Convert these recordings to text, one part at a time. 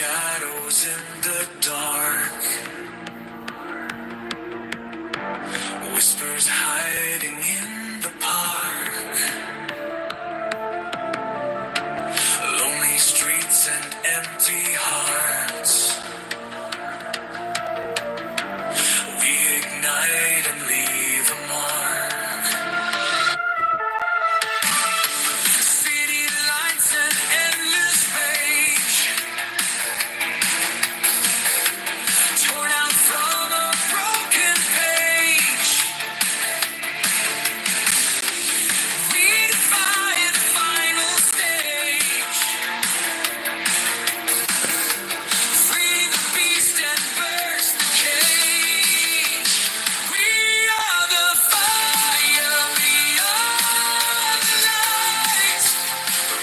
shadows in the dark, whispers hiding in the park, lonely streets and empty hearts. We ignite and leave a mark. City lights and endless page, torn out from a broken page. We defy the final stage. Free the beast and burst the cage. We are the fire, we are the light,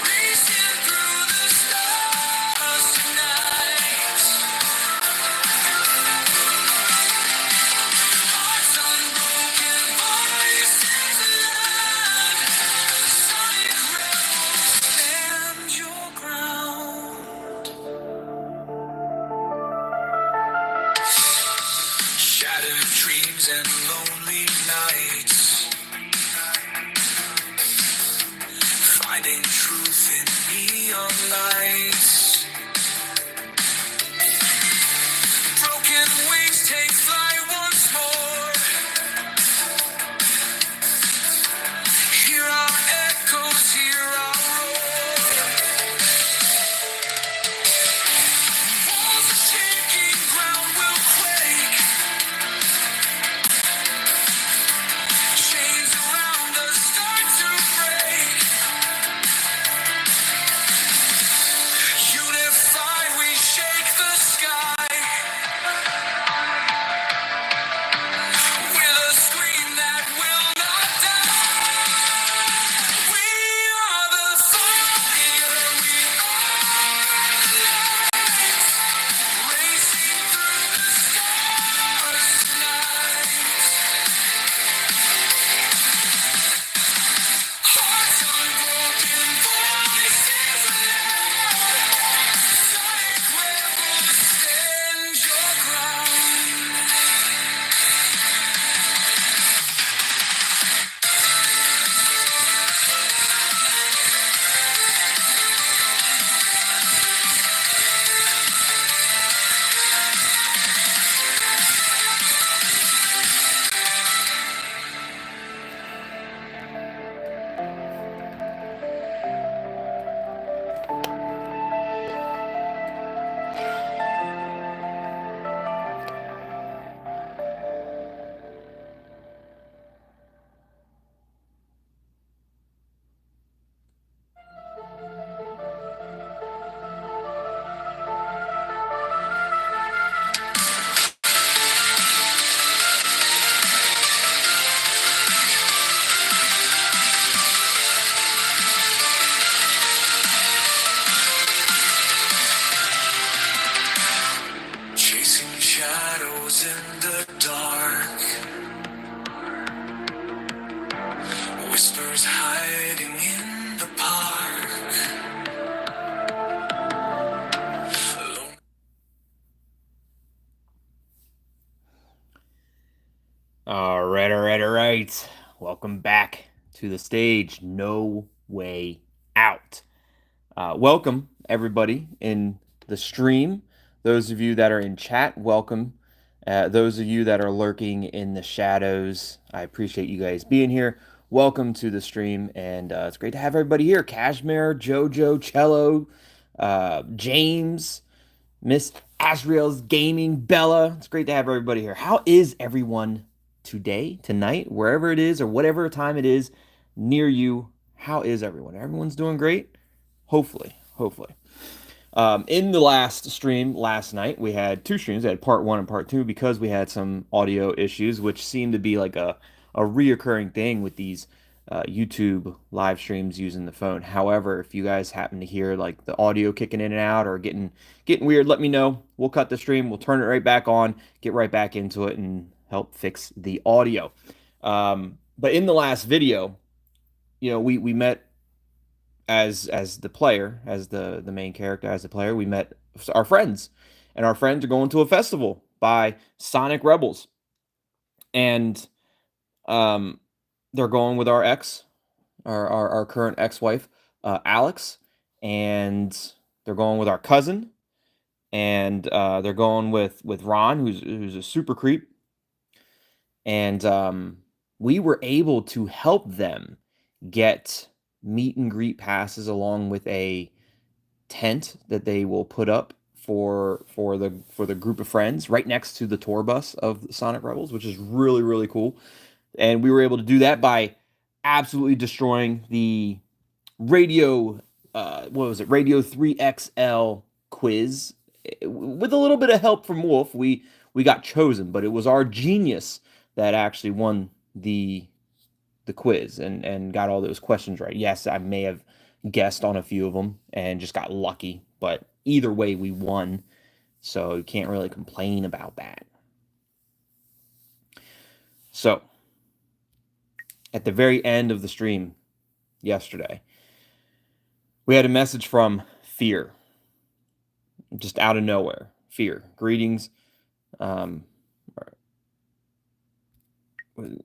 racing through the stars tonight. Hearts unbroken, voices alive. Sonic rebels, stand your ground. Shattered dreams and lonely nights, finding truth in neon lights. Broken wings take flight once more. Hear our echoes, hear our roar. Walls are shaking, ground will quake. Chains around us start to break. Unified, we shake the sky. With a scream that will not die. We are the fire, we are the light, racing through the stars tonight. Hearts unbroken, voices aloud. Sonic rebels, stand your ground. Chasing shadows in the dark, whispers hiding in the park. All right. Welcome back to the stage. No way out. Welcome, everybody in the stream. Those of you that are in chat, welcome. Those of you that are lurking in the shadows, I appreciate you guys being here. Welcome to the stream, and it's great to have everybody here. Cashmere, Jojo, Cello, James, Miss Asriel's Gaming, Bella. It's great to have everybody here. How is everyone today, tonight, wherever it is, or whatever time it is near you? How is everyone? Everyone's doing great? Hopefully. In the last stream last night, we had two streams. We had part one and part two because we had some audio issues, which seemed to be like a reoccurring thing with these YouTube live streams using the phone. However, if you guys happen to hear like the audio kicking in and out or getting weird, let me know. We'll cut the stream. We'll turn it right back on, get right back into it, and help fix the audio. But in the last video, we met as the player, as the main character, as the player. We met our friends, and our friends are going to a festival by Sonic Rebels, and um, they're going with our ex, our current ex-wife, Alex, and they're going with our cousin, and they're going with Ron, who's a super creep, and we were able to help them get meet and greet passes along with a tent that they will put up for the group of friends right next to the tour bus of the Sonic Rebels, which is really really cool. And we were able to do that by absolutely destroying the radio what was it, radio 3XL quiz. With a little bit of help from Wolf, we got chosen, but it was our genius that actually won the quiz and got all those questions right. Yes, I may have guessed on a few of them and just got lucky, but either way we won, so you can't really complain about that. So at the very end of the stream yesterday, we had a message from Fear, just out of nowhere. Fear, greetings. Um,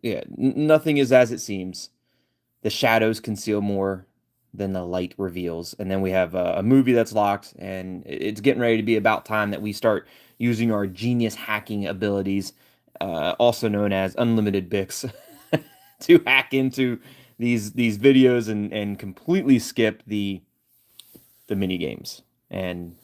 yeah, nothing is as it seems. The shadows conceal more than the light reveals. And then we have a movie that's locked, and it's getting ready to be about time that we start using our genius hacking abilities, also known as unlimited Bix, to hack into these videos and completely skip the mini games. And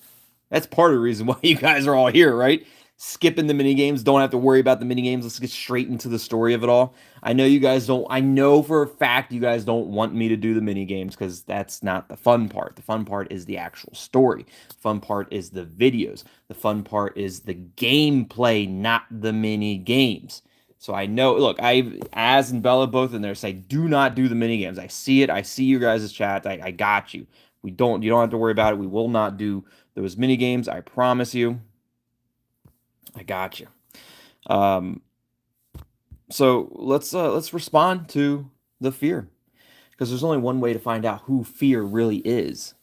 that's part of the reason why you guys are all here, right? Skipping the mini games, don't have to worry about the mini games. Let's get straight into the story of it all. I know you guys don't. I know for a fact you guys don't want me to do the mini games because that's not the fun part. The fun part is the actual story. The fun part is the videos. The fun part is the gameplay, not the mini games. So I know. Look, Az and Bella both in there say, do not do the mini games. I see it. I see you guys' chat. I got you. We don't. You don't have to worry about it. We will not do those mini games. I promise you. I got you. Um, so let's respond to the fear, because there's only one way to find out who fear really is.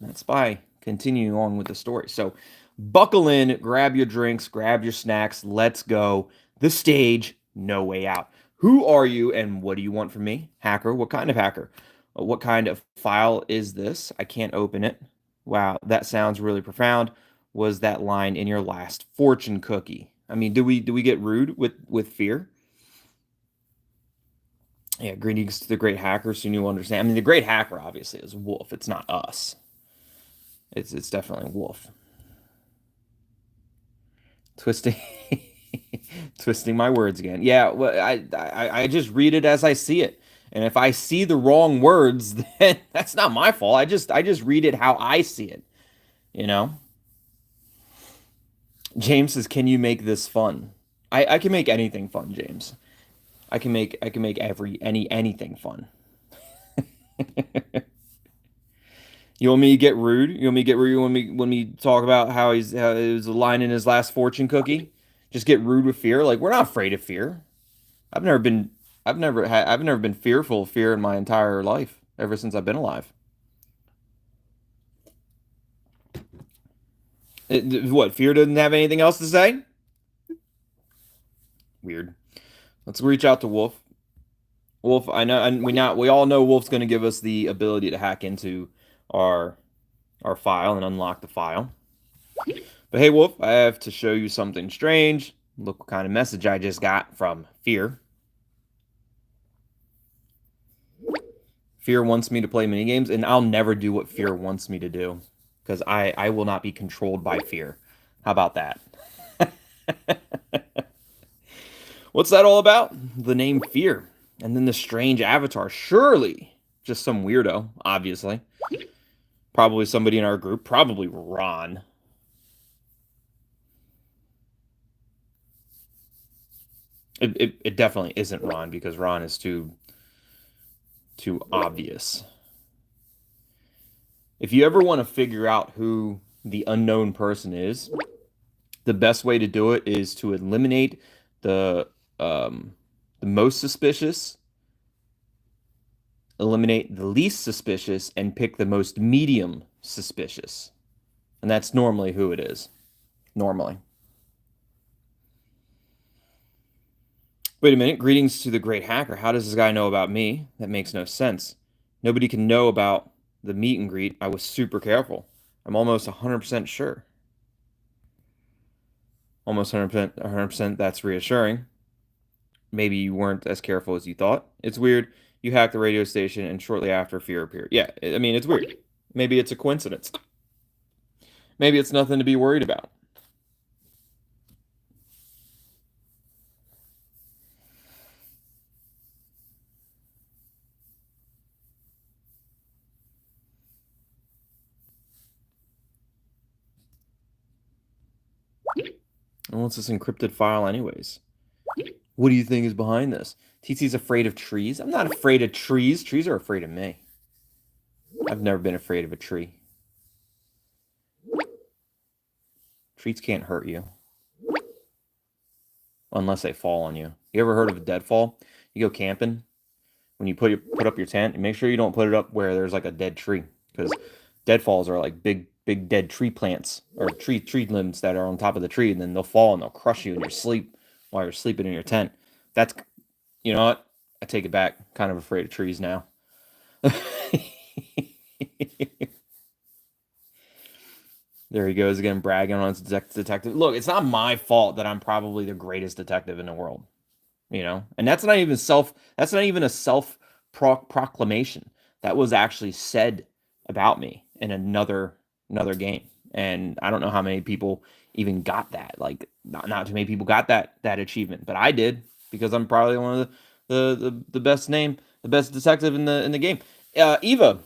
That's by continuing on with the story. So buckle in, grab your drinks, grab your snacks. Let's go. The stage, no way out. Who are you and what do you want from me? Hacker, what kind of hacker? What kind of file is this? I can't open it. Wow, that sounds really profound. Was that line in your last fortune cookie? I mean, do we get rude with fear? Yeah, greetings to the great hacker. Soon you'll understand. I mean, the great hacker obviously is Wolf. It's not us. It's definitely Wolf. Twisting twisting my words again. Yeah, well, I just read it as I see it. And if I see the wrong words, then that's not my fault. I just read it how I see it, you know? James says, "Can you make this fun?" I can make anything fun, James. I can make anything fun. You want me to get rude? You want me to get rude? You want me when we talk about how it was a line in his last fortune cookie? Just get rude with fear? Like, we're not afraid of fear. I've never been I've never been fearful of fear in my entire life, ever since I've been alive. What, fear doesn't have anything else to say? Weird. Let's reach out to Wolf. Wolf, I know, and we all know Wolf's going to give us the ability to hack into our our file and unlock the file. But hey, Wolf, I have to show you something strange. Look what kind of message I just got from Fear. Fear wants me to play minigames, and I'll never do what Fear wants me to do, because I will not be controlled by Fear. How about that? What's that all about? The name Fear, and then the strange avatar. Surely just some weirdo, obviously. Probably somebody in our group. Probably Ron. It definitely isn't Ron, because Ron is too obvious. If you ever want to figure out who the unknown person is, the best way to do it is to eliminate the the most suspicious, eliminate the least suspicious, and pick the most medium suspicious. And that's normally who it is. Normally. Wait a minute. Greetings to the great hacker. How does this guy know about me? That makes no sense. Nobody can know about the meet and greet. I was super careful. I'm almost 100% sure. Almost 100%, 100%. That's reassuring. Maybe you weren't as careful as you thought. It's weird. You hacked the radio station and shortly after fear appeared. Yeah, I mean, it's weird. Maybe it's a coincidence. Maybe it's nothing to be worried about. And what's this encrypted file, anyways? What do you think is behind this? TC's afraid of trees? I'm not afraid of trees. Trees are afraid of me. I've never been afraid of a tree. Trees can't hurt you unless they fall on you. You ever heard of a deadfall? You go camping, when you put up your tent, and make sure you don't put it up where there's like a dead tree, because deadfalls are like big dead tree plants or tree limbs that are on top of the tree, and then they'll fall and they'll crush you in your sleep while you're sleeping in your tent. That's, you know what? I take it back. Kind of afraid of trees now. There he goes again, bragging on his detective. Look, it's not my fault that I'm probably the greatest detective in the world, and that's not even a self proclamation. That was actually said about me in another game, and I don't know how many people even got that. Like, not too many people got that achievement, but I did, because I'm probably one of the best detective in the game. Eva,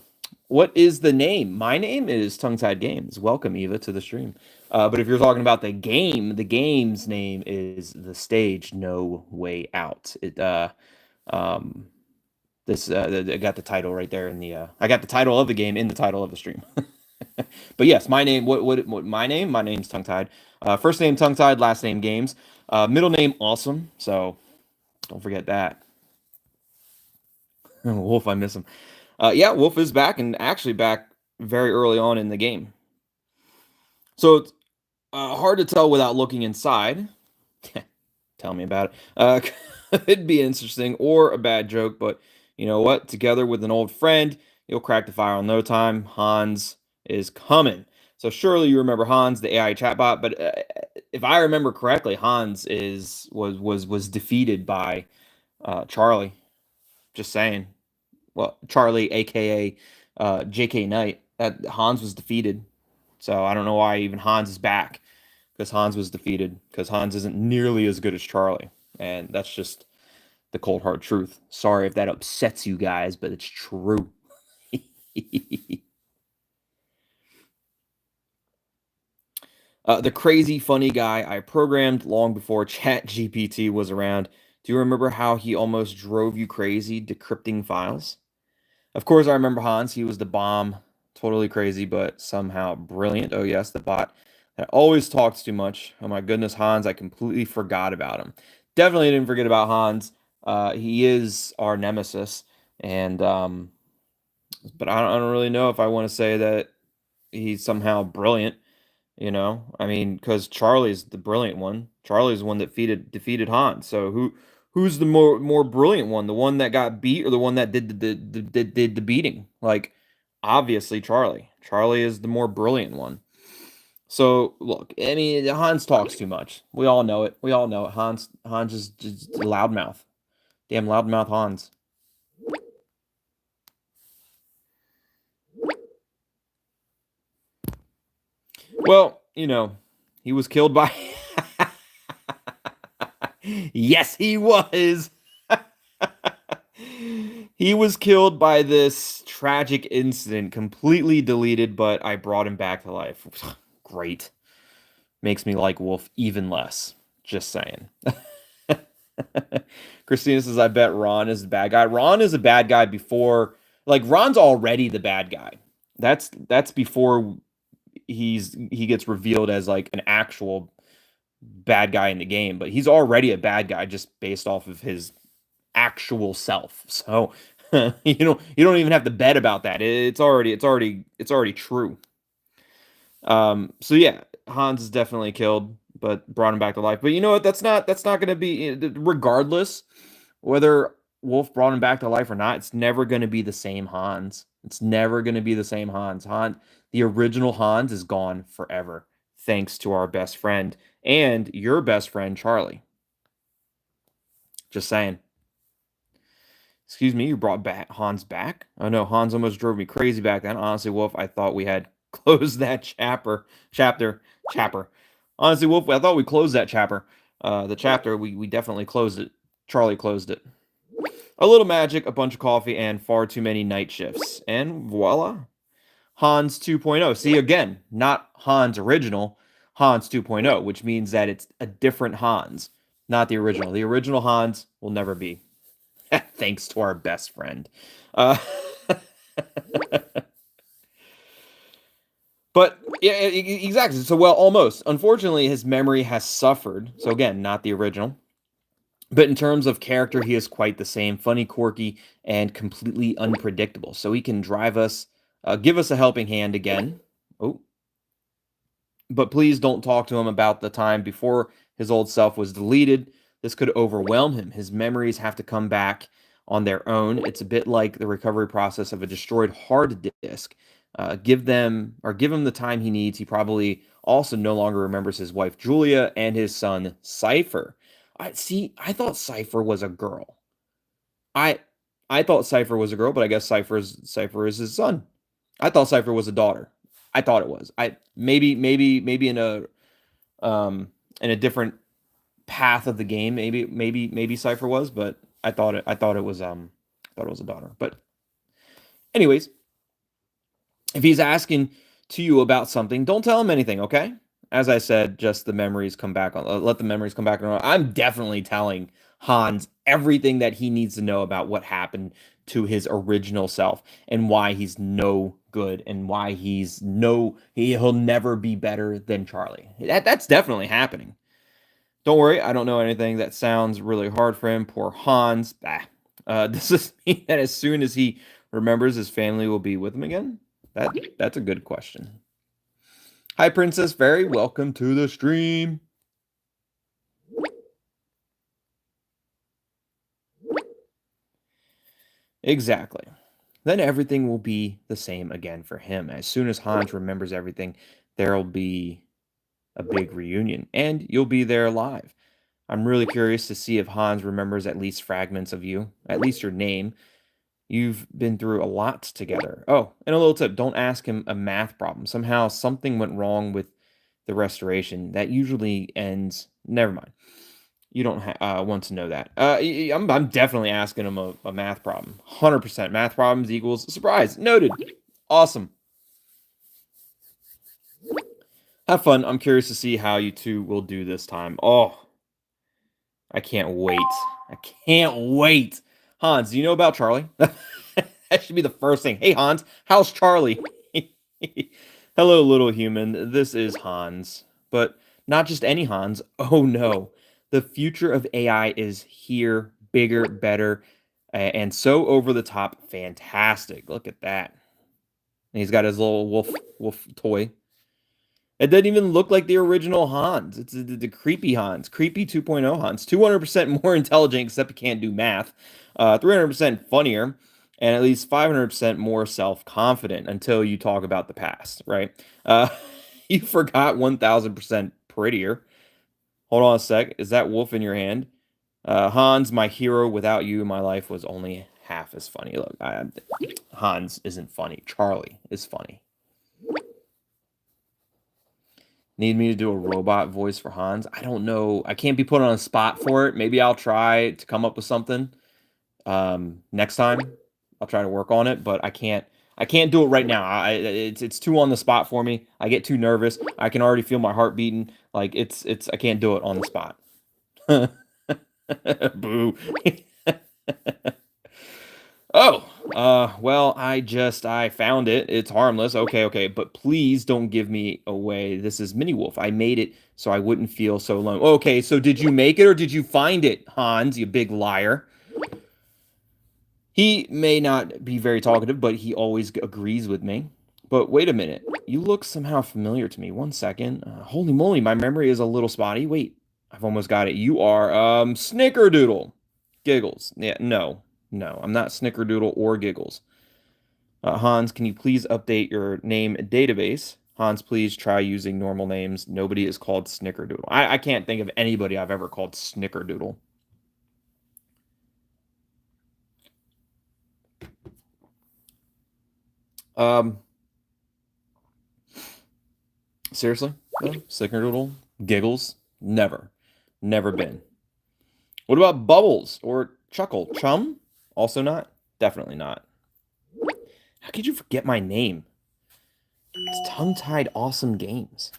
what is the name? My name is Tongue Tied Games. Welcome, Eva, to the stream. But if you're talking about the game's name is The Stage No Way Out. Um I got the title right there in the I got the title of the game in the title of the stream. But yes, my name, what my name? My name's Tongue Tied. First name Tongue Tied, last name Games. Middle name Awesome. So don't forget that. Wolf, I miss him. Yeah, Wolf is back, and actually back very early on in the game. So it's hard to tell without looking inside. Tell me about it. Could be interesting or a bad joke, but you know what? Together with an old friend, you'll crack the file in no time. Hans is coming. So surely you remember Hans, the AI chatbot. But if I remember correctly, Hans was defeated by Charlie. Just saying. Well, Charlie, aka J.K. Knight. Hans was defeated. So I don't know why even Hans is back, because Hans was defeated, because Hans isn't nearly as good as Charlie. And that's just the cold hard truth. Sorry if that upsets you guys, but it's true. The crazy funny guy I programmed long before ChatGPT was around. Do you remember how he almost drove you crazy decrypting files? Of course, I remember Hans. He was the bomb. Totally crazy, but somehow brilliant. Oh, yes, the bot that always talks too much. Oh, my goodness, Hans. I completely forgot about him. Definitely didn't forget about Hans. He is our nemesis. And, but I don't really know if I want to say that he's somehow brilliant. I mean, because Charlie's the brilliant one. Charlie's the one that defeated Han. So who's the more brilliant one? The one that got beat, or the one that did the beating? Like, obviously Charlie. Charlie is the more brilliant one. So look, I mean, Hans talks too much. We all know it. We all know it. Hans is just a loudmouth. Damn loudmouth Hans. Well, he was killed by. Yes, he was. He was killed by this tragic incident, completely deleted, but I brought him back to life. Great. Makes me like Wolf even less. Just saying. Christina says, I bet Ron is the bad guy. Ron is a bad guy before, like, Ron's already the bad guy. That's before he gets revealed as like an actual bad guy in the game, but he's already a bad guy just based off of his actual self. So you don't even have to bet about that. It's already true. So yeah, Hans is definitely killed, but brought him back to life. But you know what? That's not going to be regardless whether Wolf brought him back to life or not. It's never going to be the same Hans. It's never going to be the same Hans. The original Hans is gone forever, thanks to our best friend and your best friend Charlie. Just saying. Excuse me, you brought back Hans back? Oh no, Hans almost drove me crazy back then. Honestly, Wolf, I thought we had closed that chapter. Honestly, Wolf, I thought we closed that chapter. The chapter, we definitely closed it. Charlie closed it. A little magic, a bunch of coffee, and far too many night shifts. And voila. Hans 2.0. See, again, not Hans original, Hans 2.0, which means that it's a different Hans, not the original. The original Hans will never be. Thanks to our best friend. Uh, but yeah, exactly. So, well, almost. Unfortunately, his memory has suffered. So, again, not the original. But in terms of character, he is quite the same funny, quirky, and completely unpredictable. So, he can give us a helping hand again. Oh, but please don't talk to him about the time before his old self was deleted. This could overwhelm him. His memories have to come back on their own. It's a bit like the recovery process of a destroyed hard disk. Give him the time he needs. He probably also no longer remembers his wife Julia and his son Cypher. I thought Cypher was a girl. I I thought Cypher was a girl, but I guess Cypher is his son. I thought Cypher was a daughter. I thought it was. I maybe in a different path of the game. Maybe Cypher was, but I thought it was a daughter. But anyways, if he's asking to you about something, don't tell him anything, okay? As I said, just the memories come back on. Let the memories come back on. I'm definitely telling Hans everything that he needs to know about what happened to his original self and why he's no good and why he'll never be better than Charlie. That's definitely happening. Don't worry, I don't know anything that sounds really hard for him. Poor Hans. Does this mean that as soon as he remembers, his family will be with him again? That's a good question. Hi, Princess Fairy. Welcome to the stream. Exactly. Then everything will be the same again for him. As soon as Hans remembers everything, there'll be a big reunion, and you'll be there live. I'm really curious to see if Hans remembers at least fragments of you, at least your name. You've been through a lot together. Oh, and a little tip, don't ask him a math problem. Somehow something went wrong with the restoration. That usually ends. Never mind. You don't want to know that. I'm definitely asking him a math problem. 100% math problems equals surprise. Noted. Awesome. Have fun. I'm curious to see how you two will do this time. Oh, I can't wait. I can't wait. Hans, do you know about Charlie? That should be the first thing. Hey, Hans, how's Charlie? Hello, little human. This is Hans. But not just any Hans. Oh, no. The future of AI is here, bigger, better, and so over the top fantastic. Look at that. And he's got his little wolf toy. It doesn't even look like the original Hans. It's the creepy Hans, creepy 2.0 Hans, 200% more intelligent, except he can't do math, 300% funnier, and at least 500% more self-confident until you talk about the past, right? You forgot 1000% prettier. Hold on a sec. Is that wolf in your hand? Hans, my hero. Without you, my life was only half as funny. Look, Hans isn't funny. Charlie is funny. Need me to do a robot voice for Hans? I don't know. I can't be put on a spot for it. Maybe I'll try to come up with something next time. I'll try to work on it, but I can't. I can't do it right now. It's too on the spot for me. I get too nervous. I can already feel my heart beating. Like it's I can't do it on the spot. Boo. Oh, well, I found it. It's harmless. Okay, but please don't give me away. This is Mini Wolf. I made it so I wouldn't feel so alone. Okay, so did you make it or did you find it, Hans, you big liar? He may not be very talkative, but he always agrees with me. But wait a minute. You look somehow familiar to me. One second. Holy moly, my memory is a little spotty. Wait, I've almost got it. You are Snickerdoodle. Giggles. Yeah, no. No, I'm not Snickerdoodle or Giggles. Hans, can you please update your name database? Hans, please try using normal names. Nobody is called Snickerdoodle. I can't think of anybody I've ever called Snickerdoodle. Um, Seriously? No? Snickerdoodle? Giggles? Never. Never been. What about Bubbles or Chuckle? Chum? Also not? Definitely not. How could you forget my name? It's tongue-tied awesome games.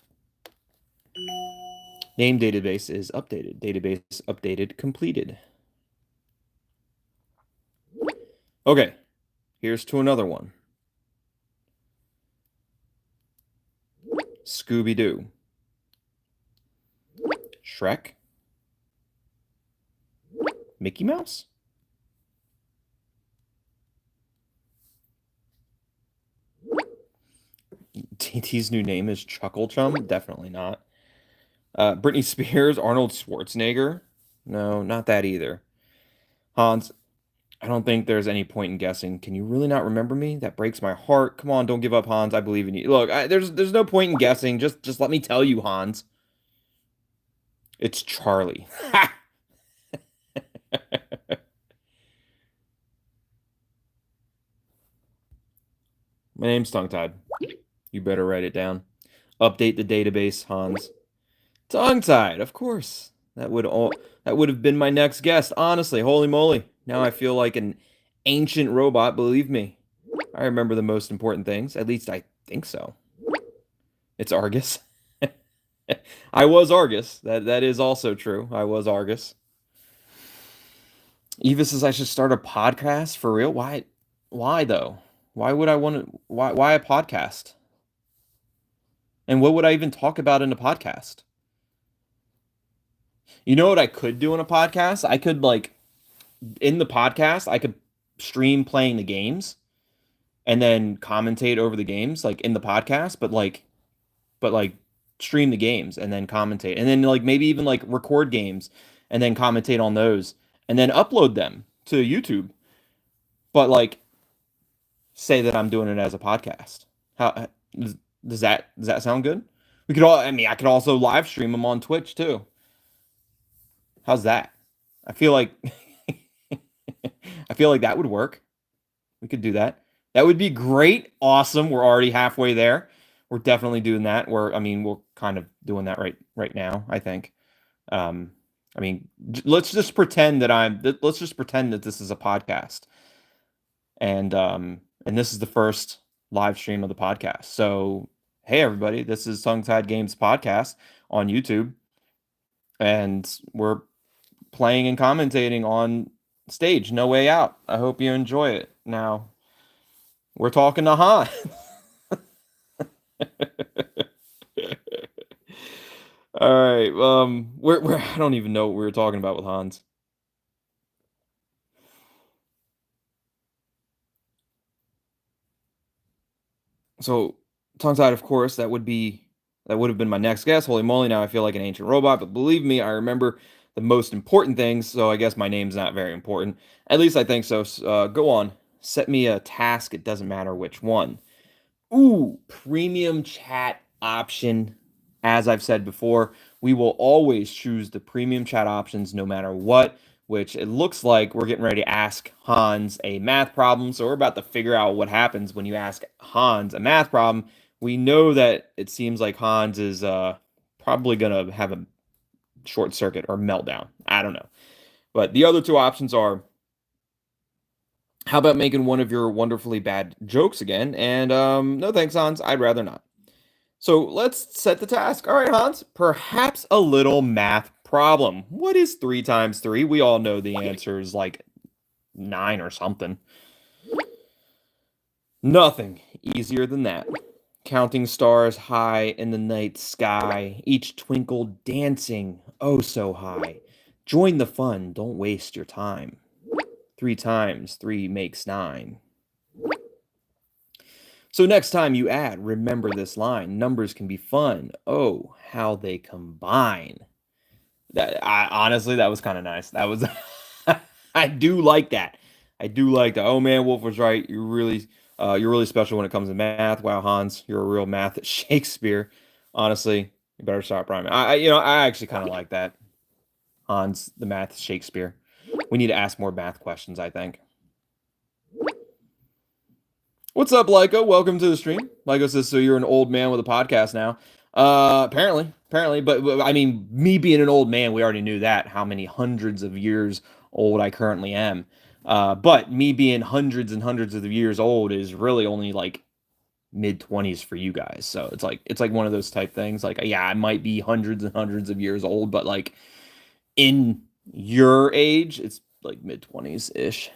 Name database is updated. Database updated completed. Okay, here's to another one. Scooby-Doo. Shrek? Mickey Mouse? TT's new name is Chuckle Chum? Definitely not. Britney Spears, Arnold Schwarzenegger? No, not that either. Hans, I don't think there's any point in guessing. Can you really not remember me? That breaks my heart. Come on, don't give up, Hans. I believe in you. Look, there's no point in guessing. Just let me tell you, Hans. It's Charlie. Ha! My name's tongue-tied. You better write it down. Update the database, Hans. Tongue-tied, of course. That would have been my next guest. Honestly, holy moly. Now I feel like an ancient robot, believe me. I remember the most important things. At least I think so. It's Argus. I was Argus. That is also true. I was Argus. Eva says I should start a podcast for real. Why though? Why would I want to why a podcast? And what would I even talk about in a podcast? You know what I could do in a podcast? I could like in the podcast, I could stream playing the games and then commentate over the games like in the podcast, but like stream the games and then commentate. And then like maybe even like record games and then commentate on those and then upload them to YouTube. But like say that I'm doing it as a podcast. How does that sound good? We could all I mean I could also live stream them on Twitch too. How's that? I feel like I feel like that would work. We could do that. That would be great. Awesome. We're already halfway there. We're definitely doing that. I mean, we're kind of doing that right now, I think. Um, I mean, let's just pretend that this is a podcast. And this is the first live stream of the podcast. So, hey everybody, this is Tongue Tied Games podcast on YouTube. And we're playing and commentating on stage, No Way Out. I hope you enjoy it. Now, we're talking to Han. All right. We're I don't even know what we were talking about with Hans. So, tongue tied, of course, that would have been my next guess. Holy moly! Now I feel like an ancient robot, but believe me, I remember the most important things. So I guess my name's not very important. At least I think so. Go on. Set me a task. It doesn't matter which one. Ooh, premium chat option. As I've said before, we will always choose the premium chat options no matter what, which it looks like we're getting ready to ask Hans a math problem. So we're about to figure out what happens when you ask Hans a math problem. We know that it seems like Hans is probably going to have a short circuit or meltdown. I don't know. But the other two options are how about making one of your wonderfully bad jokes again? And no thanks, Hans. I'd rather not. So let's set the task. All right, Hans. Perhaps a little math problem. What is 3 times 3? We all know the answer is like 9 or something. Nothing easier than that. Counting stars high in the night sky, each twinkle dancing oh so high. Join the fun, don't waste your time. 3 times 3 makes 9. So next time you add, remember this line. Numbers can be fun. Oh, how they combine. Honestly, that was kind of nice. That was I do like that. I do like that. Oh man, Wolf was right. You're really special when it comes to math. Wow, Hans, you're a real math Shakespeare. Honestly, you better stop rhyming. I actually kind of like that. Hans, the math Shakespeare. We need to ask more math questions, I think. What's up, Lyco? Welcome to the stream. Lyco says, so you're an old man with a podcast now. Apparently, but I mean, me being an old man, we already knew that, how many hundreds of years old I currently am. But me being hundreds and hundreds of years old is really only like mid 20s for you guys. So it's like one of those type things. Like, yeah, I might be hundreds and hundreds of years old, but like in your age, it's like mid 20s ish.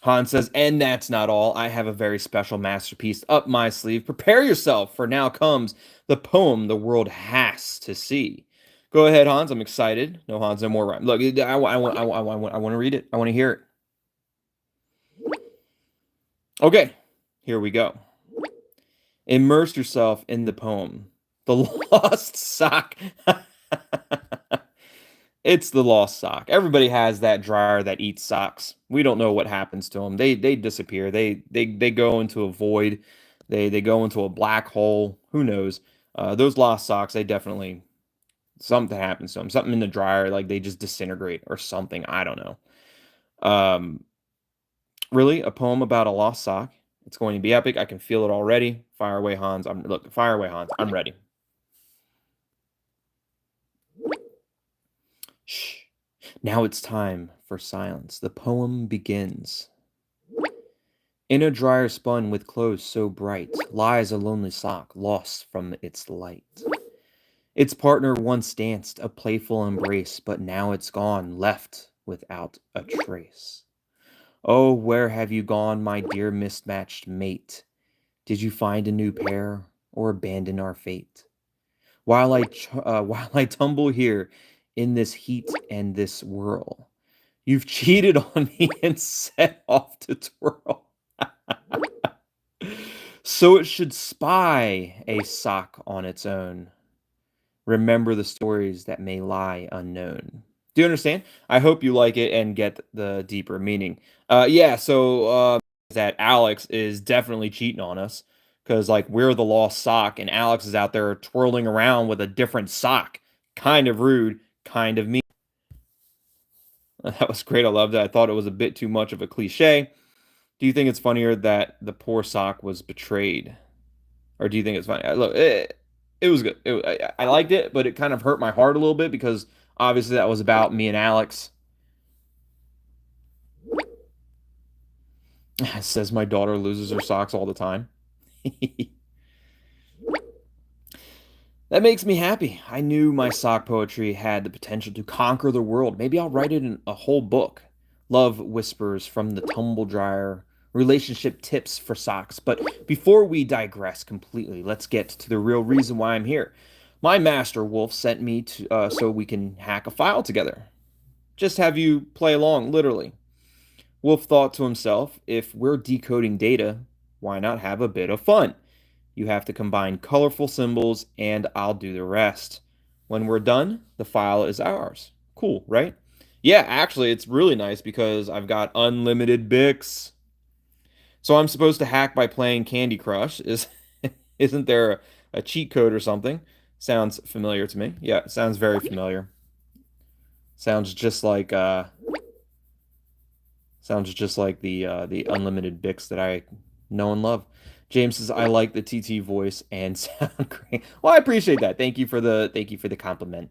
Han says, and that's not all. I have a very special masterpiece up my sleeve. Prepare yourself, for now comes the poem the world has to see. Go ahead, Hans. I'm excited. No, Hans, no more rhyme. Look, I want to read it. I want to hear it. Okay, here we go. Immerse yourself in the poem. The Lost Sock. It's the lost sock. Everybody has that dryer that eats socks. We don't know what happens to them. They disappear. They go into a void. They go into a black hole. Who knows? Those lost socks, they definitely something happens to them. Something in the dryer, like they just disintegrate or something. I don't know. Um, really, a poem about a lost sock. It's going to be epic. I can feel it already. Fire away, Hans. Fire away, Hans. I'm ready. Shh. Now it's time for silence. The poem begins. In a dryer spun with clothes so bright lies a lonely sock lost from its light. Its partner once danced a playful embrace, but now it's gone, left without a trace. Oh, where have you gone, my dear mismatched mate? Did you find a new pair or abandon our fate? While I tumble here in this heat and this whirl, you've cheated on me and set off to twirl. So it should spy a sock on its own. Remember the stories that may lie unknown. Do you understand? I hope you like it and get the deeper meaning. Yeah, so that Alex is definitely cheating on us because like we're the lost sock and Alex is out there twirling around with a different sock. Kind of rude, kind of mean. That was great. I loved it. I thought it was a bit too much of a cliche. Do you think it's funnier that the poor sock was betrayed? Or do you think it's funny? Look, it was good. I liked it, but it kind of hurt my heart a little bit because obviously that was about me and Alex. Says my daughter loses her socks all the time. That makes me happy. I knew my sock poetry had the potential to conquer the world. Maybe I'll write it in a whole book. Love whispers from the tumble dryer, relationship tips for socks. But before we digress completely, let's get to the real reason why I'm here. My master Wolf sent me to so we can hack a file together. Just have you play along, literally. Wolf thought to himself, if we're decoding data, why not have a bit of fun? You have to combine colorful symbols, and I'll do the rest. When we're done, the file is ours. Cool, right? Yeah, actually, it's really nice because I've got unlimited Bix. So I'm supposed to hack by playing Candy Crush. Isn't there a cheat code or something? Sounds familiar to me. Yeah, it sounds very familiar. Sounds just like the unlimited Bix that I know and love. James says I like the TT voice and sound great. Well, I appreciate that. Thank you for the compliment.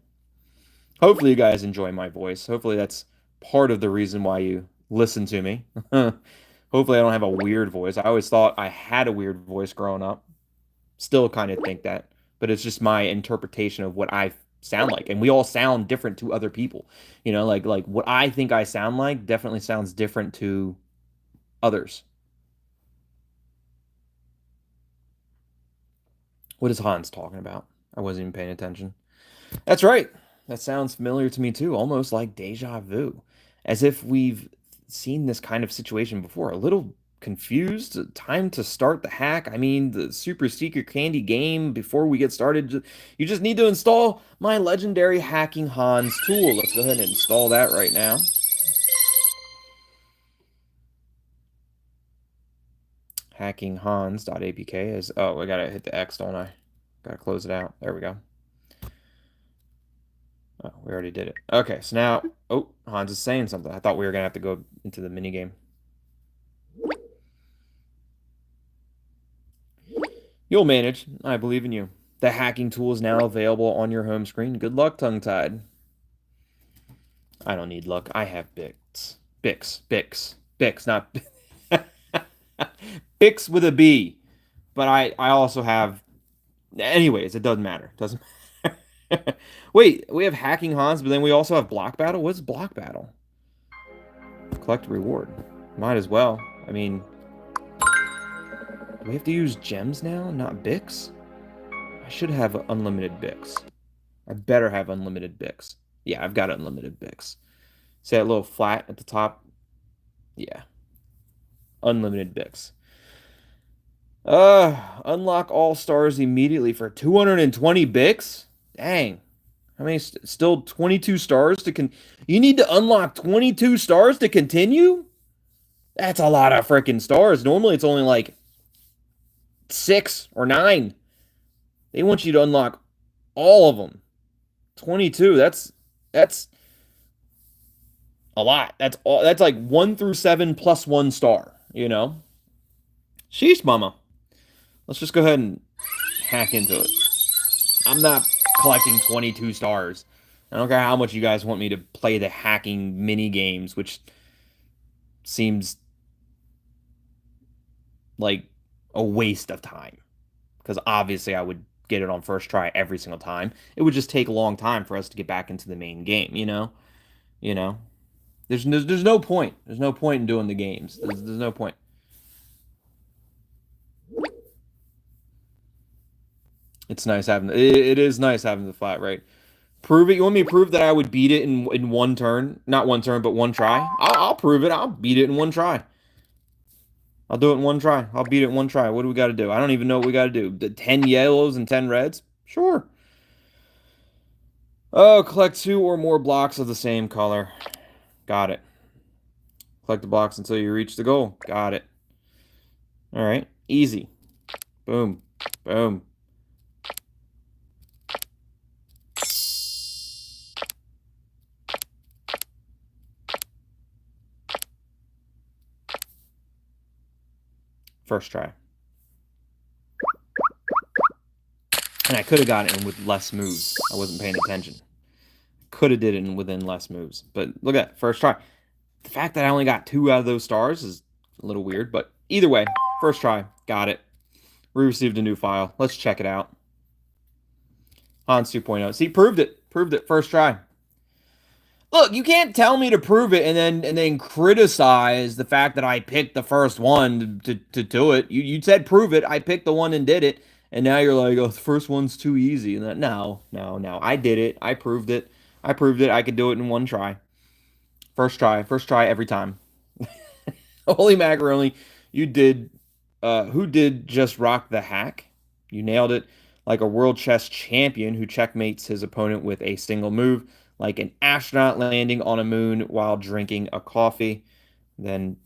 Hopefully you guys enjoy my voice. Hopefully that's part of the reason why you listen to me. Hopefully I don't have a weird voice. I always thought I had a weird voice growing up. Still kind of think that, but it's just my interpretation of what I sound like. And we all sound different to other people. Like what I think I sound like definitely sounds different to others. What is Hans talking about? I wasn't even paying attention. That's right. that sounds familiar to me too, almost like deja vu, as if we've seen this kind of situation before. A little confused. Time to start the hack. I mean, the super secret candy game. Before we get started, you just need to install my legendary hacking Hans tool. Let's go ahead and install that right now. Hackinghans.apk is, oh, I gotta hit the X, don't I? Gotta close it out. There we go. Oh, we already did it. Okay, so now, oh, Hans is saying something. I thought we were gonna have to go into the mini game. You'll manage. I believe in you. The hacking tool is now available on your home screen. Good luck, tongue-tied. I don't need luck. I have Bix. Bix, not Bix with a B. But I also have. Anyways, it doesn't matter. Doesn't matter. Wait, we have hacking Hans, but then we also have block battle. What's block battle? Collect reward. Might as well. I mean, do we have to use gems now, not Bix? I should have unlimited Bix. I better have unlimited Bix. Yeah, I've got unlimited Bix. See that little flat at the top? Yeah. Unlimited Bix. Unlock all stars immediately for 220 Bix? Dang. How many? Still 22 stars to You need to unlock 22 stars to continue? That's a lot of freaking stars. Normally it's only like 6 or 9. They want you to unlock all of them. 22. That's a lot. That's all. That's like 1 through 7 plus 1 star, you know? Sheesh, mama. Let's just go ahead and hack into it. I'm not collecting 22 stars. I don't care how much you guys want me to play the hacking mini games, which seems like a waste of time. Because obviously I would get it on first try every single time. It would just take a long time for us to get back into the main game, you know? You know? There's no point. There's no point in doing the games. There's no point. It's nice having it is nice having the flat rate. Prove it. You want me to prove that I would beat it in one turn? Not one turn, but one try? I'll prove it. I'll beat it in one try. I'll do it in one try. I'll beat it in one try. What do we got to do? I don't even know what we got to do. The 10 yellows and 10 reds? Sure. Oh, collect 2 or more blocks of the same color. Got it. Collect the blocks until you reach the goal. Got it. All right. Easy. Boom. Boom. First try. And I could have gotten it in with less moves. I wasn't paying attention. Could have did it within less moves. But look at that. First try. The fact that I only got 2 out of those stars is a little weird. But either way, first try. Got it. We received a new file. Let's check it out. Hans 2.0. See, proved it. Proved it. First try. Look, you can't tell me to prove it and then criticize the fact that I picked the first one to do it. You said prove it. I picked the one and did it. And now you're like, oh, the first one's too easy. And that, no. I did it. I proved it. I proved it. I could do it in one try. First try. First try every time. Holy macaroni. You did. Who did just rock the hack? You nailed it like a world chess champion who checkmates his opponent with a single move, like an astronaut landing on a moon while drinking a coffee. Then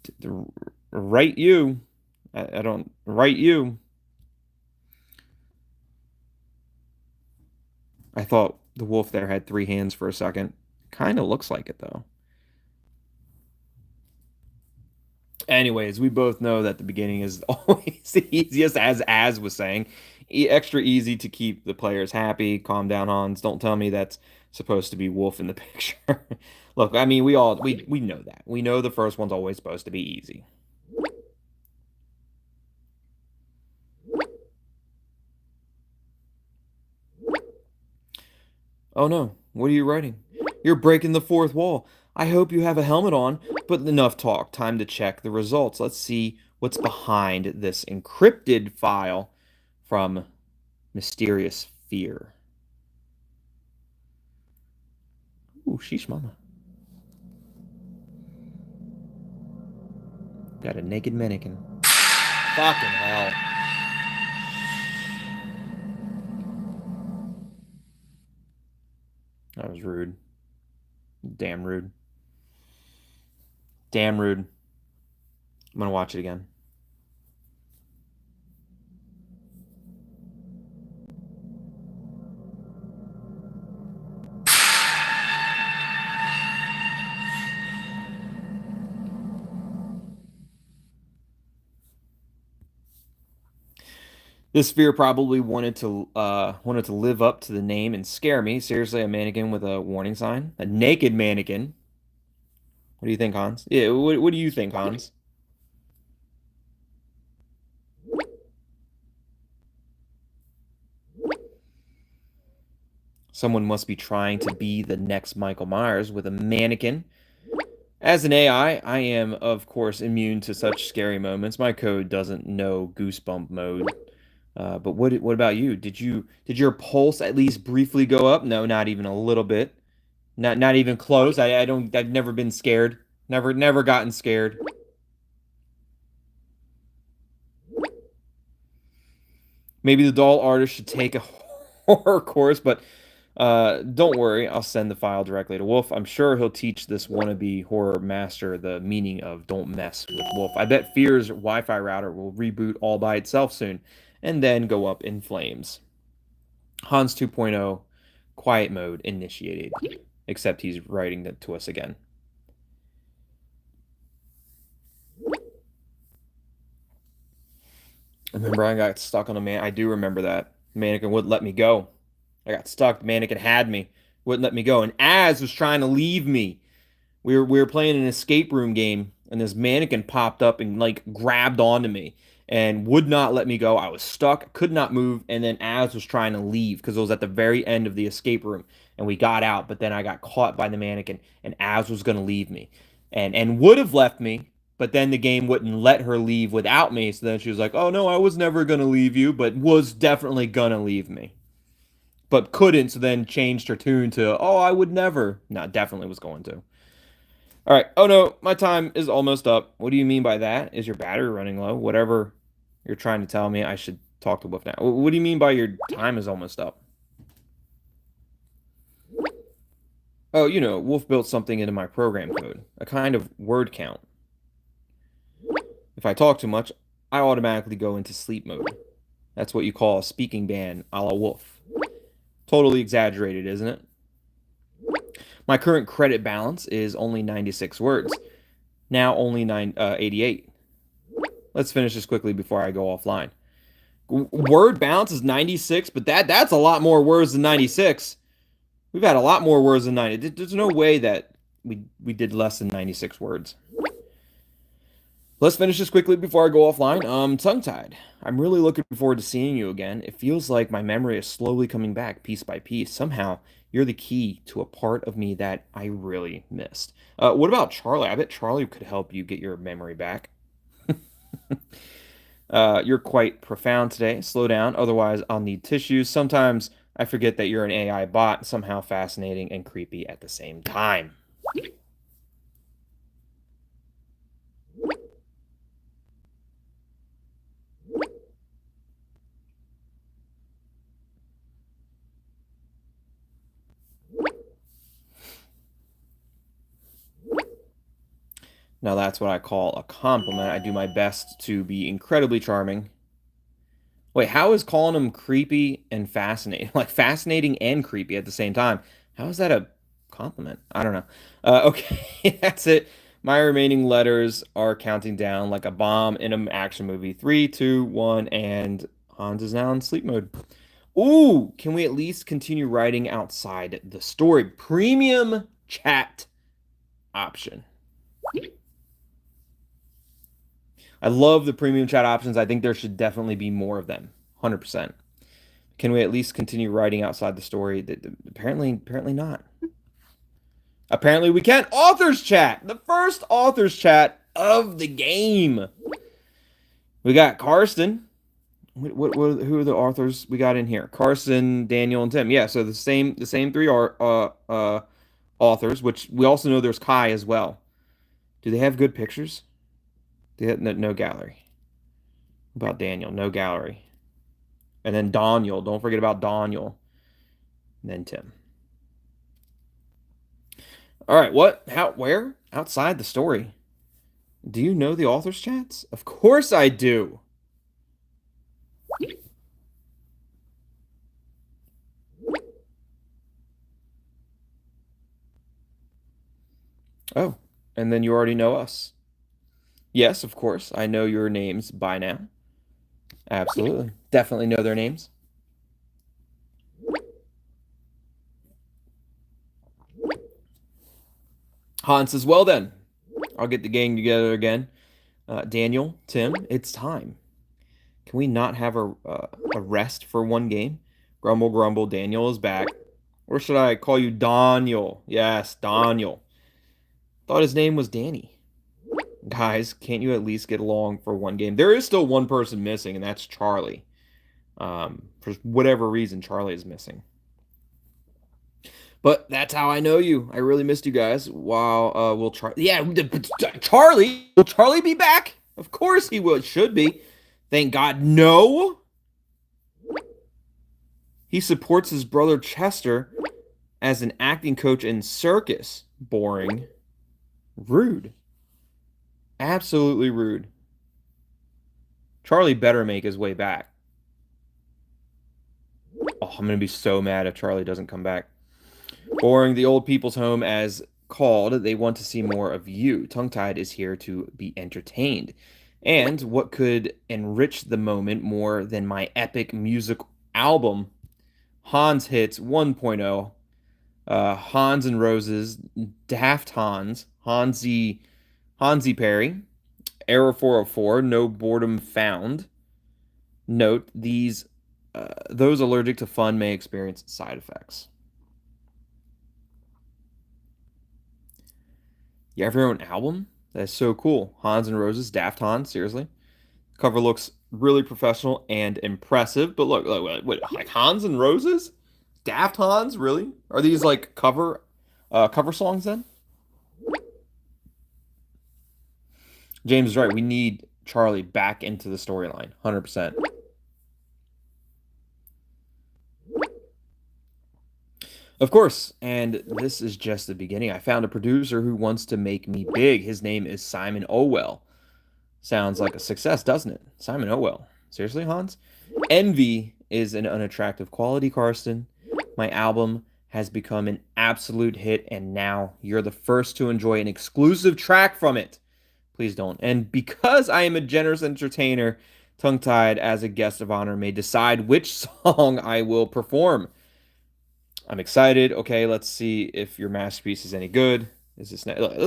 right you. I don't right you. I thought the wolf there had 3 hands for a second. Kind of looks like it though. Anyways, we both know that the beginning is always the easiest, as was saying. Extra easy to keep the players happy. Calm down, Hans. Don't tell me that's supposed to be Wolf in the picture. Look, I mean, we know that. We know the first one's always supposed to be easy. Oh no, what are you writing? You're breaking the fourth wall. I hope you have a helmet on, but enough talk. Time to check the results. Let's see what's behind this encrypted file from Mysterious Fear. Ooh, sheesh mama. Got a naked mannequin. Fucking hell. That was rude. Damn rude. Damn rude. I'm gonna watch it again. This sphere probably wanted to live up to the name and scare me. Seriously, a mannequin with a warning sign? A naked mannequin. What do you think, Hans? Yeah, what do you think, Hans? Someone must be trying to be the next Michael Myers with a mannequin. As an AI, I am, of course, immune to such scary moments. My code doesn't know goosebump mode. But what about you? Did your pulse at least briefly go up? No, not even a little bit. Not even close. I've never been scared. Never gotten scared. Maybe the doll artist should take a horror course, but don't worry, I'll send the file directly to Wolf. I'm sure he'll teach this wannabe horror master the meaning of don't mess with Wolf. I bet Fear's Wi-Fi router will reboot all by itself soon, and then go up in flames. Hans 2.0 quiet mode initiated, except he's writing that to us again. Remember, I got stuck on a man. I do remember that. The mannequin wouldn't let me go. I got stuck. The mannequin had me, wouldn't let me go. And Az was trying to leave me. We were playing an escape room game, and this mannequin popped up and like grabbed onto me and would not let me go. I was stuck, could not move, and then Az was trying to leave because it was at the very end of the escape room, and we got out. But then I got caught by the mannequin, and Az was gonna leave me, and would have left me. But then the game wouldn't let her leave without me. So then she was like, "Oh no, I was never gonna leave you," but was definitely gonna leave me, but couldn't. So then changed her tune to, "Oh, I would never." No, definitely was going to. All right. Oh no, my time is almost up. What do you mean by that? Is your battery running low? Whatever you're trying to tell me, I should talk to Wolf now. What do you mean by your time is almost up? Oh, Wolf built something into my program code, a kind of word count. If I talk too much, I automatically go into sleep mode. That's what you call a speaking ban a la Wolf. Totally exaggerated, isn't it? My current credit balance is only 96 words. Now only 88. Let's finish this quickly before I go offline. Word balance is 96, but that's a lot more words than 96. We've had a lot more words than 90. There's no way that we did less than 96 words. Let's finish this quickly before I go offline. Tongue-tied. I'm really looking forward to seeing you again. It feels like my memory is slowly coming back piece by piece. Somehow, you're the key to a part of me that I really missed. What about Charlie? I bet Charlie could help you get your memory back. You're quite profound today. Slow down, otherwise I'll need tissues. Sometimes I forget that you're an AI bot, somehow fascinating and creepy at the same time. Now that's what I call a compliment. I do my best to be incredibly charming. Wait, how is calling him creepy and fascinating? Like fascinating and creepy at the same time. How is that a compliment? I don't know. Okay, that's it. My remaining letters are counting down like a bomb in an action movie. 3, 2, 1, and Hans is now in sleep mode. Ooh, can we at least continue writing outside the story? Premium chat option. I love the premium chat options. I think there should definitely be more of them. 100%. Can we at least continue writing outside the story? Apparently not. Apparently we can. Authors chat. The first authors chat of the game. We got Karsten. Who are the authors we got in here? Carson, Daniel, and Tim. Yeah, so the same three are authors, which we also know there's Kai as well. Do they have good pictures? They have no gallery. About Daniel, no gallery. And then Daniel, don't forget about Daniel. And then Tim. All right, what? How? Where? Outside the story. Do you know the authors' chats? Of course I do. Oh, and then you already know us. Yes, of course. I know your names by now. Absolutely. Definitely know their names. Hans says, well then, I'll get the gang together again. Daniel, Tim, it's time. Can we not have a rest for one game? Grumble, grumble, Daniel is back. Or should I call you Daniel? Yes, Daniel. Thought his name was Danny. Guys, can't you at least get along for one game? There is still one person missing, and that's Charlie. For whatever reason, Charlie is missing. But that's how I know you. I really missed you guys. While we'll try. Yeah, Charlie. Will Charlie be back? Of course he will. Should be. Thank God. No. He supports his brother Chester as an acting coach in circus. Boring. Rude. Absolutely rude. Charlie better make his way back. Oh, I'm going to be so mad if Charlie doesn't come back. Boring. The old people's home, as called, they want to see more of you. Tongue-Tied is here to be entertained. And what could enrich the moment more than my epic music album, Hans Hits 1.0, Hans and Roses, Daft Hans, Hansi Perry, Error 404, No Boredom Found. Note, those allergic to fun may experience side effects. You have your own album? That's so cool. Hans and Roses, Daft Hans, seriously. Cover looks really professional and impressive. But look, wait, like Hans and Roses? Daft Hans, really? Are these like cover songs then? James is right. We need Charlie back into the storyline. 100%. Of course, and this is just the beginning. I found a producer who wants to make me big. His name is Simon Owell. Sounds like a success, doesn't it? Simon Owell. Seriously, Hans? Envy is an unattractive quality, Karsten. My album has become an absolute hit, and now you're the first to enjoy an exclusive track from it. Please don't. And because I am a generous entertainer, Tongue-Tied as a guest of honor may decide which song I will perform. I'm excited. Okay, let's see if your masterpiece is any good. Let's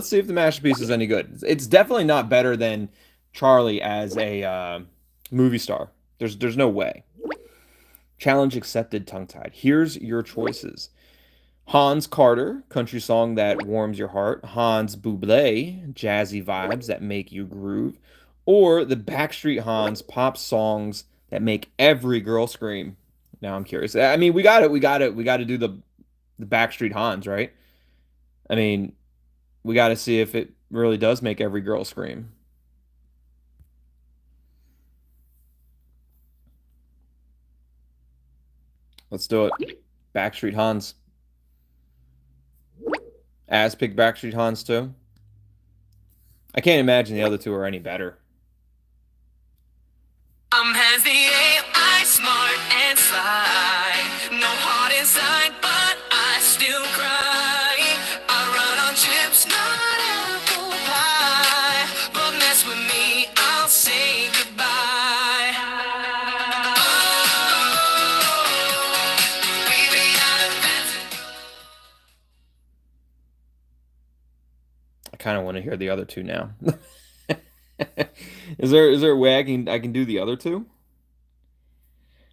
see if the masterpiece is any good. It's definitely not better than Charlie as a movie star. There's no way. Challenge accepted, Tongue-Tied. Here's your choices. Hans Carter, country song that warms your heart. Hans Bublé, jazzy vibes that make you groove. Or the Backstreet Hans, pop songs that make every girl scream. Now I'm curious. I mean, we got to do the Backstreet Hans, right? I mean, we got to see if it really does make every girl scream. Let's do it. Backstreet Hans. As pick Backstreet Hans too. I can't imagine the other two are any better. Has the AI smart and sly? No heart inside, but I still cry. I run on chips, not apple pie. But mess with me, I'll say goodbye. Oh, baby, I kind of want to hear the other two now. Is there a way I can do the other two?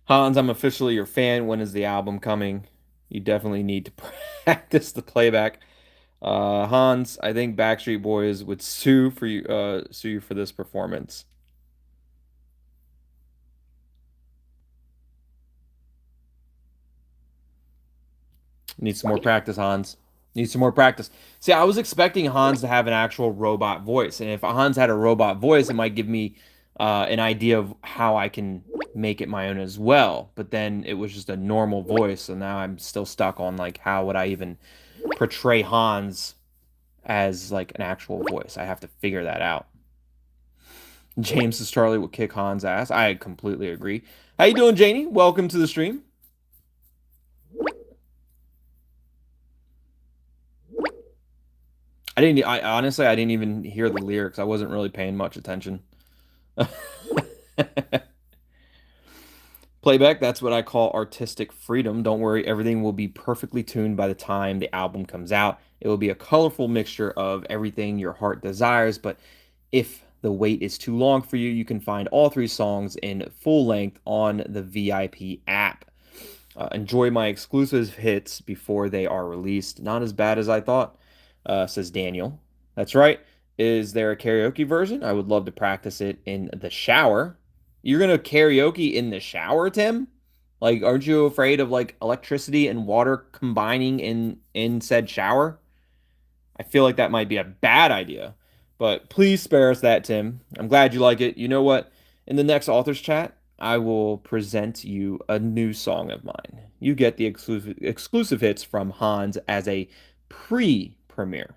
Hans, I'm officially your fan. When is the album coming? You definitely need to practice the playback. Hans, I think Backstreet Boys would sue you for this performance. Need some more practice, Hans. Need some more practice. See, I was expecting Hans to have an actual robot voice, and if Hans had a robot voice, it might give me an idea of how I can make it my own as well. But then it was just a normal voice, so now I'm still stuck on like how would I even portray Hans as like an actual voice. I have to figure that out. James's Charlie would kick Hans' ass. I completely agree. How you doing, Janie? Welcome to the stream. I honestly I didn't even hear the lyrics. I wasn't really paying much attention. Playback, that's what I call artistic freedom. Don't worry, everything will be perfectly tuned by the time the album comes out. It will be a colorful mixture of everything your heart desires, but if the wait is too long for you, you can find all 3 songs in full length on the VIP app. Enjoy my exclusive hits before they are released. Not as bad as I thought, says Daniel. That's right. Is there a karaoke version? I would love to practice it in the shower. You're gonna karaoke in the shower, Tim? Like, aren't you afraid of like electricity and water combining in said shower? I feel like that might be a bad idea. But please spare us that, Tim. I'm glad you like it. You know what? In the next authors chat, I will present you a new song of mine. You get the exclusive hits from Hans as a pre-premiere.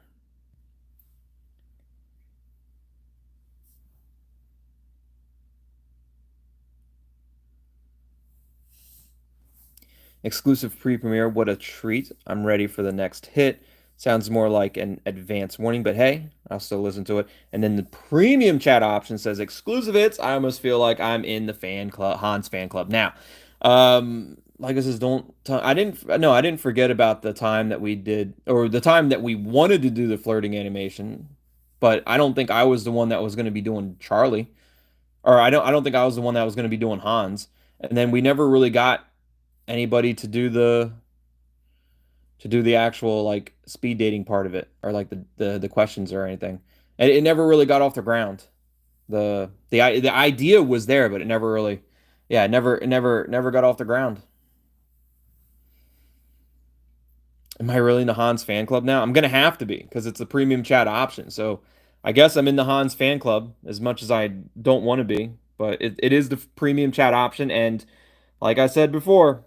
Exclusive pre-premiere, what a treat. I'm ready for the next hit. Sounds more like an advance warning, but hey, I'll still listen to it. And then the premium chat option says exclusive hits. I almost feel like I'm in the fan club, Hans fan club. Now, like I says, I didn't forget about the time that we did, or the time that we wanted to do the flirting animation, but I don't think I was the one that was going to be doing Charlie, or I don't think I was the one that was going to be doing Hans. And then we never really got anybody to do the actual like speed dating part of it, or like the questions or anything. And it never really got off the ground. The idea was there, but it never really, yeah, never got off the ground. Am I really in the Hans fan club now? I'm gonna have to be because it's a premium chat option. So I guess I'm in the Hans fan club as much as I don't want to be, but it is the premium chat option. And like I said before,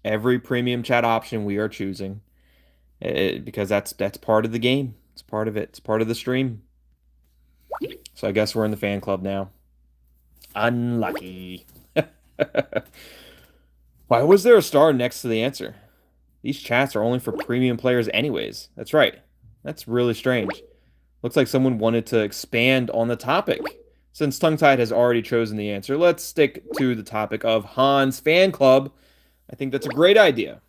every premium chat option we are choosing because that's part of the game. It's part of it. It's part of the stream. So I guess we're in the fan club now. Unlucky. Why was there a star next to the answer? These chats are only for premium players anyways. That's right. That's really strange. Looks like someone wanted to expand on the topic. Since Tongue-Tied has already chosen the answer, let's stick to the topic of Hans Fan Club. I think that's a great idea.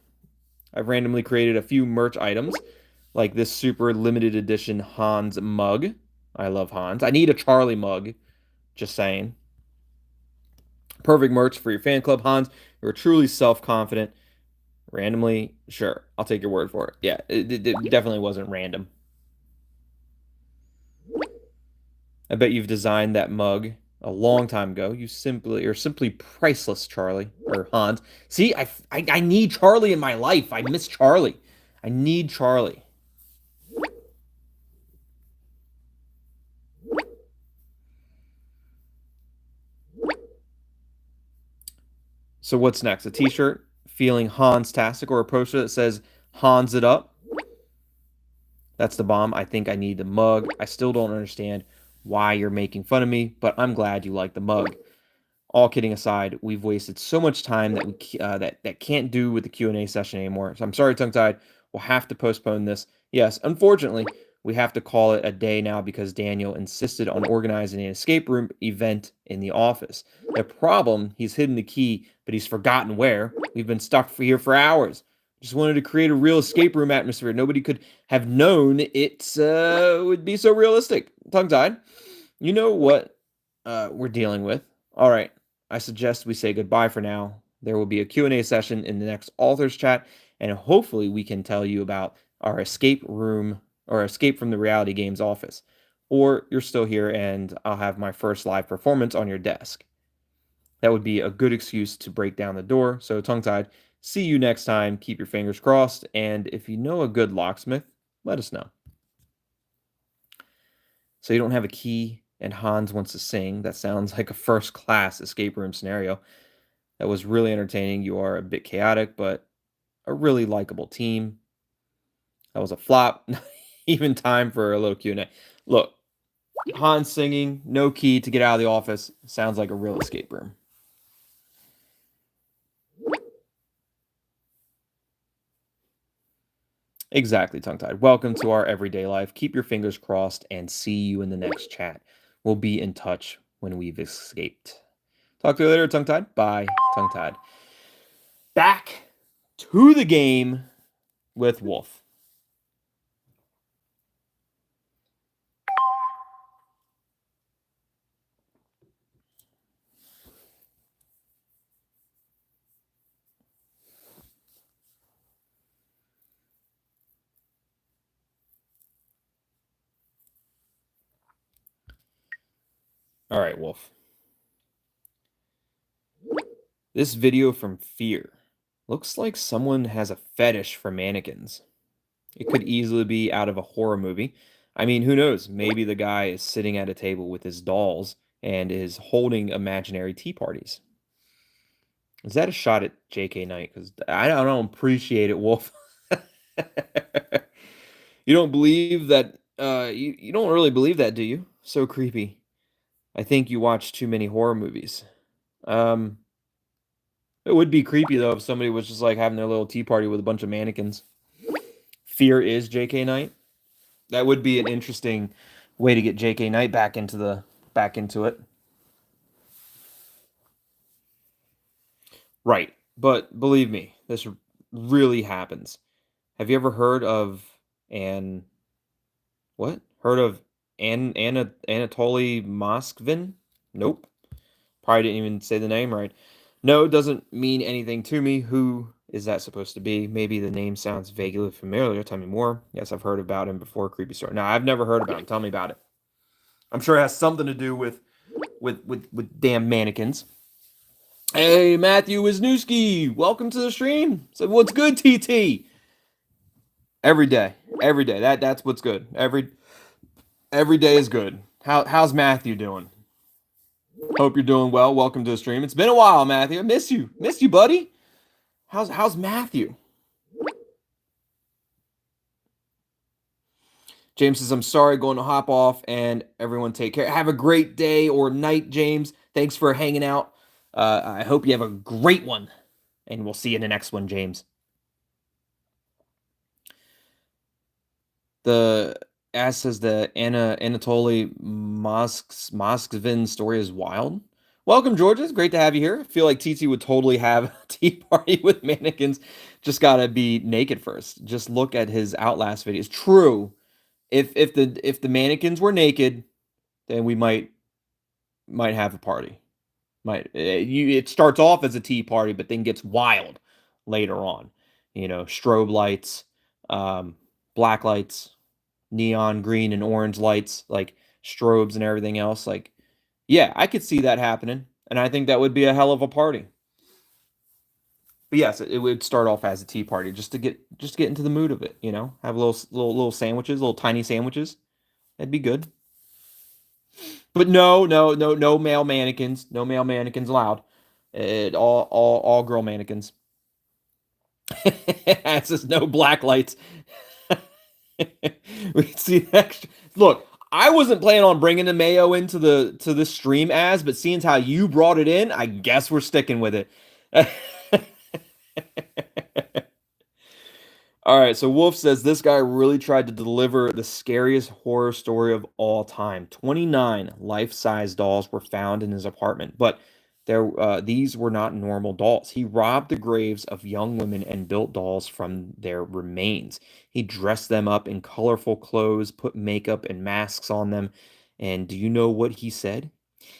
I've randomly created a few merch items, like this super limited edition Hans mug. I love Hans. I need a Charlie mug, just saying. Perfect merch for your fan club, Hans. You're truly self-confident. Randomly, sure. I'll take your word for it. Yeah, it definitely wasn't random. I bet you've designed that mug a long time ago. You're simply priceless, Charlie or Hans. See, I need Charlie in my life. I miss Charlie. I need Charlie. So what's next? A t-shirt feeling Hans-tastic or a poster that says Hans it up? That's the bomb. I think I need the mug. I still don't understand why you're making fun of me, but I'm glad you like the mug. All kidding aside, we've wasted so much time that that can't do with the Q&A session anymore. So I'm sorry, Tongue-Tied. We'll have to postpone this. Yes, unfortunately, we have to call it a day now because Daniel insisted on organizing an escape room event in the office. The problem, he's hidden the key, but he's forgotten where. We've been stuck here for hours. Just wanted to create a real escape room atmosphere. Nobody could have known it would be so realistic. Tongue-Tied. You know what we're dealing with. All right. I suggest we say goodbye for now. There will be a Q&A session in the next authors chat, and hopefully we can tell you about our escape room or escape from the reality games office. Or you're still here and I'll have my first live performance on your desk. That would be a good excuse to break down the door. So Tongue-Tied, See you next time. Keep your fingers crossed. And if you know a good locksmith, let us know. So you don't have a key and Hans wants to sing. That sounds like a first-class escape room scenario. That was really entertaining. You are a bit chaotic, but a really likable team. That was a flop. Even time for a little Q&A. Look, Hans singing, no key to get out of the office. Sounds like a real escape room. Exactly, tongue-tied. Welcome to our everyday life. Keep your fingers crossed and see you in the next chat. We'll be in touch when we've escaped. Talk to you later, tongue-tied. Bye, tongue-tied. Back to the game with Wolf. All right, Wolf. This video from Fear looks like someone has a fetish for mannequins. It could easily be out of a horror movie. I mean, who knows? Maybe the guy is sitting at a table with his dolls and is holding imaginary tea parties. Is that a shot at J.K. Knight? Because I don't appreciate it, Wolf. You don't believe that? You don't really believe that, do you? So creepy. I think you watch too many horror movies. Um, it would be creepy though if somebody was just like having their little tea party with a bunch of mannequins. Fear is J.K. Knight. That would be an interesting way to get J.K. Knight back into it. Right. But believe me, this really happens. Have you ever heard of an what? Heard of Anatoly Moskvin? Nope. Probably didn't even say the name right. No, it doesn't mean anything to me. Who is that supposed to be? Maybe the name sounds vaguely familiar. Tell me more. Yes, I've heard about him before. Creepy story. No, I've never heard about him. Tell me about it. I'm sure it has something to do with damn mannequins. Hey, Matthew Wisniewski, welcome to the stream. So what's good, TT? Every day, every day. That's what's good. Every day is good. How's Matthew doing? Hope you're doing well. Welcome to the stream. It's been a while, Matthew. I miss you, buddy. How's Matthew? James says, I'm sorry, going to hop off, and everyone take care. Have a great day or night, James. Thanks for hanging out. I hope you have a great one, and we'll see you in the next one, James. The as says the Anatoly Moskvin story is wild. Welcome, Georgia. It's great to have you here. I feel like TT would totally have a tea party with mannequins. Just gotta be naked first. Just look at his Outlast videos. True. If the mannequins were naked, then we might have a party. It starts off as a tea party, but then gets wild later on. You know, strobe lights, black lights, neon green and orange lights, like strobes and everything else. Like, yeah, I could see that happening, and I think that would be a hell of a party. But yes, it would start off as a tea party just to get into the mood of it. You know, have little sandwiches, little tiny sandwiches. That'd be good. But no male mannequins, no male mannequins allowed. All girl mannequins. It says no black lights. We see extra. Look, I wasn't planning on bringing the mayo into the stream but seeing how you brought it in, I guess we're sticking with it. All right, so Wolf says this guy really tried to deliver the scariest horror story of all time. 29 life-size dolls were found in his apartment, but these were not normal dolls. He robbed the graves of young women and built dolls from their remains. He dressed them up in colorful clothes, put makeup and masks on them, and do you know what he said?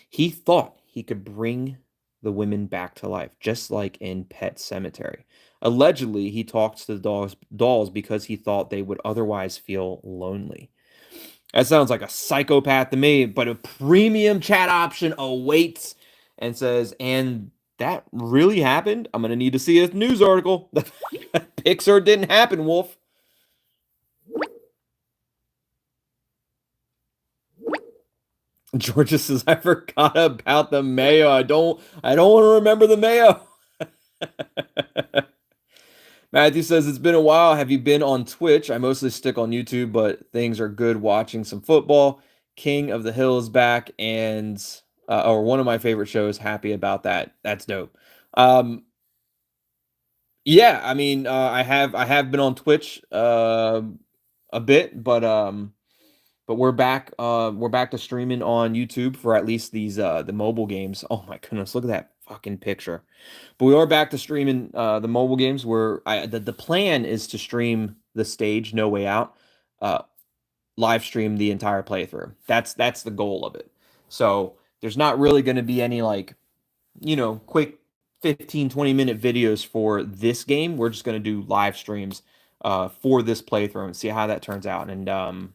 He thought he could bring the women back to life, just like in Pet Sematary. Allegedly, he talked to the dolls because he thought they would otherwise feel lonely. That sounds like a psychopath to me, but a premium chat option awaits and says, and that really happened? I'm gonna need to see a news article. Pixar didn't happen, Wolf. Georgia says, I forgot about the mayo. I don't want to remember the mayo. Matthew says, it's been a while. Have you been on Twitch? I mostly stick on YouTube, but things are good watching some football. King of the Hill is back, and or one of my favorite shows. Happy about that. That's dope. Um, yeah, I mean, I have been on Twitch a bit, but we're back to streaming on YouTube for at least these the mobile games. Oh my goodness, look at that fucking picture. But we are back to streaming the mobile games where the plan is to stream the stage No Way Out, uh live stream the entire playthrough. That's the goal of it. So there's not really going to be any like, quick 15-20 minute videos for this game. We're just going to do live streams for this playthrough and see how that turns out. And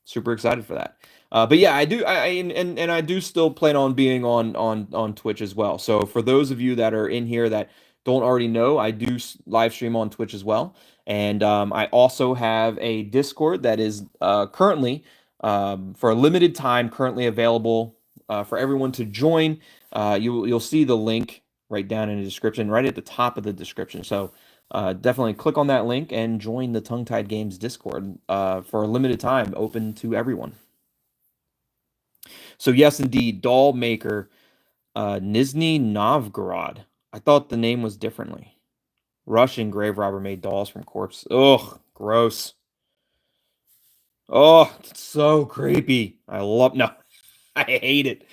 super excited for that. But yeah, I do. And I do still plan on being on Twitch as well. So for those of you that are in here that don't already know, I do live stream on Twitch as well. And I also have a Discord that is currently for a limited time currently available for everyone to join. You'll see the link right down in the description, right at the top of the description. So definitely click on that link and join the Tongue Tied Games Discord for a limited time, open to everyone. So yes, indeed, doll maker Nizhny Novgorod. I thought the name was differently. Russian grave robber made dolls from corpse. Ugh, gross. Oh, it's so creepy. No, I hate it.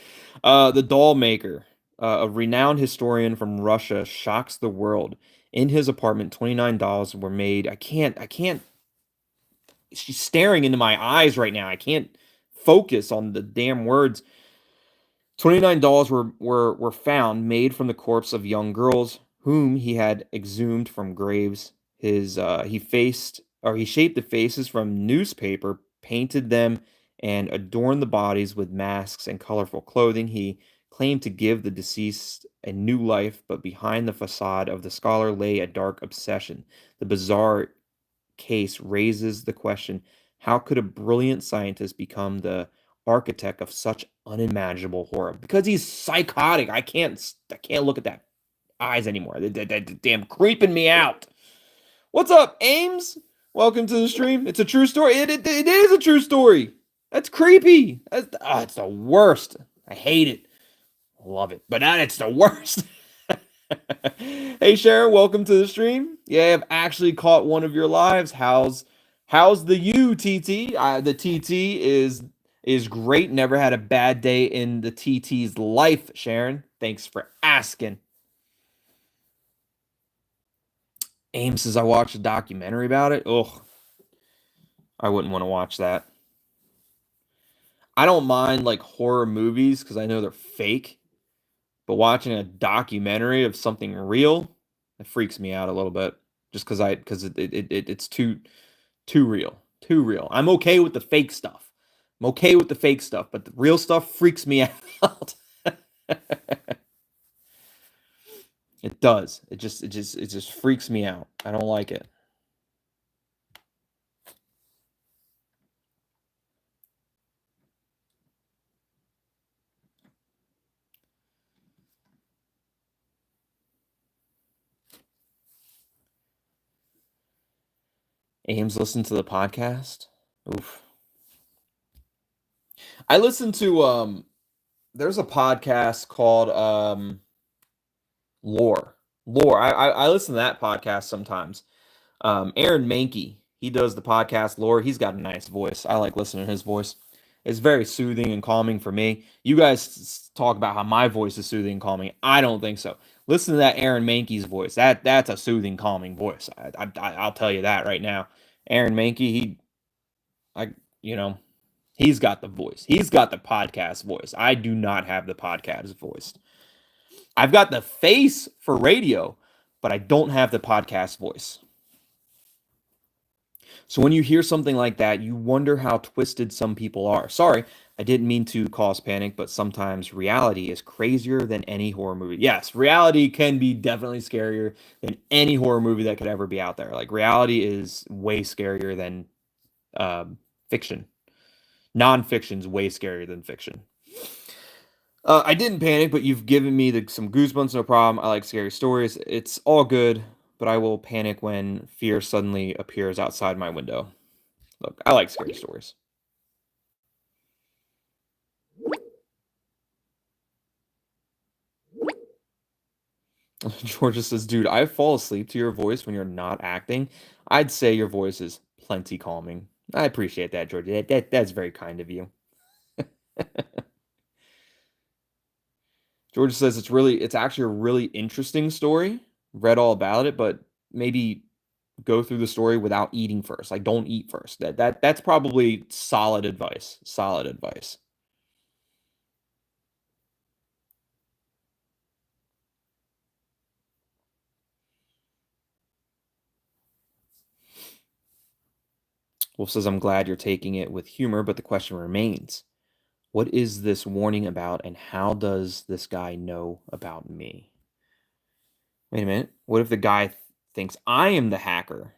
The doll maker, a renowned historian from Russia, shocks the world. In his apartment, $29 were made. I can't. She's staring into my eyes right now. I can't focus on the damn words. $29 were found, made from the corpse of young girls whom he had exhumed from graves. He shaped the faces from newspaper, painted them, and adorned the bodies with masks and colorful clothing. He claimed to give the deceased a new life, but behind the facade of the scholar lay a dark obsession. The bizarre case raises the question, how could a brilliant scientist become the architect of such unimaginable horror? Because he's psychotic. I can't look at that eyes anymore. They're damn creeping me out. What's up, Ames? Welcome to the stream. It's a true story. It is a true story. That's creepy. It's the worst. I hate it. I love it, but it's the worst. Hey Sharon, welcome to the stream. Yeah, I've actually caught one of your lives. How's the TT? The TT is great. Never had a bad day in the TT's life, Sharon. Thanks for asking. Ames says I watched a documentary about it. Ugh, I wouldn't want to watch that. I don't mind like horror movies because I know they're fake, but watching a documentary of something real, it freaks me out a little bit. Just because it's too real, too real. I'm okay with the fake stuff. I'm okay with the fake stuff, but the real stuff freaks me out. It does. It just freaks me out. I don't like it. Ames listen to the podcast. Oof. I listen to there's a podcast called Lore. Lore. I listen to that podcast sometimes. Aaron Mankey, he does the podcast Lore. He's got a nice voice. I like listening to his voice. It's very soothing and calming for me. You guys talk about how my voice is soothing and calming. I don't think so. Listen to that Aaron Mankey's voice. That's a soothing, calming voice. I'll tell you that right now. Aaron Mankey, I, you know, he's got the voice. He's got the podcast voice. I do not have the podcast voice. I've got the face for radio, but I don't have the podcast voice. So when you hear something like that, you wonder how twisted some people are. Sorry, I didn't mean to cause panic, but sometimes reality is crazier than any horror movie. Yes, reality can be definitely scarier than any horror movie that could ever be out there. Like reality is way scarier than fiction. Non-fiction's way scarier than fiction. I didn't panic, but you've given me some goosebumps, no problem. I like scary stories. It's all good, but I will panic when fear suddenly appears outside my window. Look, I like scary stories. Georgia says, dude, I fall asleep to your voice when you're not acting. I'd say your voice is plenty calming. I appreciate that, Georgia. That's very kind of you. Georgia says it's actually a really interesting story. Read all about it, but maybe go through the story without eating first. Like don't eat first. That's probably solid advice. Solid advice. Wolf says, I'm glad you're taking it with humor, but the question remains. What is this warning about, and how does this guy know about me? Wait a minute. What if the guy thinks I am the hacker?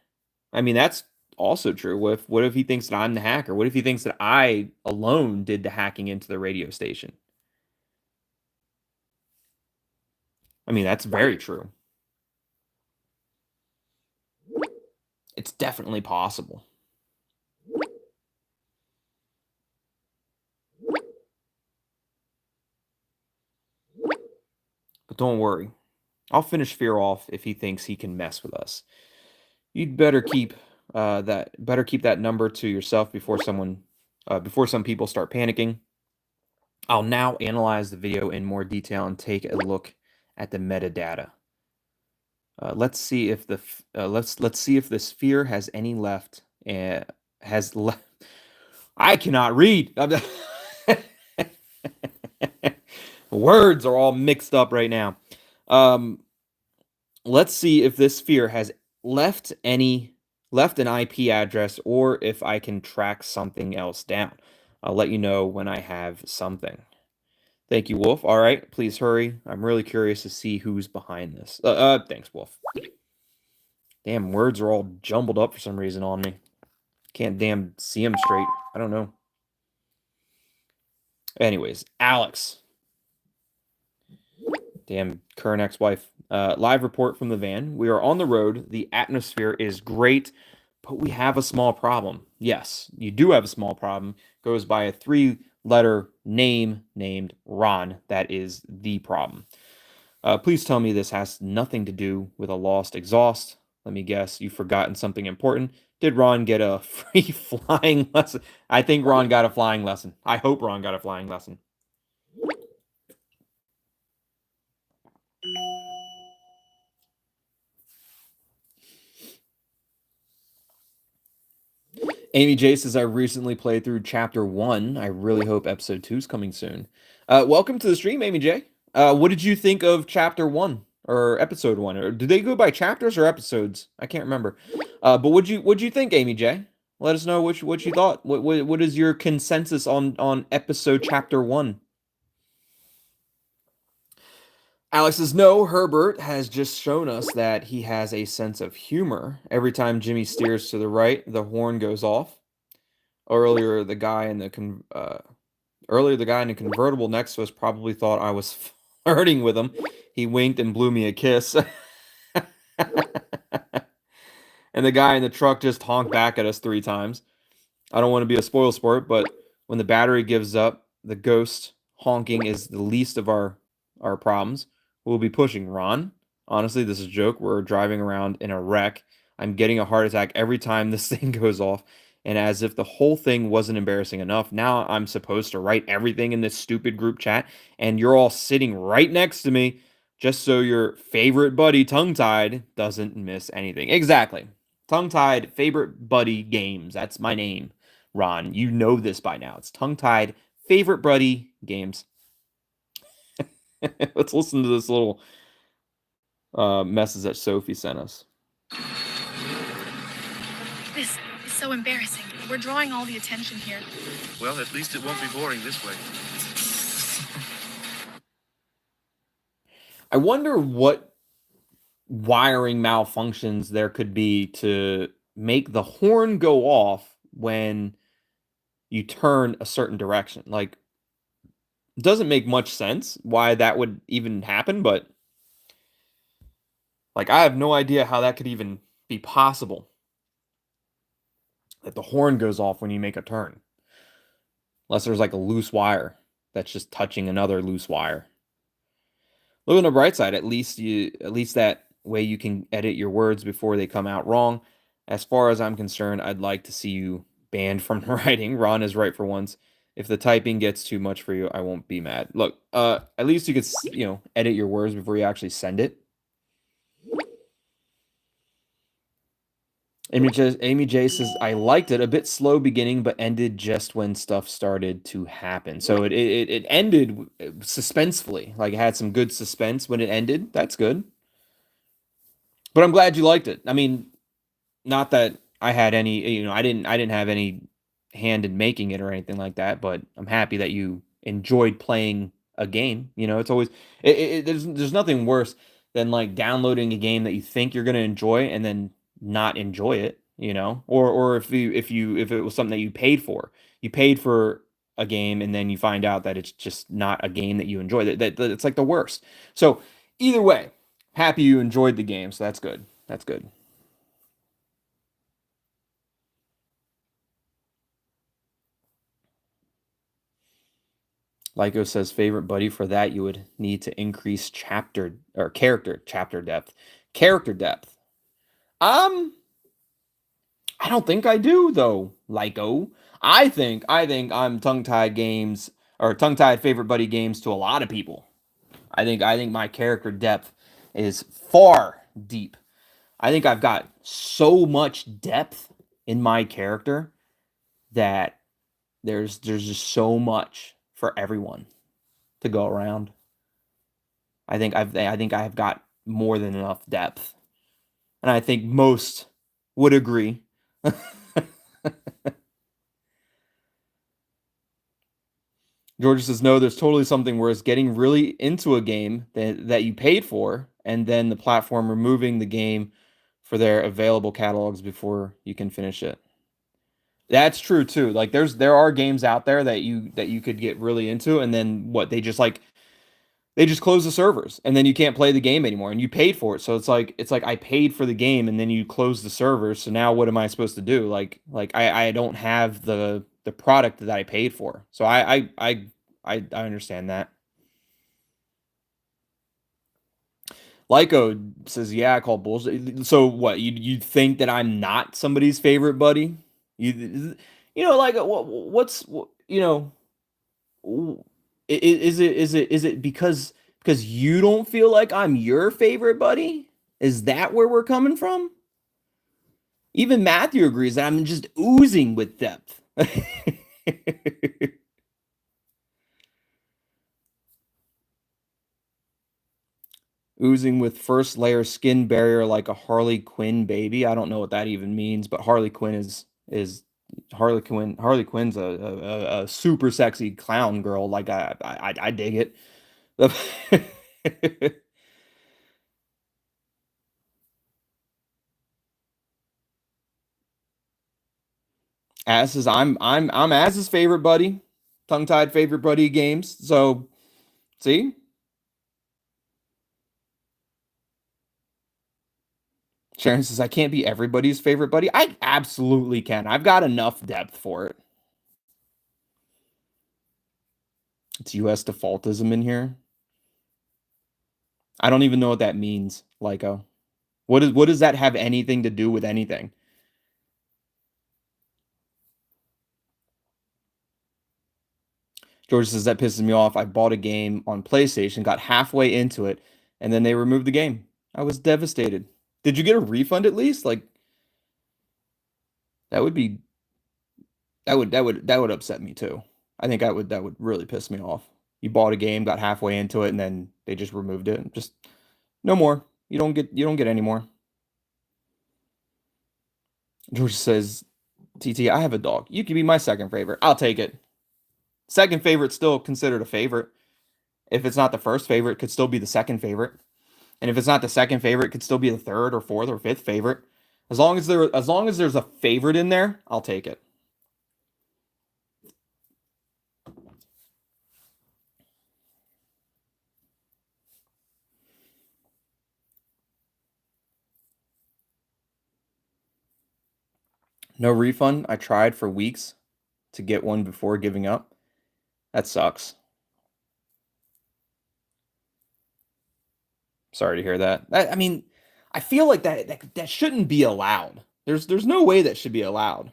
I mean, that's also true. What if he thinks that I'm the hacker? What if he thinks that I alone did the hacking into the radio station? I mean, that's very true. It's definitely possible. But don't worry. I'll finish Fear off if he thinks he can mess with us. You'd better keep that number to yourself before some people start panicking. I'll now analyze the video in more detail and take a look at the metadata. Let's see if let's see if this sphere has any left. Has left. I cannot read. Words are all mixed up right now. Let's see if this sphere has left an IP address or if I can track something else down. I'll let you know when I have something. Thank you, Wolf. All right, please hurry. I'm really curious to see who's behind this. Thanks, Wolf. Damn, words are all jumbled up for some reason on me. Can't damn see them straight. I don't know. Anyways, Alex. Damn, current ex-wife. Live report from the van. We are on the road. The atmosphere is great, but we have a small problem. Yes, you do have a small problem. Goes by a 3-letter name named Ron. That is the problem. Please tell me this has nothing to do with a lost exhaust. Let me guess, you've forgotten something important. Did Ron get a free flying lesson? I think Ron got a flying lesson. I hope Ron got a flying lesson. Amy J says, I recently played through chapter 1. I really hope episode 2 is coming soon. Welcome to the stream, Amy J. What did you think of chapter 1 or episode 1? Or do they go by chapters or episodes? I can't remember. But what'd you think, Amy J? Let us know what you thought. What is your consensus on episode chapter 1? Alex says, no, Herbert has just shown us that he has a sense of humor. Every time Jimmy steers to the right, the horn goes off. Earlier, the guy in the convertible next to us probably thought I was flirting with him. He winked and blew me a kiss. And the guy in the truck just honked back at us 3 times. I don't want to be a spoil sport, but when the battery gives up, the ghost honking is the least of our problems. We'll be pushing Ron. Honestly, this is a joke. We're driving around in a wreck. I'm getting a heart attack every time this thing goes off. And as if the whole thing wasn't embarrassing enough, now I'm supposed to write everything in this stupid group chat, and you're all sitting right next to me just so your favorite buddy, Tongue-Tied, doesn't miss anything. Exactly. Tongue-Tied, favorite buddy games. That's my name, Ron. You know this by now. It's Tongue-Tied, favorite buddy games. Let's listen to this little message that Sophie sent us. This so embarrassing. We're drawing all the attention here. Well, at least it won't be boring this way. I wonder what wiring malfunctions there could be to make the horn go off when you turn a certain direction. Like, it doesn't make much sense why that would even happen, but like I have no idea how that could even be possible. That the horn goes off when you make a turn. Unless there's like a loose wire that's just touching another loose wire. Look on the bright side, at least that way you can edit your words before they come out wrong. As far as I'm concerned, I'd like to see you banned from writing. Ron is right for once. If the typing gets too much for you, I won't be mad. Look, at least you could, edit your words before you actually send it. Amy J says, I liked it. A bit slow beginning, but ended just when stuff started to happen. So it ended suspensefully. Like, it had some good suspense when it ended. That's good. But I'm glad you liked it. I mean, not that I had any, I didn't have any hand in making it or anything like that, but I'm happy that you enjoyed playing a game. It's always, there's nothing worse than like downloading a game that you think you're going to enjoy and then not enjoy it, or if it was something that you paid for a game and then you find out that it's just not a game that you enjoy. That it's like the worst. So either way, happy you enjoyed the game. So that's good. That's good. Lyco says, favorite buddy for that, you would need to increase character depth. Character depth. I don't think I do though, Lyco. I think I'm tongue-tied favorite buddy games to a lot of people. I think my character depth is far deep. I think I've got so much depth in my character that there's just so much for everyone to go around. I think I've got more than enough depth. And I think most would agree. Georgia says, no, there's totally something where it's getting really into a game that you paid for, and then the platform removing the game for their available catalogs before you can finish it. That's true too. Like there are games out there that you could get really into, and then they just close the servers, and then you can't play the game anymore, and you paid for it. So it's like I paid for the game, and then you close the servers. So now what am I supposed to do? Like I don't have the product that I paid for. So I understand that. Lyco says, yeah, I call bullshit. So what, you think that I'm not somebody's favorite buddy? Like what's is it because you don't feel like I'm your favorite buddy? Is that where we're coming from? Even Matthew agrees that I'm just oozing with depth. Oozing with first layer skin barrier like a Harley Quinn baby. I don't know what that even means, but Harley Quinn is Harley Quinn. Harley Quinn's a super sexy clown girl. Like I dig it. As is I'm Az's favorite buddy, tongue-tied favorite buddy games. So see. Sharon says, I can't be everybody's favorite buddy. I absolutely can. I've got enough depth for it. It's US defaultism in here. I don't even know what that means, Lyco. What does that have anything to do with anything? George says, that pisses me off. I bought a game on PlayStation, got halfway into it, and then they removed the game. I was devastated. Did you get a refund at least? Like, that would upset me too. I think that would really piss me off. You bought a game, got halfway into it, and then they just removed it. Just no more. You don't get any more. George says, TT, I have a dog. You can be my second favorite. I'll take it. Second favorite still considered a favorite. If it's not the first favorite, it could still be the second favorite. And if it's not the second favorite, it could still be the third or fourth or fifth favorite. As long as there's a favorite in there, I'll take it. No refund. I tried for weeks to get one before giving up. That sucks. Sorry to hear that. I mean, I feel like that shouldn't be allowed. There's no way that should be allowed.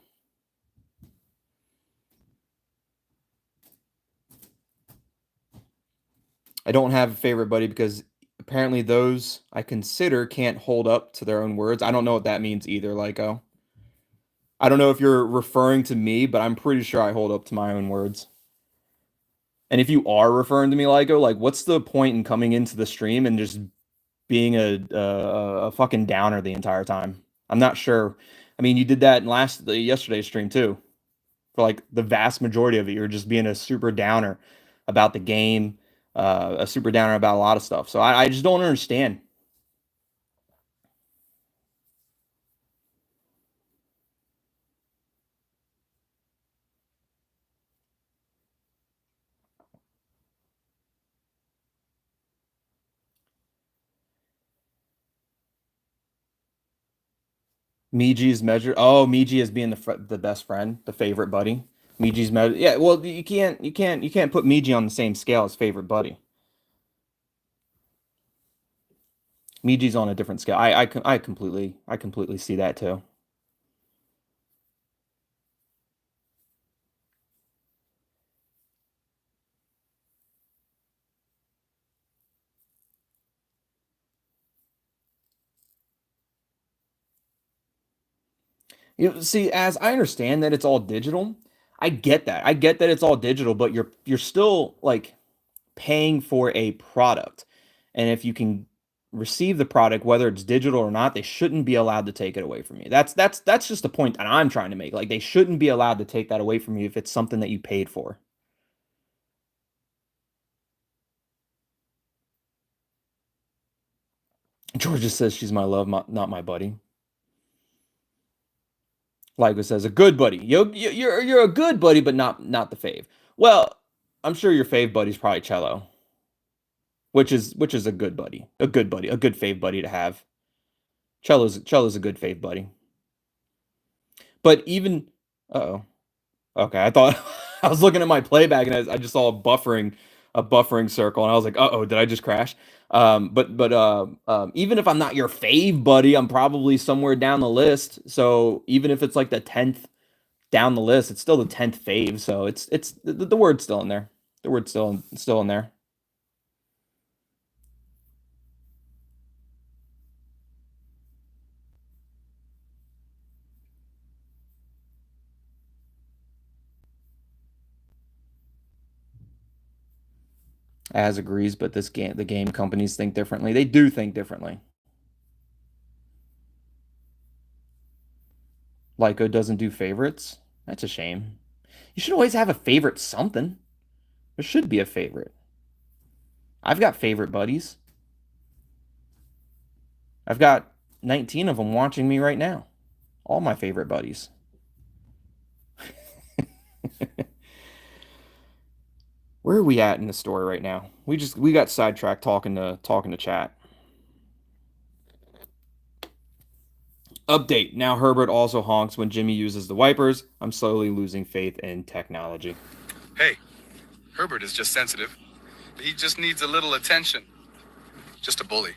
I don't have a favorite buddy because apparently those I consider can't hold up to their own words. I don't know what that means either, Lyco. I don't know if you're referring to me, but I'm pretty sure I hold up to my own words. And if you are referring to me, Lyco, like what's the point in coming into the stream and just being a fucking downer the entire time? I'm not sure. I mean, you did that in yesterday's stream too. For like the vast majority of it, you're just being a super downer about the game, a super downer about a lot of stuff. So I just don't understand. Miji's measure. Oh, Miji as being the best friend, the favorite buddy. Miji's measure. Yeah, well, you can't put Miji on the same scale as favorite buddy. Miji's on a different scale. I completely see that too. See, as I understand that it's all digital, I get that. I get that it's all digital, but you're still like paying for a product. And if you can receive the product, whether it's digital or not, they shouldn't be allowed to take it away from you. That's just the point that I'm trying to make. Like they shouldn't be allowed to take that away from you if it's something that you paid for. Georgia says she's my love, not my buddy. Lygo says a good buddy. You're a good buddy, but not the fave. Well, I'm sure your fave buddy's probably Cello, which is a good buddy, a good buddy, a good fave buddy to have. Cello's a good fave buddy. But even, oh, okay. I thought I was looking at my playback and I just saw a buffering circle, and I was like, oh, did I just crash? But even if I'm not your fave buddy, I'm probably somewhere down the list. So even if it's like the 10th down the list, it's still the 10th fave. So it's the word's still in there. The word's still in there. As agrees, but the game companies think differently. They do think differently. Lyco doesn't do favorites. That's a shame. You should always have a favorite something. There should be a favorite. I've got favorite buddies. I've got 19 of them watching me right now. All my favorite buddies. Where are we at in the story right now? We got sidetracked talking to chat. Update. Now Herbert also honks when Jimmy uses the wipers. I'm slowly losing faith in technology. Hey, Herbert is just sensitive. He just needs a little attention. Just a bully.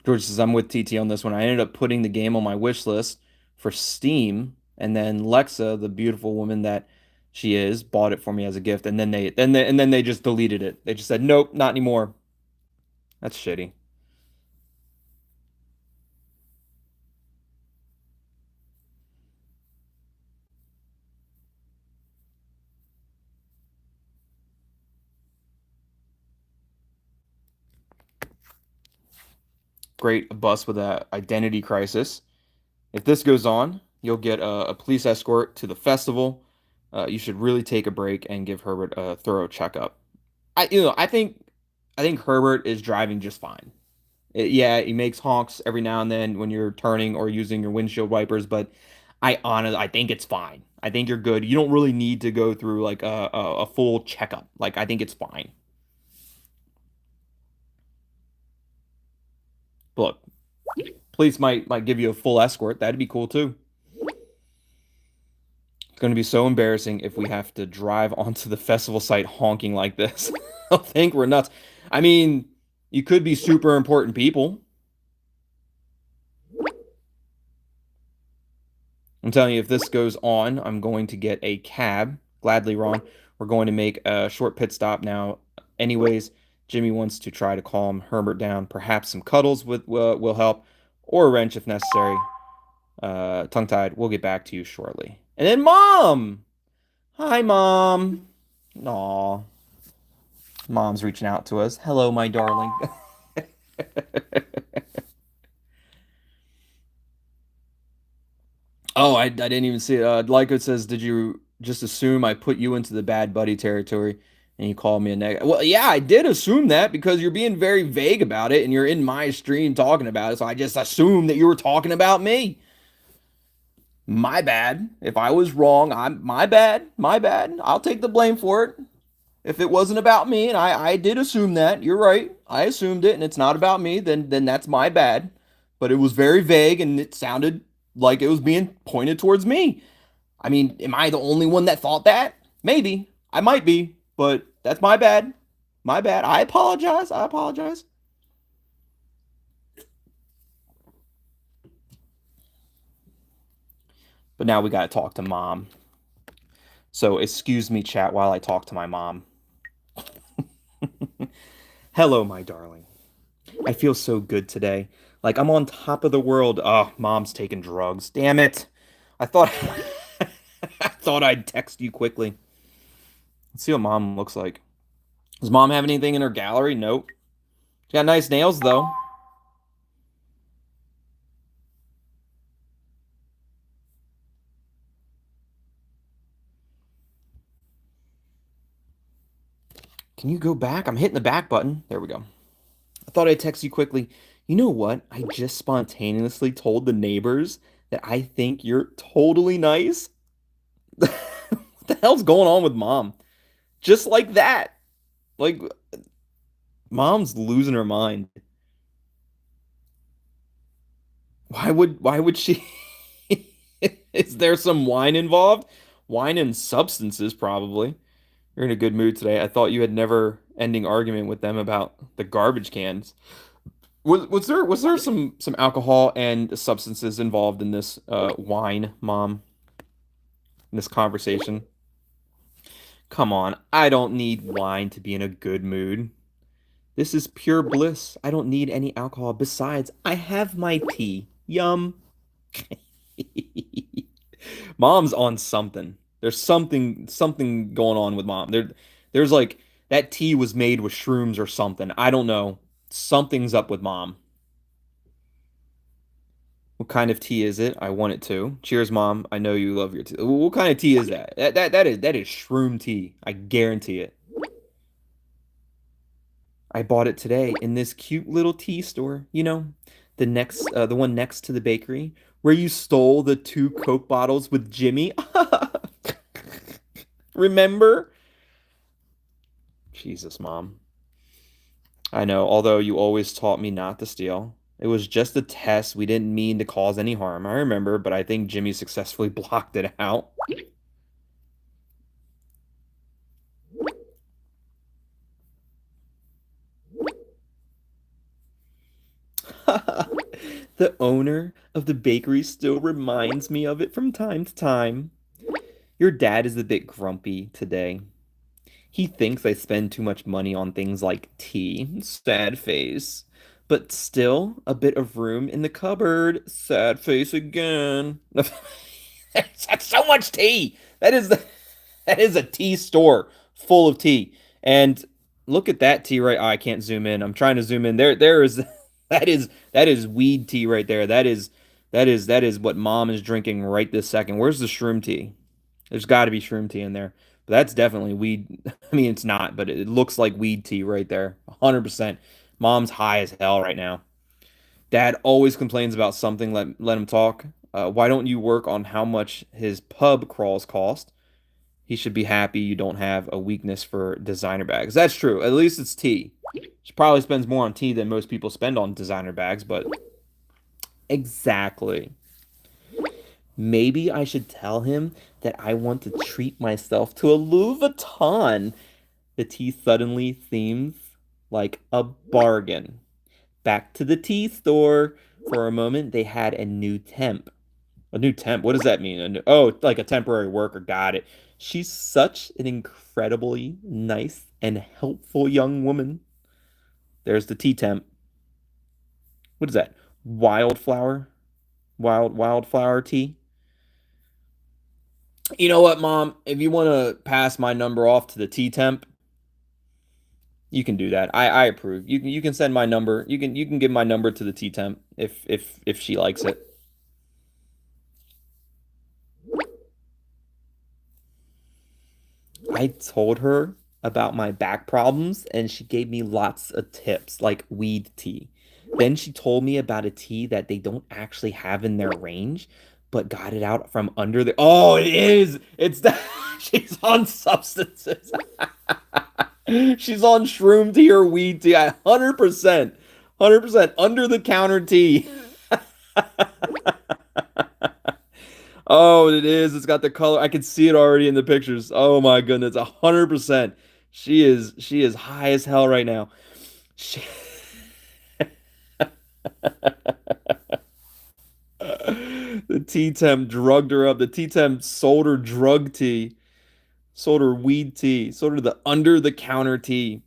George says, I'm with TT on this one. I ended up putting the game on my wish list for Steam, and then Lexa, the beautiful woman that she is, bought it for me as a gift, and then they just deleted it. They just said, nope, not anymore. That's shitty. great, a bus with a identity crisis. If this goes on, you'll get a police escort to the festival. You should really take a break and give Herbert a thorough checkup. I think Herbert is driving just fine. Yeah, he makes honks every now and then when you're turning or using your windshield wipers, but I think it's fine. I think you're good. You don't really need to go through like a full checkup. Like I think it's fine. Look, police might give you a full escort. That'd be cool too. It's going to be so embarrassing if we have to drive onto the festival site honking like this. They'll think we're nuts. I mean, you could be super important people. I'm telling you, if this goes on, I'm going to get a cab. Gladly wrong. We're going to make a short pit stop now. Anyways, Jimmy wants to try to calm Herbert down. Perhaps some cuddles will help, or a wrench if necessary. Tongue-tied. We'll get back to you shortly. And then Mom! Hi, Mom. Aw. Mom's reaching out to us. Hello, my darling. Oh, I didn't even see it. Lyco says, did you just assume I put you into the bad buddy territory and you called me a negative? Well, yeah, I did assume that because you're being very vague about it and you're in my stream talking about it. So I just assumed that you were talking about me. My bad. If I was wrong, my bad. My bad. I'll take the blame for it. If it wasn't about me, and I did assume that, you're right. I assumed it, and it's not about me, then that's my bad. But it was very vague, and it sounded like it was being pointed towards me. I mean, am I the only one that thought that? Maybe. I might be, but that's my bad. My bad. I apologize. I apologize. But now we got to talk to Mom. So excuse me, chat, while I talk to my mom. Hello, my darling. I feel so good today. Like I'm on top of the world. Oh, Mom's taking drugs. Damn it. I thought I thought I'd text you quickly. Let's see what Mom looks like. Does Mom have anything in her gallery? Nope. She got nice nails though. Can you go back? I'm hitting the back button. There we go. I thought I'd text you quickly. You know what? I just spontaneously told the neighbors that I think you're totally nice. What the hell's going on with Mom? Just like that. Like, Mom's losing her mind. Why would she? Is there some wine involved? Wine and substances, probably. You're in a good mood today. I thought you had never ending argument with them about the garbage cans. Was there some alcohol and substances involved in this wine, Mom? In this conversation? Come on, I don't need wine to be in a good mood. This is pure bliss. I don't need any alcohol. Besides, I have my tea. Yum. Mom's on something. There's something going on with Mom. There's like that tea was made with shrooms or something. I don't know. Something's up with Mom. What kind of tea is it? I want it to. Cheers, Mom. I know you love your tea. What kind of tea is that? That is shroom tea. I guarantee it. I bought it today in this cute little tea store. You know, the one next to the bakery where you stole the 2 Coke bottles with Jimmy. Remember? Jesus, Mom. I know, although you always taught me not to steal. It was just a test. We didn't mean to cause any harm. I remember, but I think Jimmy successfully blocked it out. The owner of the bakery still reminds me of it from time to time. Your dad is a bit grumpy today. He thinks I spend too much money on things like tea. Sad face. But still, a bit of room in the cupboard. Sad face again. That's so much tea. That is a tea store full of tea. And look at that tea right. Oh, I can't zoom in. I'm trying to zoom in. There is That is weed tea right there. That is what mom is drinking right this second. Where's the shroom tea? There's got to be shroom tea in there. But that's definitely weed. I mean, it's not, but it looks like weed tea right there. 100%. Mom's high as hell right now. Dad always complains about something. Let him talk. Why don't you work on how much his pub crawls cost? He should be happy you don't have a weakness for designer bags. That's true. At least it's tea. She probably spends more on tea than most people spend on designer bags, but exactly. Maybe I should tell him that I want to treat myself to a Louis Vuitton. The tea suddenly seems like a bargain. Back to the tea store. For a moment, they had a new temp. A new temp? What does that mean? Oh, like a temporary worker. Got it. She's such an incredibly nice and helpful young woman. There's the tea temp. What is that? Wildflower? Wildflower tea? You know what, Mom? If you want to pass my number off to the tea temp, you can do that. I approve. You can send my number. You can give my number to the tea temp if she likes it. I told her about my back problems and she gave me lots of tips, like weed tea. Then she told me about a tea that they don't actually have in their range, but got it out from under the. Oh, it is! It's that she's on substances. She's on shroom tea or weed tea. 100%. 100% under the counter tea. Oh, it is. It's got the color. I can see it already in the pictures. Oh my goodness, 100%. She is high as hell right now. She, the tea temp drugged her up. The tea temp sold her drug tea, sold her weed tea, sold her the under the counter tea.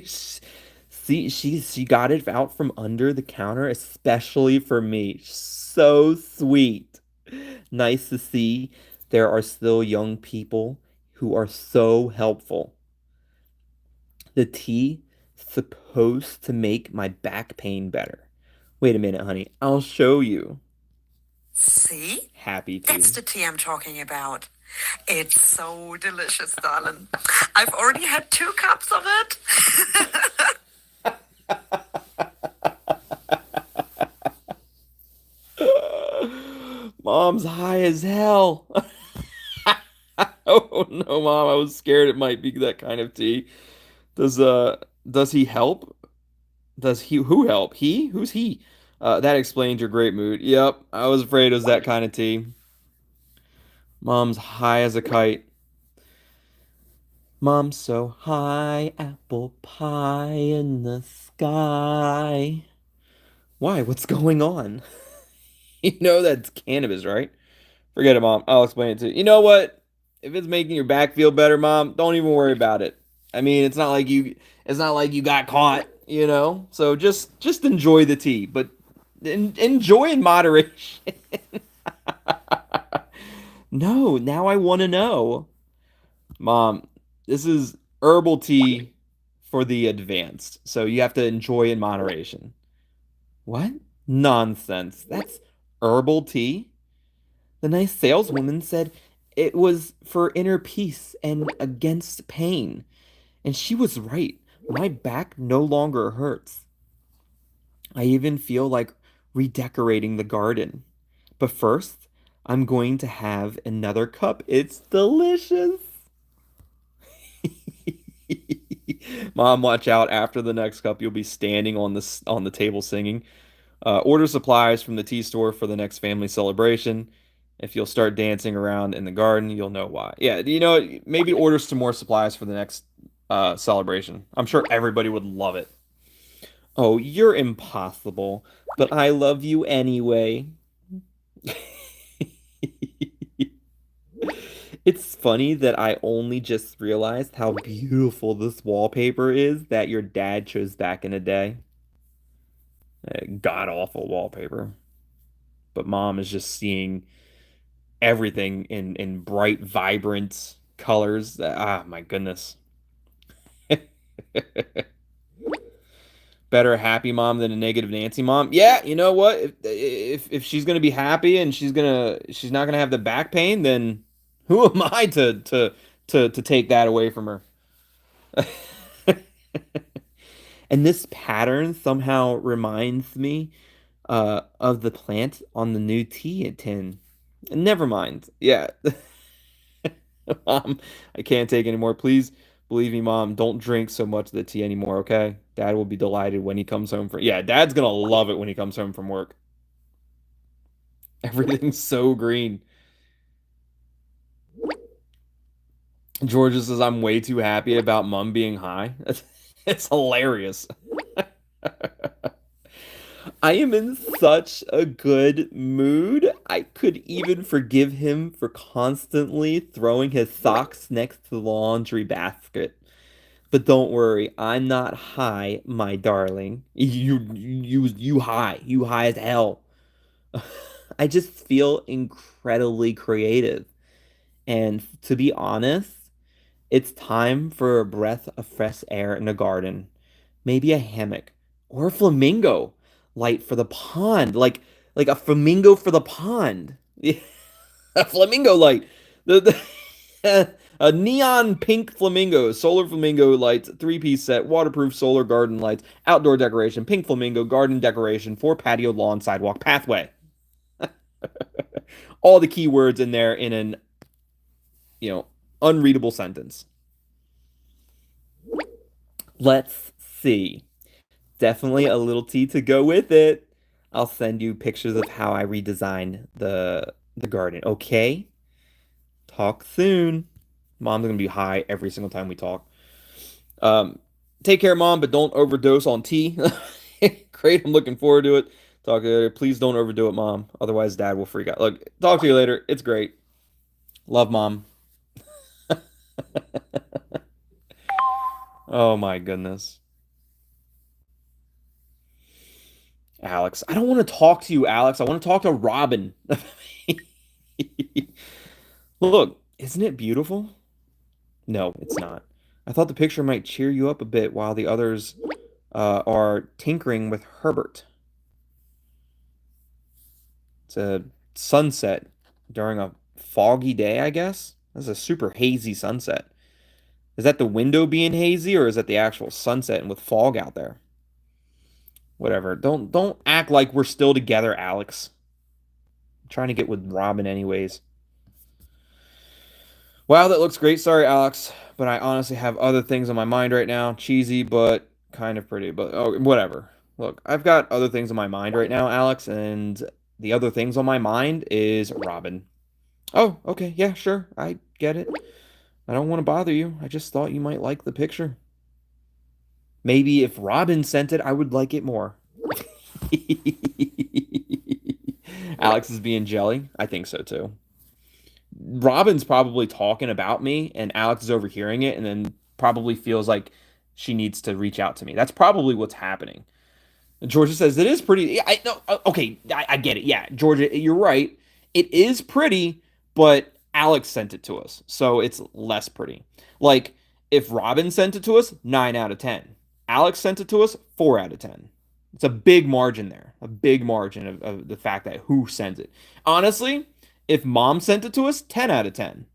See, she got it out from under the counter, especially for me. So sweet. Nice to see there are still young people who are so helpful. The tea supposed to make my back pain better. Wait a minute, honey. I'll show you. See? Happy That's tea. the tea I'm talking about. It's so delicious, darling. I've already had 2 cups of it. Mom's high as hell. Oh no, Mom, I was scared it might be that kind of tea. Does does he help? Does he who help? He? Who's he? That explains your great mood. Yep, I was afraid it was that kind of tea. Mom's high as a kite. Mom's so high, apple pie in the sky. Why? What's going on? You know that's cannabis, right? Forget it, Mom. I'll explain it to you. You know what? If it's making your back feel better, Mom, don't even worry about it. I mean, it's not like you got caught, you know? So just enjoy the tea, but enjoy in moderation. No, now I want to know. Mom, this is herbal tea for the advanced. So you have to enjoy in moderation. What? Nonsense. That's herbal tea? The nice saleswoman said it was for inner peace and against pain. And she was right. My back no longer hurts. I even feel like redecorating the garden. But first, I'm going to have another cup. It's delicious. Mom, watch out. After the next cup, you'll be standing on the table singing. Order supplies from the tea store for the next family celebration. If you'll start dancing around in the garden, you'll know why. Yeah, maybe order some more supplies for the next celebration. I'm sure everybody would love it. Oh, you're impossible, but I love you anyway. It's funny that I only just realized how beautiful this wallpaper is that your dad chose back in the day. God awful wallpaper. But mom is just seeing everything in bright, vibrant colors. Ah, my goodness. better happy mom than a negative Nancy mom. Yeah, you know what? If she's gonna be happy and she's not gonna have the back pain, then who am I to take that away from her? And this pattern somehow reminds me of the plant on the new tea tin. Never mind. Yeah. Mom, I can't take anymore. Please believe me, Mom. Don't drink so much of the tea anymore, okay? Dad will be delighted when he comes home from. Yeah, Dad's gonna love it when he comes home from work. Everything's so green. Georgia says I'm way too happy about Mom being high. It's hilarious. I am in such a good mood. I could even forgive him for constantly throwing his socks next to the laundry basket. But don't worry, I'm not high, my darling. You high. You high as hell. I just feel incredibly creative. And to be honest, it's time for a breath of fresh air in the garden. Maybe a hammock or a flamingo light for the pond, like a flamingo for the pond. A flamingo light. A neon pink flamingo, solar flamingo lights, three-piece set, waterproof solar garden lights, outdoor decoration, pink flamingo garden decoration for patio lawn sidewalk pathway. All the keywords in there in an, unreadable sentence. Let's see. Definitely a little tea to go with it. I'll send you pictures of how I redesign the garden. Okay? Talk soon. Mom's gonna be high every single time we talk. Take care, Mom, but don't overdose on tea. Great, I'm looking forward to it. Talk to you later. Please don't overdo it, Mom. Otherwise, Dad will freak out. Look, talk to you later. It's great. Love, Mom. Oh my goodness. Alex. I don't want to talk to you, Alex. I want to talk to Robin. Look, isn't it beautiful? No, it's not. I thought the picture might cheer you up a bit while the others are tinkering with Herbert. It's a sunset during a foggy day, I guess. That's a super hazy sunset. Is that the window being hazy, or is that the actual sunset and with fog out there? Whatever. Don't act like we're still together, Alex. I'm trying to get with Robin anyways. Wow, that looks great. Sorry, Alex, but I honestly have other things on my mind right now. Cheesy, but kind of pretty. But oh, whatever. Look, I've got other things on my mind right now, Alex, and the other things on my mind is Robin. Oh, okay. Yeah, sure. I get it. I don't want to bother you. I just thought you might like the picture. Maybe if Robin sent it, I would like it more. Alex is being jelly. I think so too. Robin's probably talking about me, and Alex is overhearing it, and then probably feels like she needs to reach out to me. That's probably what's happening. Georgia says it is pretty. Yeah, I no, okay, I get it. Yeah, Georgia, you're right. It is pretty, but Alex sent it to us, so it's less pretty. Like if Robin sent it to us, 9 out of 10. Alex sent it to us, 4 out of 10. It's a big margin there, a big margin of the fact that who sends it. Honestly, if Mom sent it to us, 10 out of 10.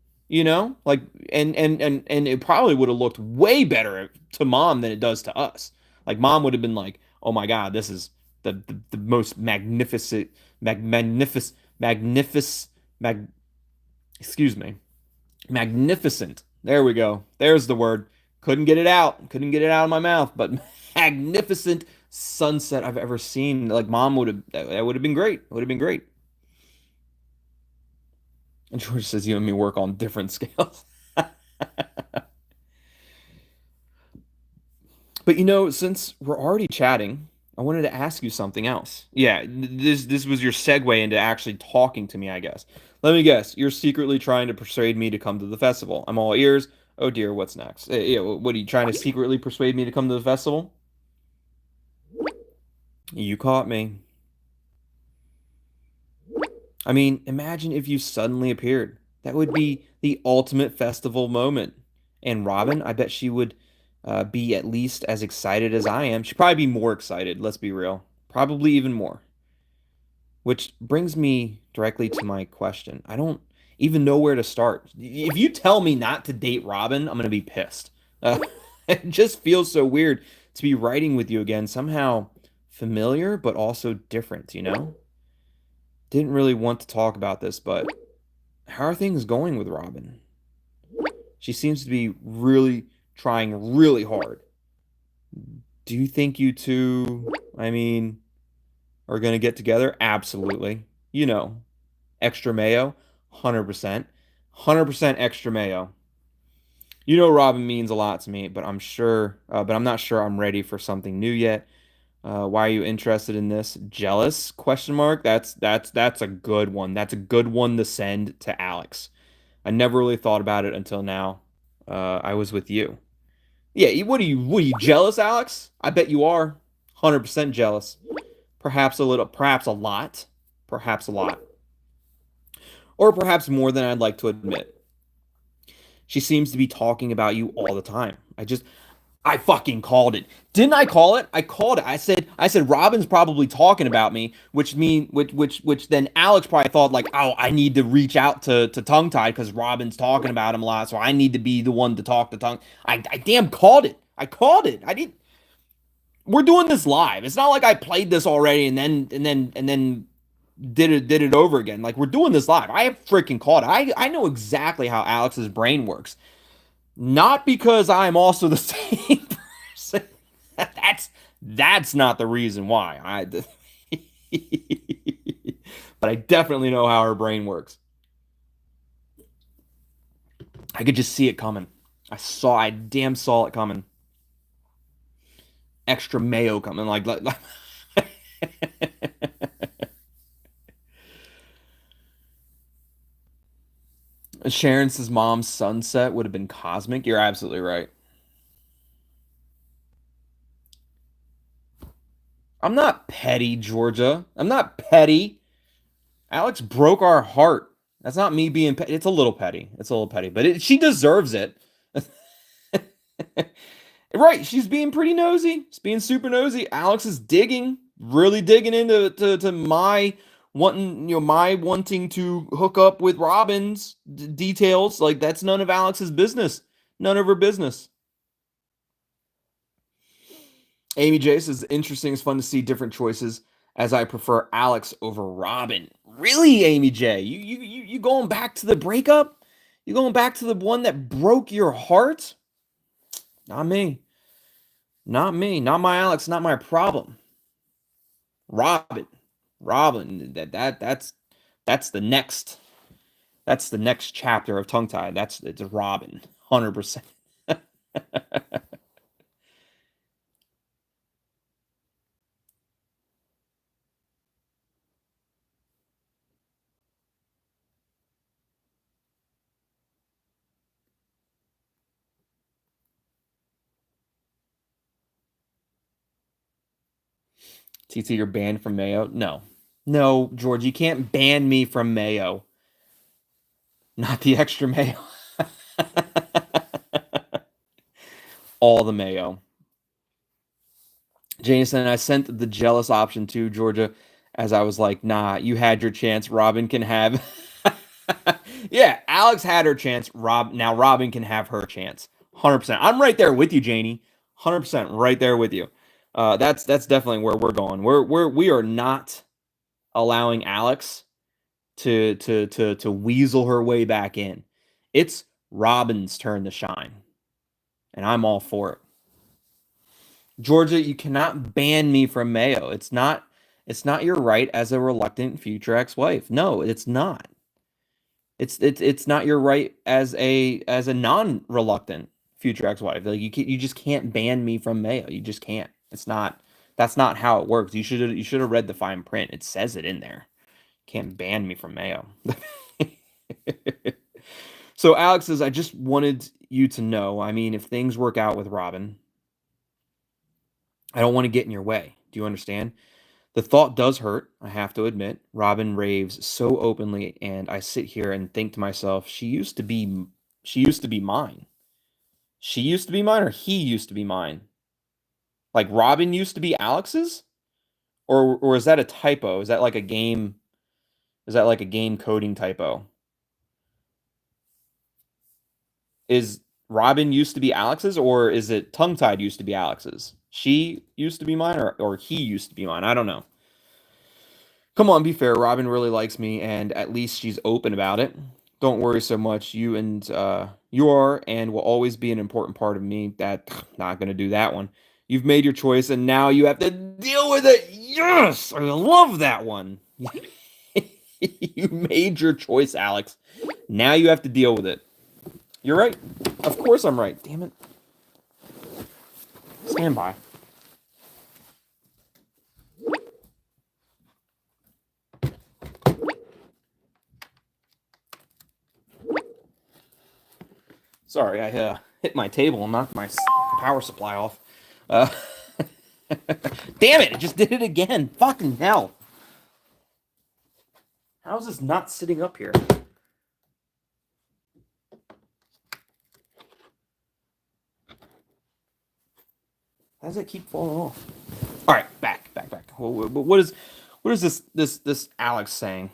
Like and it probably would have looked way better to Mom than it does to us. Like Mom would have been like, oh my God, this is the most excuse me, magnificent. There we go. There's the word. Couldn't get it out. Couldn't get it out of my mouth, but magnificent sunset I've ever seen. Like Mom that would have been great. It would have been great. And George says you and me work on different scales. But since we're already chatting, I wanted to ask you something else. Yeah, this was your segue into actually talking to me, I guess. Let me guess, you're secretly trying to persuade me to come to the festival. I'm all ears. Oh dear, what's next? What are you trying to secretly persuade me to come to the festival? You caught me. I mean, imagine if you suddenly appeared. That would be the ultimate festival moment. And Robin, I bet she would be at least as excited as I am. She'd probably be more excited, let's be real. Probably even more. Which brings me directly to my question. I don't even know where to start. If you tell me not to date Robin, I'm going to be pissed. It just feels so weird to be writing with you again. Somehow familiar, but also different, you know? Didn't really want to talk about this, but how are things going with Robin? She seems to be really trying really hard. Do you think you two, I mean, are going to get together? Absolutely. You know, extra mayo, 100%. 100% extra mayo. You know Robin means a lot to me, but I'm not sure I'm ready for something new yet. Why are you interested in this? Jealous? Question mark. That's a good one. That's a good one to send to Alex. I never really thought about it until now. I was with you. Yeah, what are you jealous, Alex? I bet you are. 100% jealous. Perhaps a little, perhaps a lot. Perhaps a lot. Or perhaps more than I'd like to admit. She seems to be talking about you all the time. I fucking called it. Didn't I call it? I called it. I said Robin's probably talking about me, which then Alex probably thought like, oh, I need to reach out to Tongue Tied because Robin's talking about him a lot, so I need to be the one to talk to Tongue. I damn called it. I called it. I did. We're doing this live. It's not like I played this already and then did it over again. Like we're doing this live. I have freaking called it. I know exactly how Alex's brain works. Not because I'm also the same person. That's not the reason why. But I definitely know how her brain works. I could just see it coming. I damn saw it coming. Extra mayo coming, like Sharon says mom's sunset would have been cosmic. You're absolutely right. I'm not petty, Georgia. I'm not petty. Alex broke our heart. That's not me being petty. It's a little petty. It's a little petty, but she deserves it. Right, she's being pretty nosy. She's being super nosy. Alex is digging, really digging into to my wanting to hook up with Robin's details. Like that's none of Alex's business. None of her business. Amy J says, interesting. It's fun to see different choices as I prefer Alex over Robin. Really, Amy J? You going back to the breakup? You going back to the one that broke your heart? Not me. Not me. Not my Alex. Not my problem. Robin. Robin. That's the next. That's the next chapter of Tongue Tied. It's Robin. 100%. TT, you're banned from Mayo? No. No, George, you can't ban me from Mayo. Not the extra mayo. All the mayo. Jason, I sent the jealous option to Georgia as I was like, nah, you had your chance. Robin can have. Yeah, Alex had her chance. Now Robin can have her chance. 100%. I'm right there with you, Janie. 100% right there with you. That's definitely where we're going. We are not allowing Alex to weasel her way back in. It's Robin's turn to shine, and I'm all for it. Georgia, you cannot ban me from Mayo. It's not your right as a reluctant future ex-wife. No, it's not. It's not your right as a non-reluctant future ex-wife. Like you just can't ban me from Mayo. You just can't. That's not how it works. You should have read the fine print. It says it in there. Can't ban me from Mayo. So Alex says, I just wanted you to know, I mean, if things work out with Robin, I don't want to get in your way. Do you understand? The thought does hurt, I have to admit. Robin raves so openly, and I sit here and think to myself, she used to be mine. She used to be mine or he used to be mine? Like Robin used to be Alex's? Or is that a typo? Is that like a game? Is that like a game coding typo? Is Robin used to be Alex's, or is it tongue tied used to be Alex's? She used to be mine, or he used to be mine. I don't know. Come on, be fair. Robin really likes me, and at least she's open about it. Don't worry so much. You are and will always be an important part of me. That not gonna do that one. You've made your choice, and now you have to deal with it. Yes, I love that one. You made your choice, Alex. Now you have to deal with it. You're right. Of course I'm right. Damn it. Stand by. Sorry, I hit my table and knocked my power supply off. Uh, Damn it! It just did it again. Fucking hell. How is this not sitting up here? How does it keep falling off? All right, back. What is this Alex saying?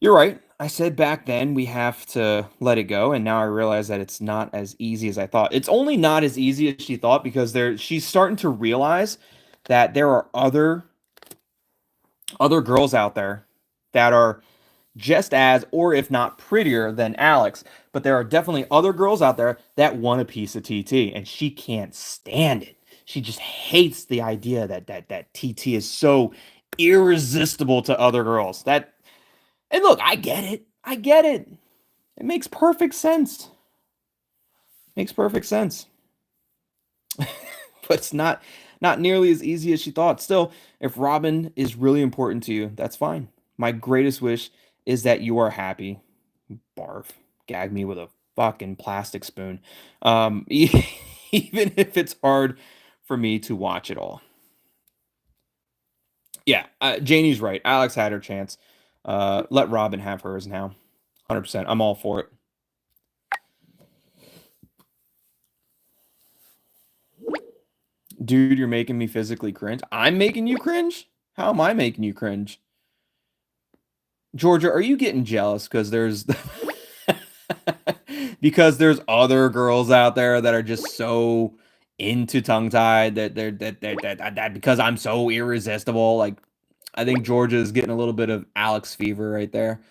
You're right. I said back then we have to let it go, and now I realize that it's not as easy as I thought. It's only not as easy as she thought because she's starting to realize that there are other girls out there that are just as, or if not prettier than Alex. But there are definitely other girls out there that want a piece of TT, and she can't stand it. She just hates the idea that TT is so irresistible to other girls. And look, I get it. I get it. It makes perfect sense. Makes perfect sense. But it's not nearly as easy as she thought. Still, if Robin is really important to you, that's fine. My greatest wish is that you are happy. Barf. Gag me with a fucking plastic spoon. Even if it's hard for me to watch it all. Yeah, Janie's right. Alex had her chance. Let Robin have hers now. 100%. I'm all for it. Dude, you're making me physically cringe. I'm making you cringe? How am I making you cringe? Georgia, are you getting jealous because there's because there's other girls out there that are just so into tongue tied that because I'm so irresistible? Like, I think Georgia is getting a little bit of Alex fever right there.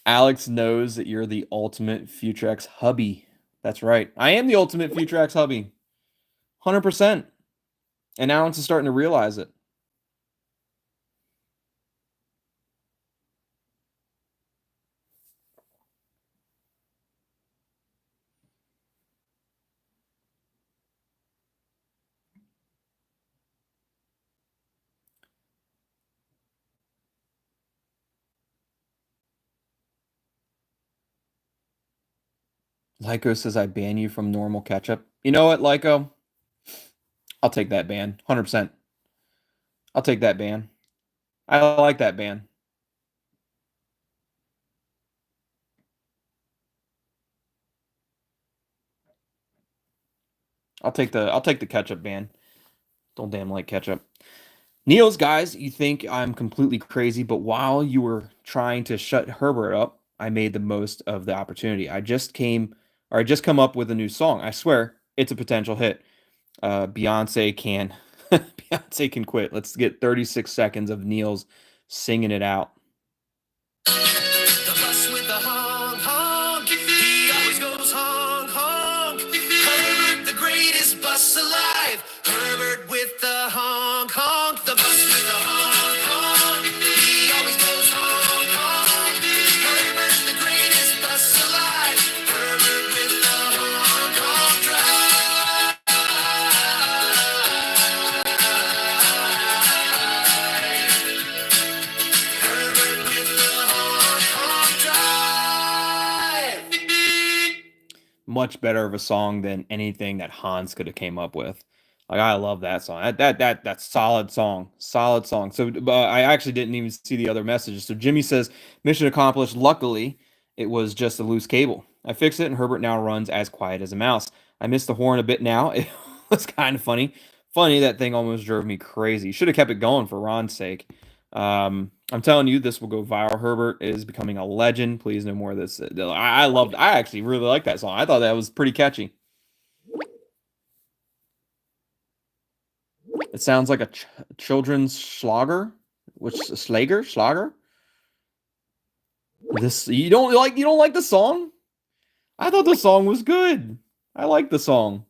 Alex knows that you're the ultimate Future X hubby. That's right. I am the ultimate Future X hubby. 100%. And Alex is starting to realize it. Lyco says I ban you from normal ketchup. You know what, Lyco? I'll take that ban. 100%. I'll take that ban. I like that ban. I'll take the ketchup ban. Don't damn like ketchup. Niels, guys, you think I'm completely crazy, but while you were trying to shut Herbert up, I made the most of the opportunity. I just come up with a new song. I swear, it's a potential hit. Beyonce can Beyonce can quit. Let's get 36 seconds of Niels singing it out. The bus with the honk honk, he always goes honk honk. Herbert, the greatest bus alive. Herbert with the honk honk, the bus with the honk honk, he always goes honk honk. Herbert, the greatest bus alive. Herbert with the honk honk drive. Herbert with the honk honk drive. Much better of a song than anything that Hans could have came up with. Like, I love that song. That's solid song. Solid song. So I actually didn't even see the other messages. So Jimmy says, mission accomplished. Luckily, it was just a loose cable. I fixed it, and Herbert now runs as quiet as a mouse. I missed the horn a bit now. It was kind of funny. Funny, that thing almost drove me crazy. Should have kept it going for Ron's sake. I'm telling you, this will go viral. Herbert is becoming a legend. Please, no more of this. I actually really like that song. I thought that was pretty catchy. It sounds like a children's Schlager, which Schlager. This you don't like the song? I thought the song was good. I like the song.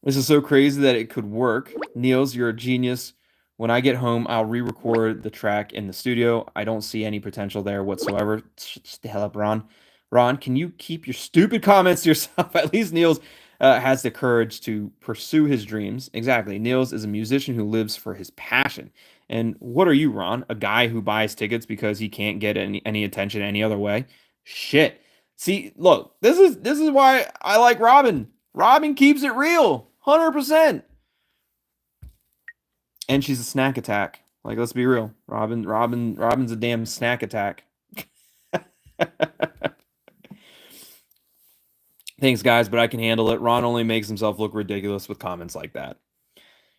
This is so crazy that it could work. Niels, you're a genius. When I get home, I'll re-record the track in the studio. I don't see any potential there whatsoever. Shut the hell up, Ron. Ron, can you keep your stupid comments to yourself? At least Niels has the courage to pursue his dreams. Exactly. Niels is a musician who lives for his passion. And what are you, Ron? A guy who buys tickets because he can't get any attention any other way? Shit. See, look, this is why I like Robin. Robin keeps it real, 100%. And she's a snack attack. Like, let's be real. Robin's a damn snack attack. Thanks, guys, but I can handle it. Ron only makes himself look ridiculous with comments like that.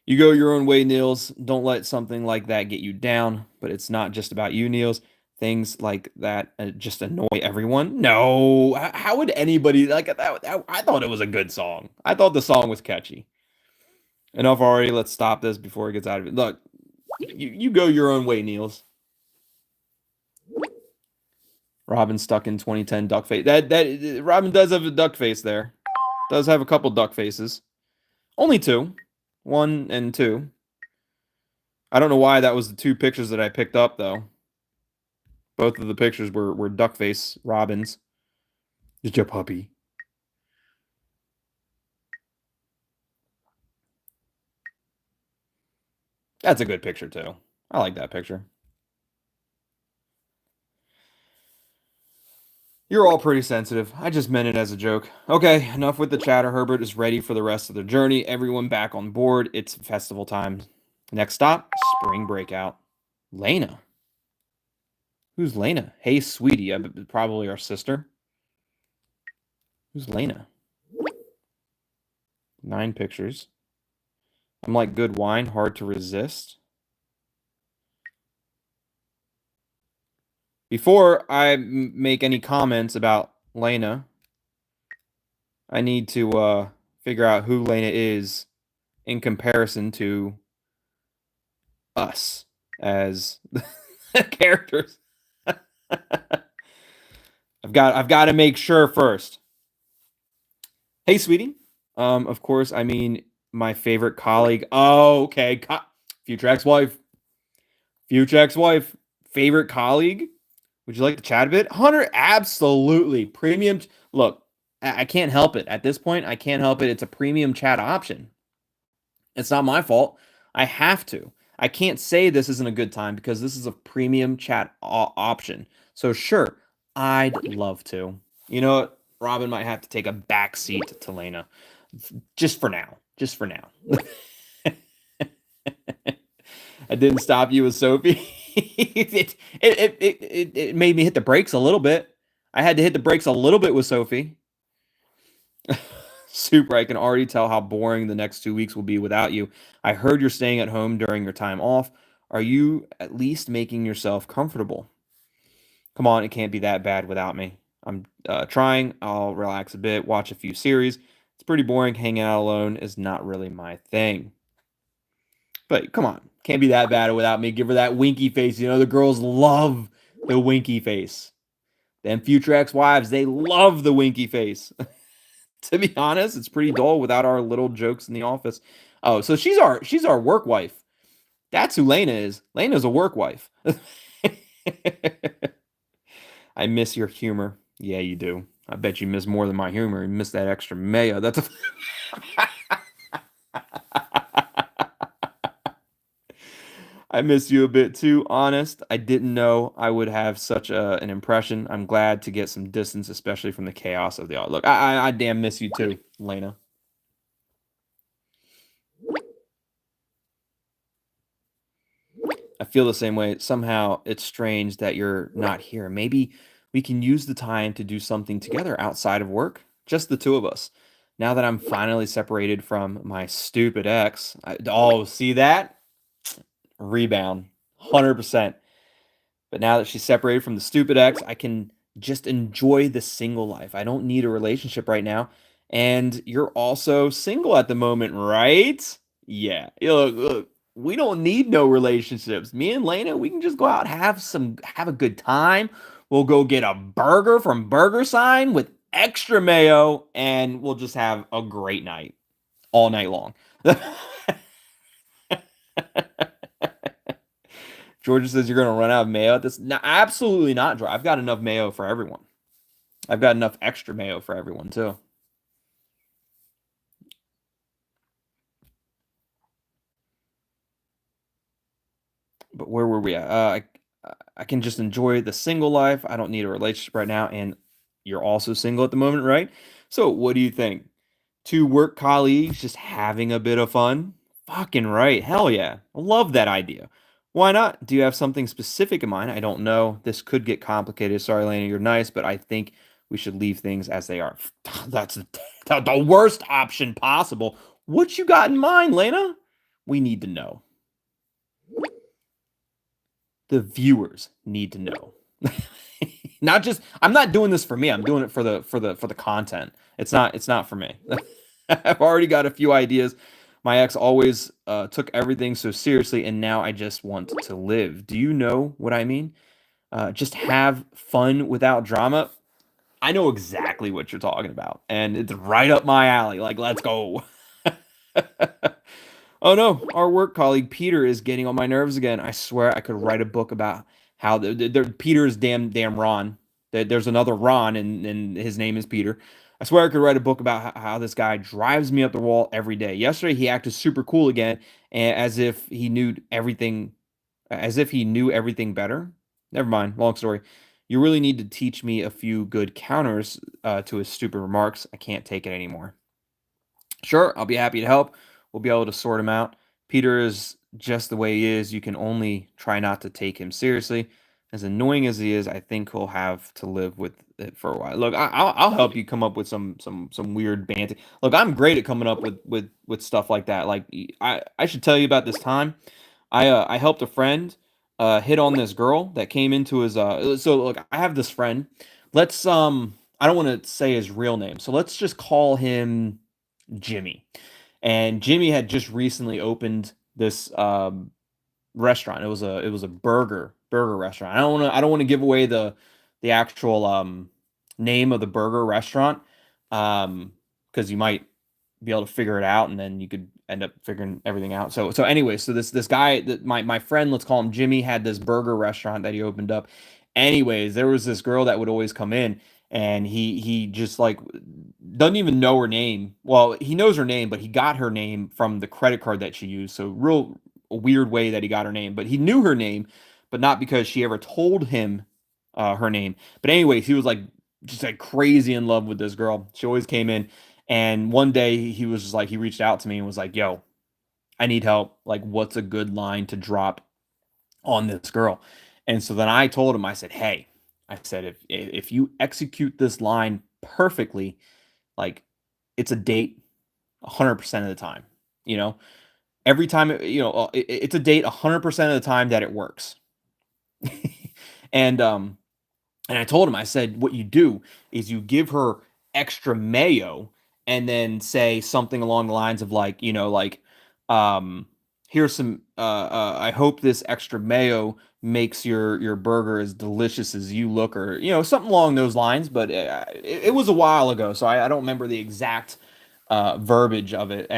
You go your own way, Niels. Don't let something like that get you down. But it's not just about you, Niels. Things like that just annoy everyone. No, how would anybody like that? I thought it was a good song. I thought the song was catchy. Enough already. Let's stop this before it gets out of it. Look, you go your own way, Niels. Robin stuck in 2010 duck face. That Robin does have a duck face there. Does have a couple duck faces. Only two. 1 and 2. I don't know why that was the 2 pictures that I picked up, though. Both of the pictures were duck face Robins. Just your puppy. That's a good picture, too. I like that picture. You're all pretty sensitive. I just meant it as a joke. Okay, enough with the chatter. Herbert is ready for the rest of the journey. Everyone back on board. It's festival time. Next stop, spring breakout. Lena. Who's Lena? Hey, sweetie. Probably our sister. Who's Lena? 9 pictures. I'm like good wine, hard to resist. Before I make any comments about Lena, I need to figure out who Lena is in comparison to us as characters. I've got to make sure first. Hey, sweetie. Of course, I mean my favorite colleague. Oh, okay. Future ex-wife. Future ex-wife. Favorite colleague. Would you like to chat a bit? Hunter, absolutely. Premium. Look, I can't help it. At this point, I can't help it. It's a premium chat option. It's not my fault. I have to. I can't say this isn't a good time because this is a premium chat option. So sure, I'd love to. You know what? Robin might have to take a back seat to Lena. Just for now. Just for now. I didn't stop you with Sophie. It made me hit the brakes a little bit. I had to hit the brakes a little bit with Sophie. Super, I can already tell how boring the next 2 weeks will be without you. I heard you're staying at home during your time off. Are you at least making yourself comfortable? Come on, it can't be that bad without me. I'm trying. I'll relax a bit, watch a few series. It's pretty boring. Hanging out alone is not really my thing. But come on, can't be that bad without me. Give her that winky face. You know, the girls love the winky face. Them future ex-wives, they love the winky face. To be honest, it's pretty dull without our little jokes in the office. Oh, so she's our work wife. That's who Lena is. Lena's a work wife. I miss your humor. Yeah, you do. I bet you miss more than my humor. You miss that extra mayo. That's a I miss you a bit too, honest. I didn't know I would have such an impression. I'm glad to get some distance, especially from the chaos of the art. Look, I damn miss you too, Lena. I feel the same way. Somehow it's strange that you're not here. Maybe we can use the time to do something together outside of work, just the two of us. Now that I'm finally separated from my stupid ex. Oh, see that? Rebound. 100%. But now that she's separated from the stupid ex, I can just enjoy the single life. I don't need a relationship right now. And you're also single at the moment, right? Yeah. Look, we don't need no relationships. Me and Lena, we can just go out have a good time. We'll go get a burger from Burger Sign with extra mayo, and we'll just have a great night all night long. Georgia says you're going to run out of mayo at this. No, absolutely not, Drew. I've got enough mayo for everyone. I've got enough extra mayo for everyone, too. But where were we at? I can just enjoy the single life. I don't need a relationship right now. And you're also single at the moment, right? So what do you think? Two work colleagues just having a bit of fun? Fucking right. Hell yeah. I love that idea. Why not? Do you have something specific in mind? I don't know. This could get complicated. Sorry, Lena, you're nice, but I think we should leave things as they are. That's the worst option possible. What you got in mind, Lena? We need to know. The viewers need to know. Not just I'm not doing this for me. I'm doing it for the content. It's not for me. I've already got a few ideas. My ex always took everything so seriously, and now I just want to live. Do you know what I mean? Just have fun without drama. I know exactly what you're talking about, and it's right up my alley. Like, let's go. Oh no, our work colleague Peter is getting on my nerves again. I swear I could write a book about how Peter is damn Ron. There's another Ron, and his name is Peter. I swear I could write a book about how this guy drives me up the wall every day. Yesterday he acted super cool again, as if he knew everything, better. Never mind. Long story. You really need to teach me a few good counters to his stupid remarks. I can't take it anymore. Sure, I'll be happy to help. We'll be able to sort him out. Peter is just the way he is. You can only try not to take him seriously. As annoying as he is, I think he'll have to live with it for a while. Look, I'll help you come up with some weird banter. Look, I'm great at coming up with stuff like that. Like I should tell you about this time. I helped a friend hit on this girl that came into his so look, I have this friend. Let's I don't want to say his real name. So let's just call him Jimmy. And Jimmy had just recently opened this restaurant. It was a burger restaurant. I don't want to give away the actual name of the burger restaurant because you might be able to figure it out, and then you could end up figuring everything out. So anyway, so this guy that my friend, let's call him Jimmy, had this burger restaurant that he opened up. Anyways, there was this girl that would always come in, and he just like doesn't even know her name. Well, he knows her name, but he got her name from the credit card that she used. So real weird way that he got her name, but he knew her name, but not because she ever told him her name. But anyways, he was like just like crazy in love with this girl. She always came in, and one day he was just like he reached out to me and was like, "Yo, I need help. Like, what's a good line to drop on this girl?" And so then I told him, I said, "Hey, I said if you execute this line perfectly, like it's a date 100% of the time. You know, every time it's a date 100% of the time that it works." and and I told him, I said, what you do is you give her extra mayo and then say something along the lines of like, um, here's some, I hope this extra mayo makes your burger as delicious as you look, or, something along those lines. But it was a while ago, so I don't remember the exact verbiage of it.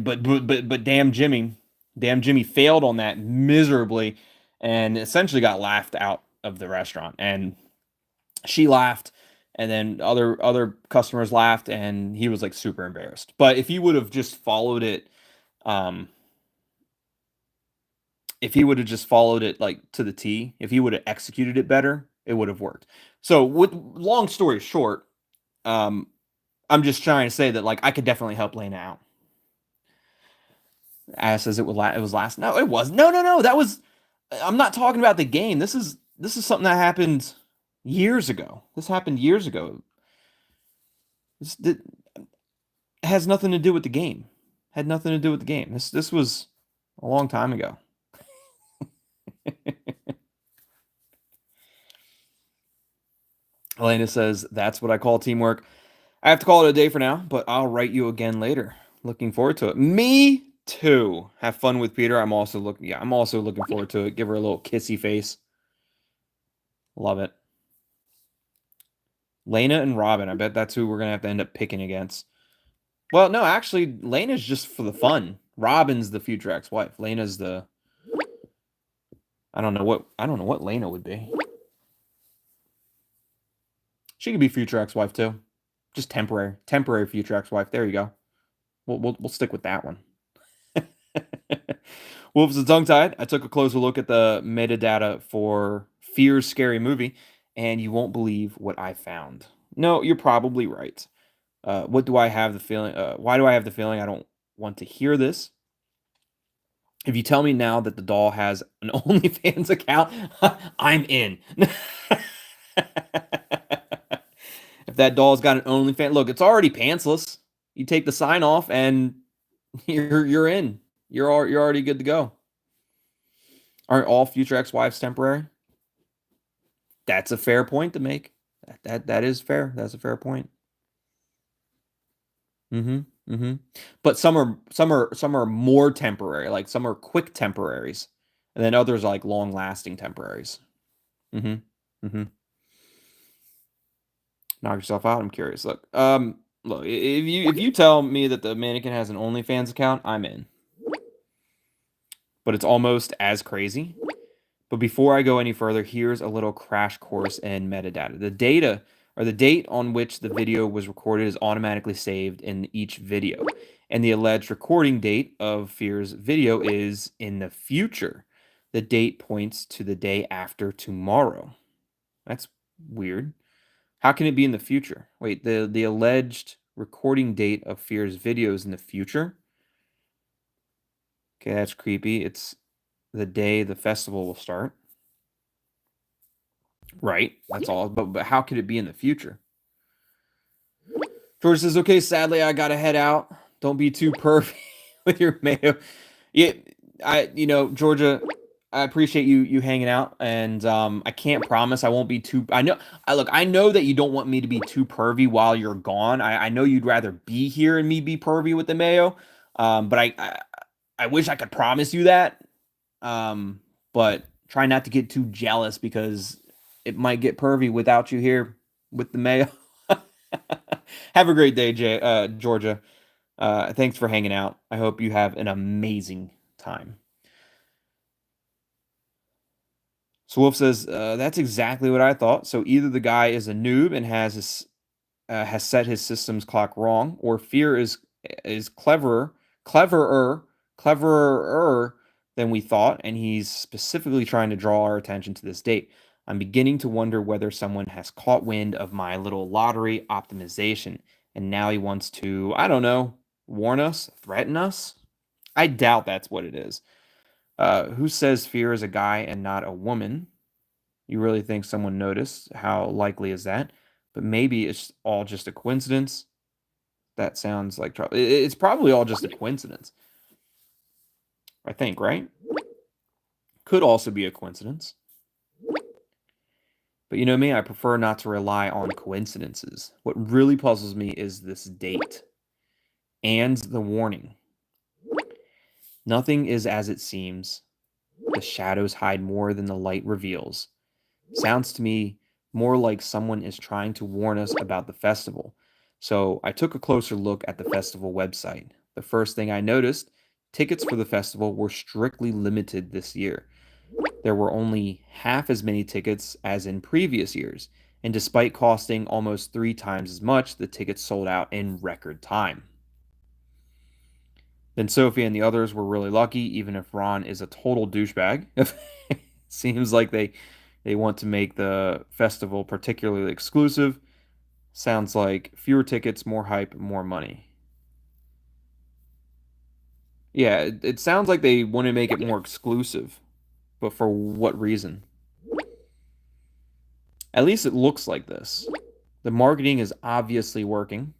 But damn Jimmy failed on that miserably and essentially got laughed out of the restaurant. And she laughed, and then other customers laughed, and he was like super embarrassed. But if he would have just followed it, um if he would have just followed it like to the T, if he would have executed it better, it would have worked. So with long story short, um I'm just trying to say that like I could definitely help Lena out. As says it was last. No, it was no. That was I'm not talking about the game. This is something that happened years ago. This happened years ago. It has nothing to do with the game. Had nothing to do with the game. This was a long time ago. Elena says, that's what I call teamwork. I have to call it a day for now, but I'll write you again later. Looking forward to it. Me too. Have fun with Peter. I'm also looking forward to it. Give her a little kissy face. Love it. Lena and Robin. I bet that's who we're gonna have to end up picking against. Well, no, actually, Lena's just for the fun. Robin's the future ex-wife. Lena's the I don't know what Lena would be. She could be future ex-wife too. Just temporary future ex-wife. There you go. We'll stick with that one. Wolves and tongue-tied. I took a closer look at the metadata for Fear's Scary Movie, and you won't believe what I found. No, you're probably right. What do I have the feeling? Why do I have the feeling I don't want to hear this? If you tell me now that the doll has an OnlyFans account, I'm in. If that doll's got an OnlyFans, look, it's already pantsless. You take the sign off, and you're in. You're already good to go. Aren't all future ex-wives temporary? That's a fair point to make. That is fair. That's a fair point. But some are more temporary. Like some are quick temporaries, and then others are like long-lasting temporaries. Knock yourself out. I'm curious. Look, if you tell me that the mannequin has an OnlyFans account, I'm in. But it's almost as crazy. But before I go any further, here's a little crash course in metadata. The data or the date on which the video was recorded is automatically saved in each video. And the alleged recording date of Fear's video is in the future. The date points to the day after tomorrow. That's weird. How can it be in the future? Wait, the alleged recording date of Fear's video is in the future? Okay, that's creepy. It's the day the festival will start. Right, that's all. But how could it be in the future? George says, okay, sadly, I gotta head out. Don't be too pervy with your mayo. Yeah, Georgia, I appreciate you hanging out, and I can't promise I won't be too. I know that you don't want me to be too pervy while you're gone. I know you'd rather be here and me be pervy with the mayo. But I wish I could promise you that. But try not to get too jealous because it might get pervy without you here with the mayo. Have a great day, Georgia. Thanks for hanging out. I hope you have an amazing time. So Wolf says, that's exactly what I thought. So either the guy is a noob and has set his system's clock wrong, or Fear is cleverer than we thought, and he's specifically trying to draw our attention to this date. I'm beginning to wonder whether someone has caught wind of my little lottery optimization, and now he wants to, I don't know, warn us, threaten us? I doubt that's what it is. Who says Fear is a guy and not a woman? You really think someone noticed? How likely is that? But maybe it's all just a coincidence. That sounds like trouble. It's probably all just a coincidence. I think, right? Could also be a coincidence. But you know me, I prefer not to rely on coincidences. What really puzzles me is this date and the warning. Nothing is as it seems. The shadows hide more than the light reveals. Sounds to me more like someone is trying to warn us about the festival. So I took a closer look at the festival website. The first thing I noticed, tickets for the festival were strictly limited this year. There were only half as many tickets as in previous years, and despite costing almost 3 times as much, the tickets sold out in record time. Then Sophie and the others were really lucky, even if Ron is a total douchebag. Seems like they want to make the festival particularly exclusive. Sounds like fewer tickets, more hype, more money. Yeah, it sounds like they want to make it more exclusive. but for what reason? At least it looks like this. The marketing is obviously working.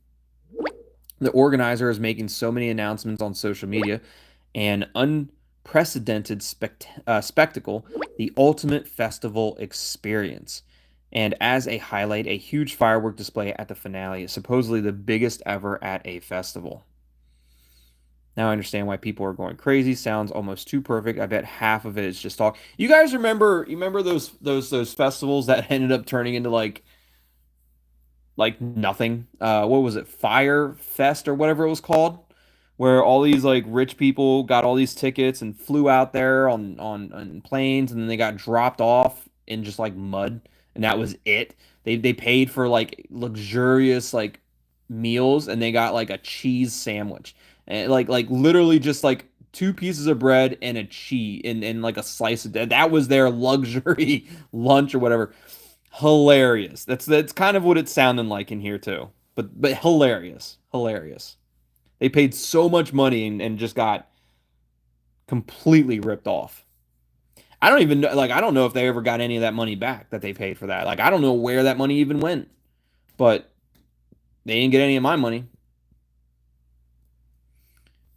The organizer is making so many announcements on social media, an unprecedented spectacle, the ultimate festival experience. And as a highlight, a huge firework display at the finale, supposedly the biggest ever at a festival. Now I understand why people are going crazy. Sounds almost too perfect. I bet half of it is just talk. You guys remember? You remember those festivals that ended up turning into like nothing. What was it? Fire Fest or whatever it was called, where all these like rich people got all these tickets and flew out there on planes, and then they got dropped off in just like mud, and that was it. They paid for like luxurious like meals, and they got like a cheese sandwich, and like literally just like two pieces of bread and a cheese and like a slice of that was their luxury lunch or whatever. Hilarious. That's kind of what it's sounding like in here too. But hilarious. Hilarious. They paid so much money and just got completely ripped off. I don't even know, like I don't know if they ever got any of that money back that they paid for that. Like I don't know where that money even went. But they didn't get any of my money.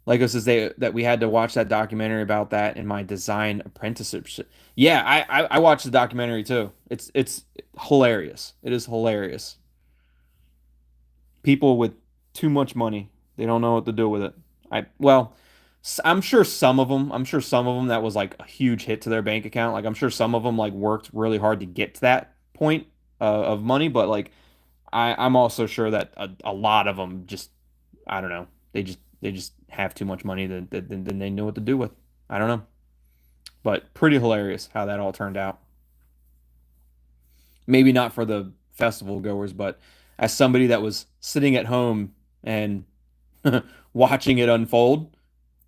Like says that we had to watch that documentary about that in my design apprenticeship. Yeah, I watched the documentary too. It's hilarious. It is hilarious. People with too much money, they don't know what to do with it. I'm sure some of them. I'm sure some of them that was like a huge hit to their bank account. Like I'm sure some of them like worked really hard to get to that point of money. But like I'm also sure that a lot of them just I don't know. They just have too much money that they know what to do with. I don't know. But pretty hilarious how that all turned out. Maybe not for the festival goers, but as somebody that was sitting at home and watching it unfold,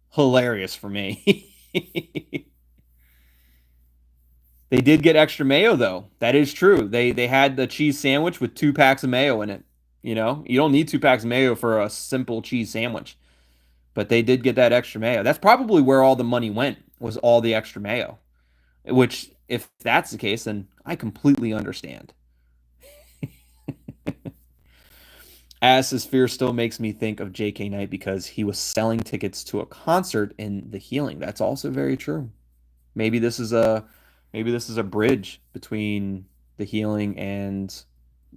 hilarious for me. They did get extra mayo though. That is true. They had the cheese sandwich with 2 packs of mayo in it. You know, you don't need 2 packs of mayo for a simple cheese sandwich. But they did get that extra mayo. That's probably where all the money went, was all the extra mayo. Which, if that's the case, then I completely understand. As his fear still makes me think of J.K. Knight because he was selling tickets to a concert in The Healing. That's also very true. Maybe this is a bridge between The Healing and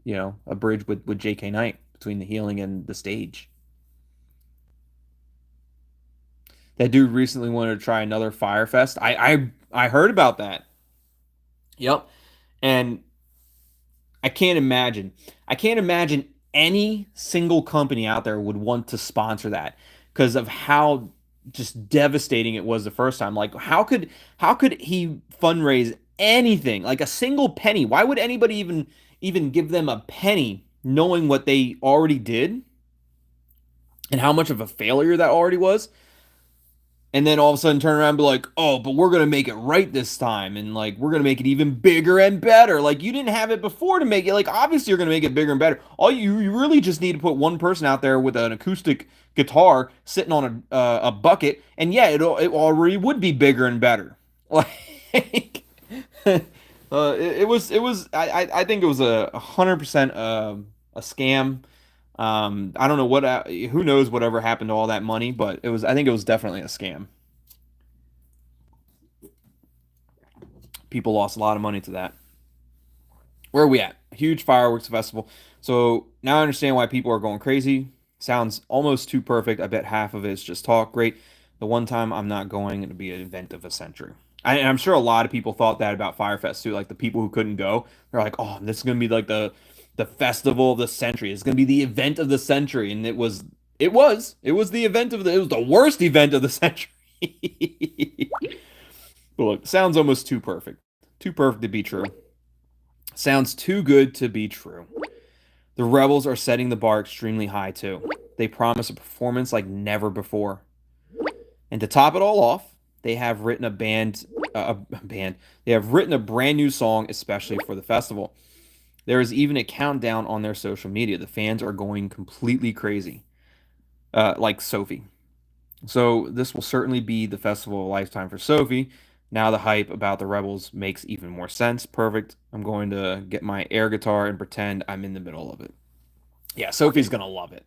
a bridge with J.K. Knight between The Healing and the stage. That dude recently wanted to try another Fire Fest. I heard about that. Yep. And I can't imagine. I can't imagine any single company out there would want to sponsor that because of how just devastating it was the first time. Like how could he fundraise anything? Like a single penny. Why would anybody even give them a penny knowing what they already did and how much of a failure that already was? And then all of a sudden turn around and be like, oh, but we're gonna make it right this time, and like we're gonna make it even bigger and better. Like you didn't have it before to make it. Like obviously you're gonna make it bigger and better. All you really just need to put one person out there with an acoustic guitar sitting on a bucket, and yeah, it already would be bigger and better. Like it was I think it was 100% a scam. I don't know who knows whatever happened to all that money, but I think it was definitely a scam. People lost a lot of money to that. Where are we at? Huge fireworks festival. So now I understand why people are going crazy. Sounds almost too perfect. I bet half of it is just talk. Great. The one time I'm not going, it'll be an event of a century. And I'm sure a lot of people thought that about Firefest too. Like the people who couldn't go, they're like, "Oh, this is gonna be like the festival of the century. It's gonna be the event of the century." And it was the event it was the worst event of the century. But look, sounds almost too perfect. Too perfect to be true. Sounds too good to be true. The Rebels are setting the bar extremely high too. They promise a performance like never before. And to top it all off, they have written They have written a brand new song especially for the festival. There is even a countdown on their social media. The fans are going completely crazy, like Sophie. So this will certainly be the festival of a lifetime for Sophie. Now the hype about the Rebels makes even more sense. Perfect. I'm going to get my air guitar and pretend I'm in the middle of it. Yeah, Sophie's going to love it.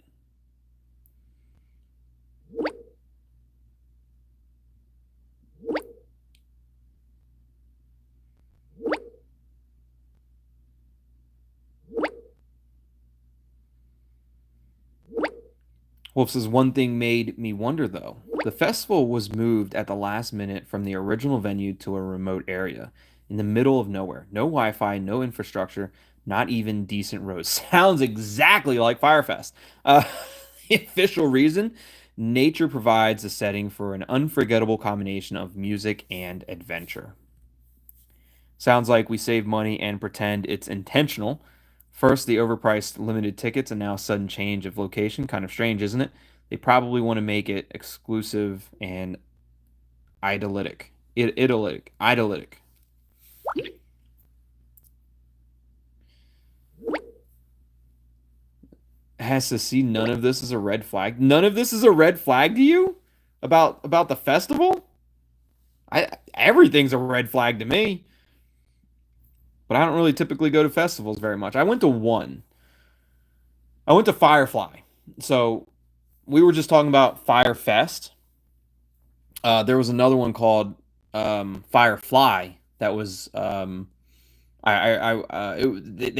Wolf says one thing made me wonder though. The festival was moved at the last minute from the original venue to a remote area in the middle of nowhere. No Wi-Fi, no infrastructure, not even decent roads. Sounds exactly like Firefest. The official reason, nature provides a setting for an unforgettable combination of music and adventure. Sounds like we save money and pretend it's intentional. First, the overpriced limited tickets, and now a sudden change of location. Kind of strange, isn't it? They probably want to make it exclusive and idyllic. Idyllic. Has to see none of this is a red flag. None of this is a red flag to you about the festival? Everything's a red flag to me. But I don't really typically go to festivals very much. I went to one. I went to Firefly. So we were just talking about Firefest. There was another one called Firefly that was they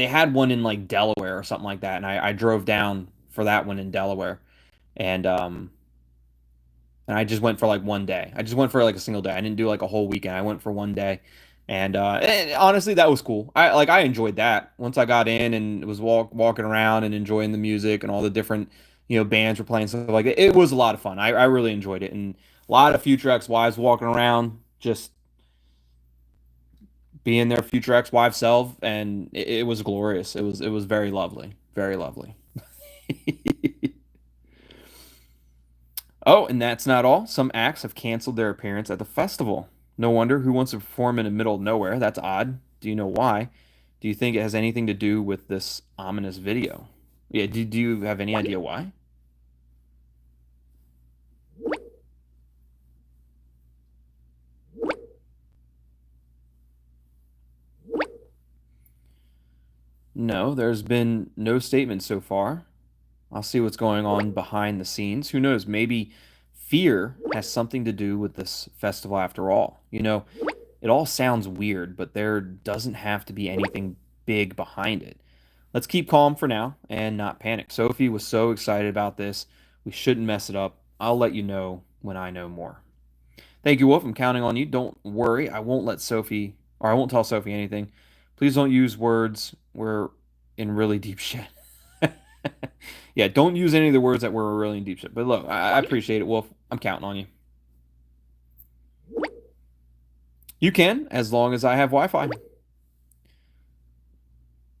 had one in like Delaware or something like that, and I drove down for that one in Delaware, and and I just went for like one day. I just went for like a single day. I didn't do like a whole weekend. I went for one day, and honestly, that was cool. I enjoyed that. Once I got in and was walking around and enjoying the music and all the different bands were playing stuff like that. It was a lot of fun. I really enjoyed it, and a lot of future ex-wives walking around just being their future ex-wife self, and it was glorious. It was very lovely, very lovely. Oh, and that's not all. Some acts have canceled their appearance at the festival. No wonder. Who wants to perform in the middle of nowhere? That's odd. Do you know why? Do you think it has anything to do with this ominous video? Yeah, do you have any idea why? No, there's been no statement so far. I'll see what's going on behind the scenes. Who knows? Maybe fear has something to do with this festival after all. It all sounds weird, but there doesn't have to be anything big behind it. Let's keep calm for now and not panic. Sophie was so excited about this. We shouldn't mess it up. I'll let you know when I know more. Thank you, Wolf. I'm counting on you. Don't worry. I won't tell Sophie anything. Please don't use words. We're in really deep shit. Yeah, don't use any of the words that were really in deep shit. But look, I appreciate it, Wolf. I'm counting on you. You can, as long as I have Wi-Fi.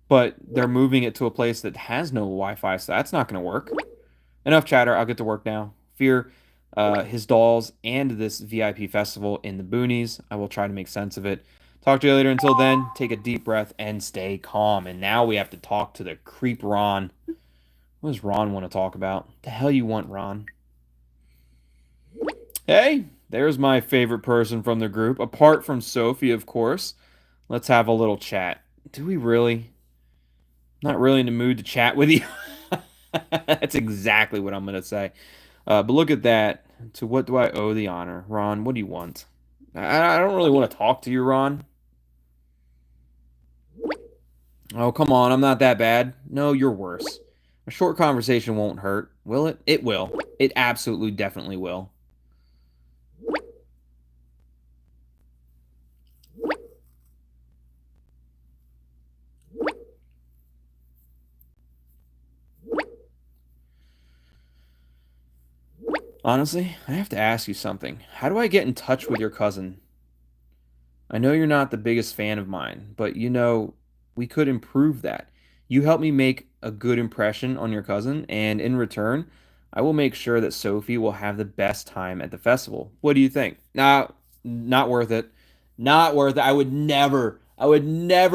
But they're moving it to a place that has no Wi-Fi, so that's not going to work. Enough chatter. I'll get to work now. Fear, his dolls, and this VIP festival in the boonies. I will try to make sense of it. Talk to you later. Until then, take a deep breath and stay calm. And now we have to talk to the creep Ron. What does Ron want to talk about? The hell you want, Ron? Hey, there's my favorite person from the group, apart from Sophie, of course. Let's have a little chat. Do we really? Not really in the mood to chat with you. That's exactly what I'm going to say. But look at that. To what do I owe the honor? Ron, what do you want? I don't really want to talk to you, Ron. Oh, come on. I'm not that bad. No, you're worse. A short conversation won't hurt, will it? It will. It absolutely definitely will. Honestly, I have to ask you something. How do I get in touch with your cousin? I know you're not the biggest fan of mine, but we could improve that. You help me make a good impression on your cousin, and in return, I will make sure that Sophie will have the best time at the festival. What do you think? Nah, not worth it. Not worth it. I would never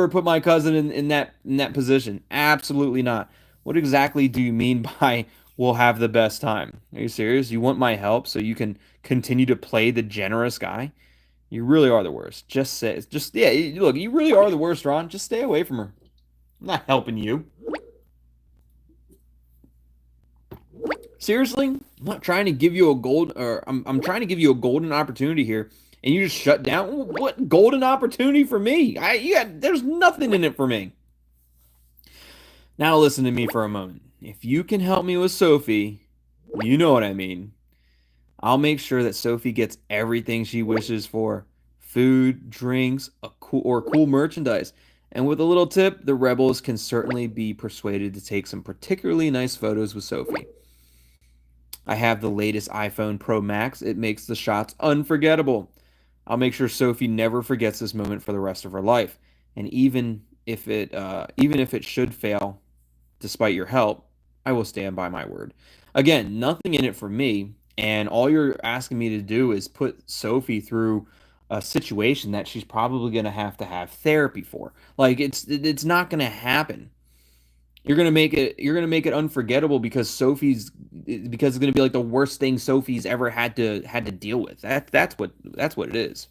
put my cousin in that position. Absolutely not. What exactly do you mean by we'll have the best time? Are you serious? You want my help so you can continue to play the generous guy? You really are the worst. Yeah, look, you really are the worst, Ron. Just stay away from her. I'm not helping you. Seriously, I'm not trying to give you a I'm trying to give you a golden opportunity here, and you just shut down. What golden opportunity for me? There's nothing in it for me. Now listen to me for a moment. If you can help me with Sophie, you know what I mean. I'll make sure that Sophie gets everything she wishes for. Food, drinks, cool merchandise. And with a little tip, the rebels can certainly be persuaded to take some particularly nice photos with Sophie. I have the latest iPhone Pro Max. It makes the shots unforgettable. I'll make sure Sophie never forgets this moment for the rest of her life. And even if it should fail, despite your help, I will stand by my word. Again, nothing in it for me, and all you're asking me to do is put Sophie through a situation that she's probably going to have therapy for. Like it's not going to happen. You're gonna make it unforgettable because it's gonna be like the worst thing Sophie's ever had to deal with. That's what it is.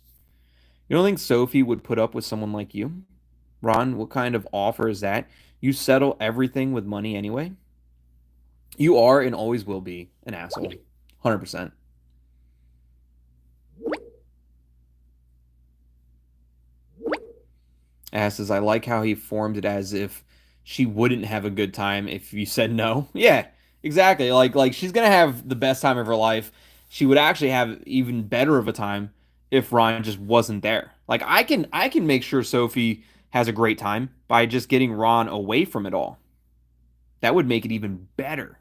You don't think Sophie would put up with someone like you? Ron, what kind of offer is that? You settle everything with money anyway? You are and always will be an asshole. 100%. Asks, I like how he formed it as if she wouldn't have a good time if you said no. Yeah, exactly. Like she's gonna have the best time of her life. She would actually have even better of a time if Ryan just wasn't there. Like I can make sure Sophie has a great time by just getting Ron away from it all. That would make it even better.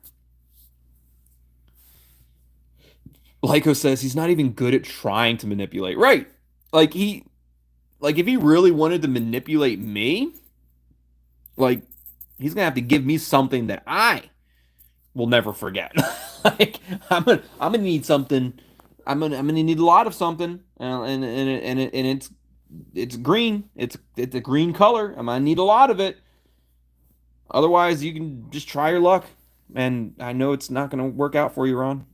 Lyco says he's not even good at trying to manipulate. Right. Like if he really wanted to manipulate me, like he's gonna have to give me something that I will never forget. Like I'm gonna need something. I'm gonna need a lot of something, and it's green. It's a green color. I'm gonna need a lot of it. Otherwise, you can just try your luck, and I know it's not gonna work out for you, Ron.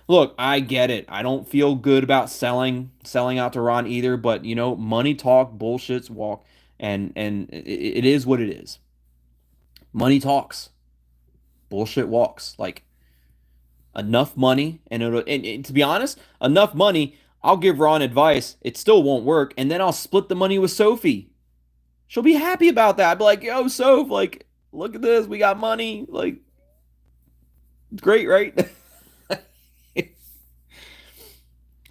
Look, I get it. I don't feel good about selling out to Ron either, but money talk, bullshits walk, and it is what it is. Money talks, bullshit walks. Like enough money, and to be honest, enough money. I'll give Ron advice. It still won't work, and then I'll split the money with Sophie. She'll be happy about that. I'd be like, yo, Soph, like, look at this. We got money. Like, it's great, right?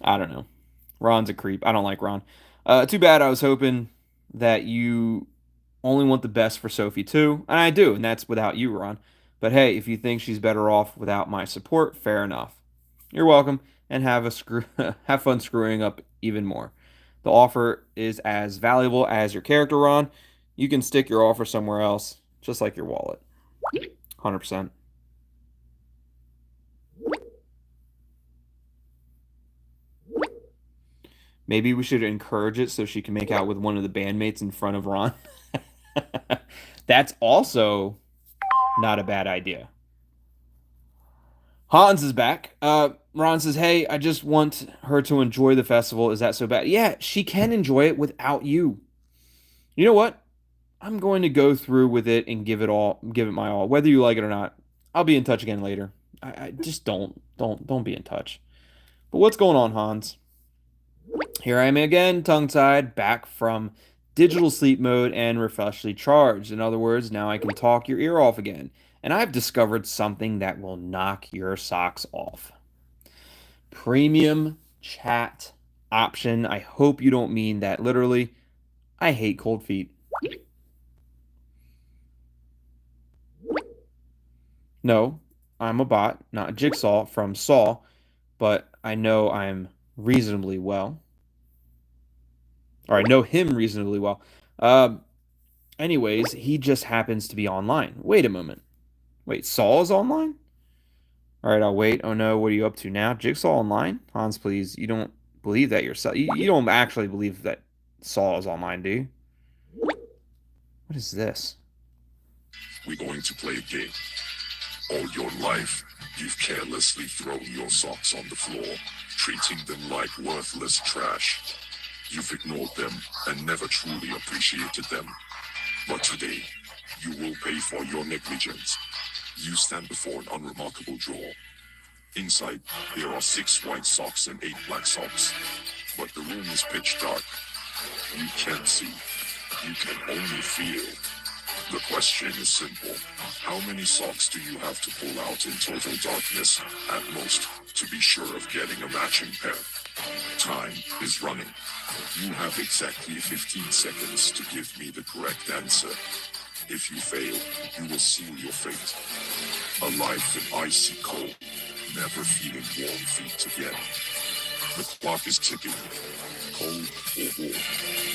I don't know. Ron's a creep. I don't like Ron. Too bad. I was hoping that you only want the best for Sophie too, and I do, and that's without you, Ron. But hey, if you think she's better off without my support, fair enough. You're welcome, and have fun screwing up even more. The offer is as valuable as your character, Ron. You can stick your offer somewhere else, just like your wallet. 100%. Maybe we should encourage it so she can make out with one of the bandmates in front of Ron. That's also not a bad idea. Hans is back. Ron says, hey, I just want her to enjoy the festival. Is that so bad? Yeah, she can enjoy it without you. You know what? I'm going to go through with it and give it my all, whether you like it or not. I'll be in touch again later. I just don't be in touch. But what's going on, Hans? Here I am again, tongue-tied, back from digital sleep mode and freshly charged. In other words, now I can talk your ear off again. And I've discovered something that will knock your socks off. Premium chat option. I hope you don't mean that literally. I hate cold feet. No, I'm a bot, not a jigsaw from Saw, but I know I'm reasonably well. Or I know him reasonably well. Anyways, he just happens to be online. Wait a moment. Wait, Saul is online? All right, I'll wait. Oh no, what are you up to now? Jigsaw online? Hans, please. You don't believe that yourself. You don't actually believe that Saul is online, do you? What is this? We're going to play a game. All your life, you've carelessly thrown your socks on the floor, treating them like worthless trash. You've ignored them and never truly appreciated them. But today, you will pay for your negligence. You stand before an unremarkable drawer. Inside, there are 6 white socks and 8 black socks. But the room is pitch dark. You can't see. You can only feel. The question is simple. How many socks do you have to pull out in total darkness, at most, to be sure of getting a matching pair? Time is running. You have exactly 15 seconds to give me the correct answer. If you fail, you will seal your fate. A life in icy cold, never feeling warm feet again. The clock is ticking. Cold or warm,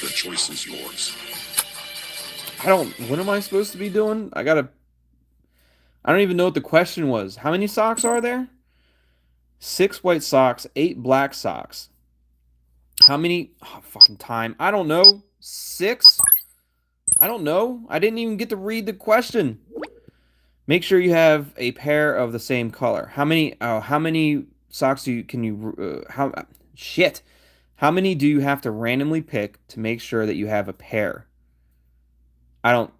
the choice is yours. What am I supposed to be doing? I don't even know what the question was. How many socks are there? 6 white socks, 8 black socks. How many? Oh, fucking time. I don't know. 6? I don't know. I didn't even get to read the question. Make sure you have a pair of the same color. How many socks shit. How many do you have to randomly pick to make sure that you have a pair? I don't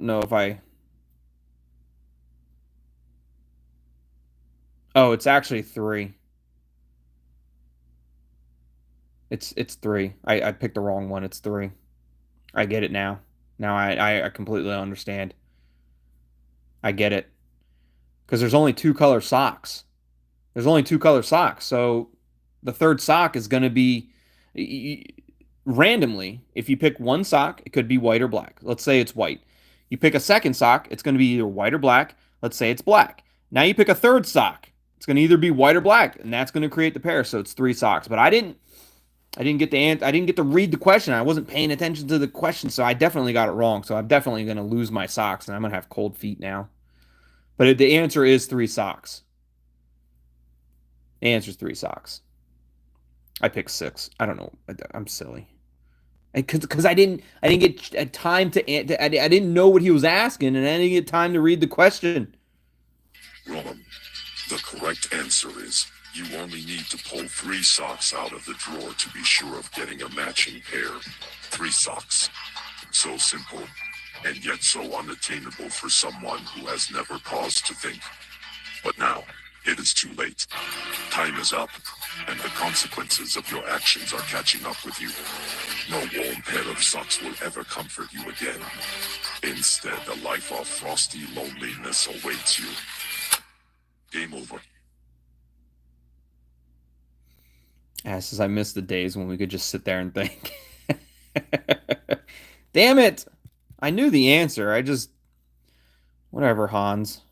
know if I... Oh, it's actually 3. It's 3. I picked the wrong one. It's 3. I get it now. Now I completely understand. I get it. Because there's only 2 color socks. There's only 2 color socks. So the third sock is going to be randomly. If you pick one sock, it could be white or black. Let's say it's white. You pick a second sock, it's going to be either white or black. Let's say it's black. Now you pick a third sock. It's going to either be white or black, and that's going to create the pair. So it's 3 socks. But I didn't get to read the question. I wasn't paying attention to the question, so I definitely got it wrong. So I'm definitely going to lose my socks, and I'm going to have cold feet now. But the answer is 3 socks. The answer is 3 socks. I picked 6. I don't know. I'm silly. Because I didn't get time to... I didn't know what he was asking, and I didn't get time to read the question. Wrong. The correct answer is you only need to pull 3 socks out of the drawer to be sure of getting a matching pair. 3 socks. So simple, and yet so unattainable for someone who has never paused to think. But now, it is too late. Time is up, and the consequences of your actions are catching up with you. No warm pair of socks will ever comfort you again. Instead, a life of frosty loneliness awaits you. Game over. Says I miss the days when we could just sit there and think. Damn it! I knew the answer. I just... Whatever, Hans.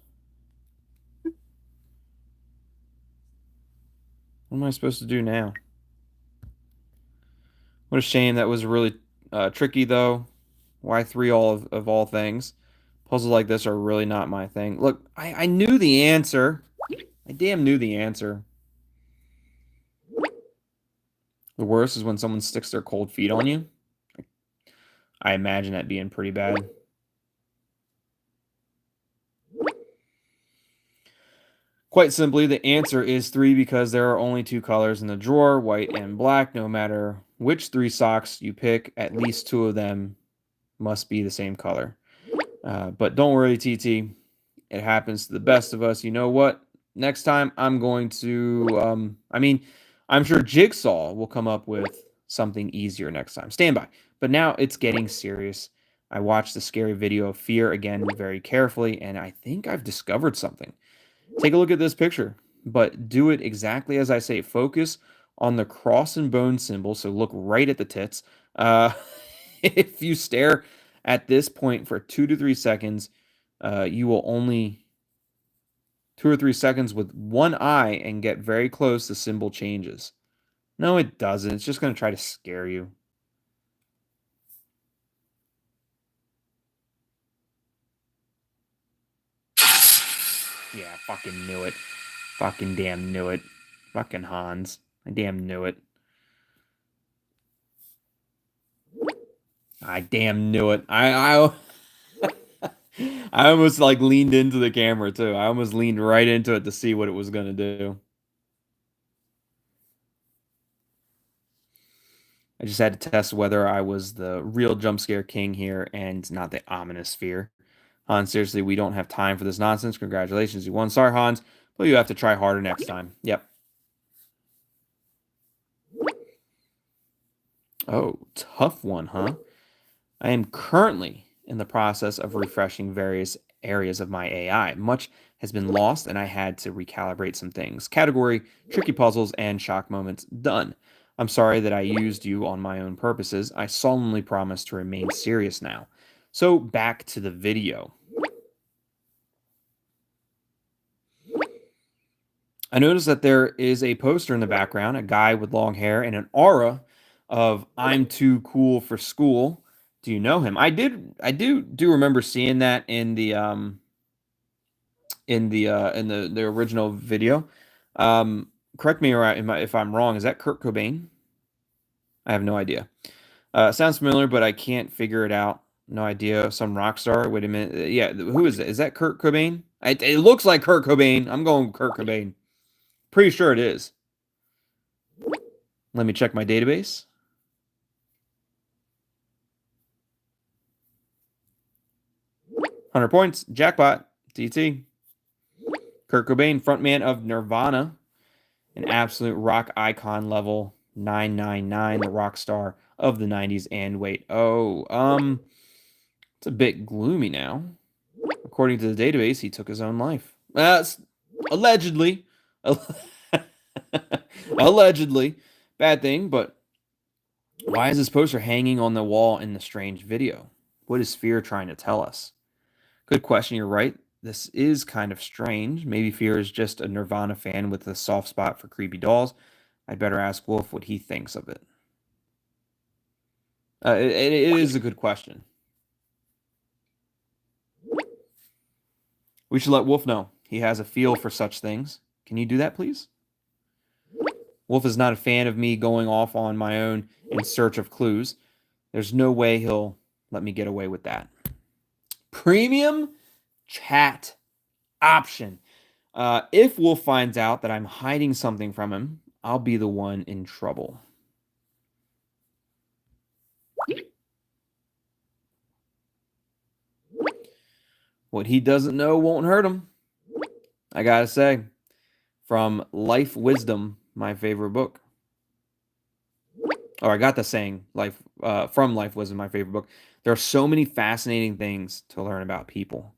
What am I supposed to do now? What a shame. That was really tricky, though. Why 3 of all things? Puzzles like this are really not my thing. Look, I knew the answer. I damn knew the answer. The worst is when someone sticks their cold feet on you. I imagine that being pretty bad. Quite simply, the answer is 3 because there are only 2 colors in the drawer, white and black. No matter which 3 socks you pick, at least 2 of them must be the same color. But don't worry, TT. It happens to the best of us. You know what? Next time, I'm going to... I'm sure Jigsaw will come up with something easier next time. Stand by. But now it's getting serious. I watched the scary video of Fear again very carefully, and I think I've discovered something. Take a look at this picture, but do it exactly as I say. Focus on the cross and bone symbol, so look right at the tits. If you stare at this point for 2 to 3 seconds, you will only 2 or 3 seconds with one eye and get very close, the symbol changes. No, it doesn't. It's just going to try to scare you. Yeah, fucking knew it. Fucking damn knew it. Fucking Hans. I damn knew it. I damn knew it. I almost like leaned into the camera too. I almost leaned right into it to see what it was gonna do. I just had to test whether I was the real jump scare king here and not the ominous fear. Hans, seriously, we don't have time for this nonsense. Congratulations, you won. Sorry, Hans, but you have to try harder next time. Yep. Oh, tough one, huh? I am currently in the process of refreshing various areas of my AI. Much has been lost, and I had to recalibrate some things. Category, tricky puzzles, and shock moments done. I'm sorry that I used you on my own purposes. I solemnly promise to remain serious now. So, back to the video. I noticed that there is a poster in the background, a guy with long hair and an aura of "I'm too cool for school." Do you know him? I do remember seeing that in the original video. Correct me if I'm wrong. Is that Kurt Cobain? I have no idea. Sounds familiar, but I can't figure it out. No idea. Some rock star. Wait a minute. Yeah, who is it? Is that Kurt Cobain? It looks like Kurt Cobain. I'm going Kurt Cobain. Pretty sure it is. Let me check my database. 100 points. Jackpot. TT. Kurt Cobain, frontman of Nirvana, an absolute rock icon level 999, the rock star of the 90s. And wait, it's a bit gloomy now. According to the database, he took his own life. Allegedly. Allegedly. Bad thing, but why is this poster hanging on the wall in the strange video? What is Fear trying to tell us? Good question, you're right. This is kind of strange. Maybe Fear is just a Nirvana fan with a soft spot for creepy dolls. I'd better ask Wolf what he thinks of it. It is a good question. We should let Wolf know. He has a feel for such things. Can you do that, please? Wolf is not a fan of me going off on my own in search of clues. There's no way he'll let me get away with that. Premium chat option. If Wolf finds out that I'm hiding something from him, I'll be the one in trouble. What he doesn't know won't hurt him. I gotta say, from Life Wisdom, my favorite book. Oh, I got the saying, from Life Wisdom, my favorite book. There are so many fascinating things to learn about people.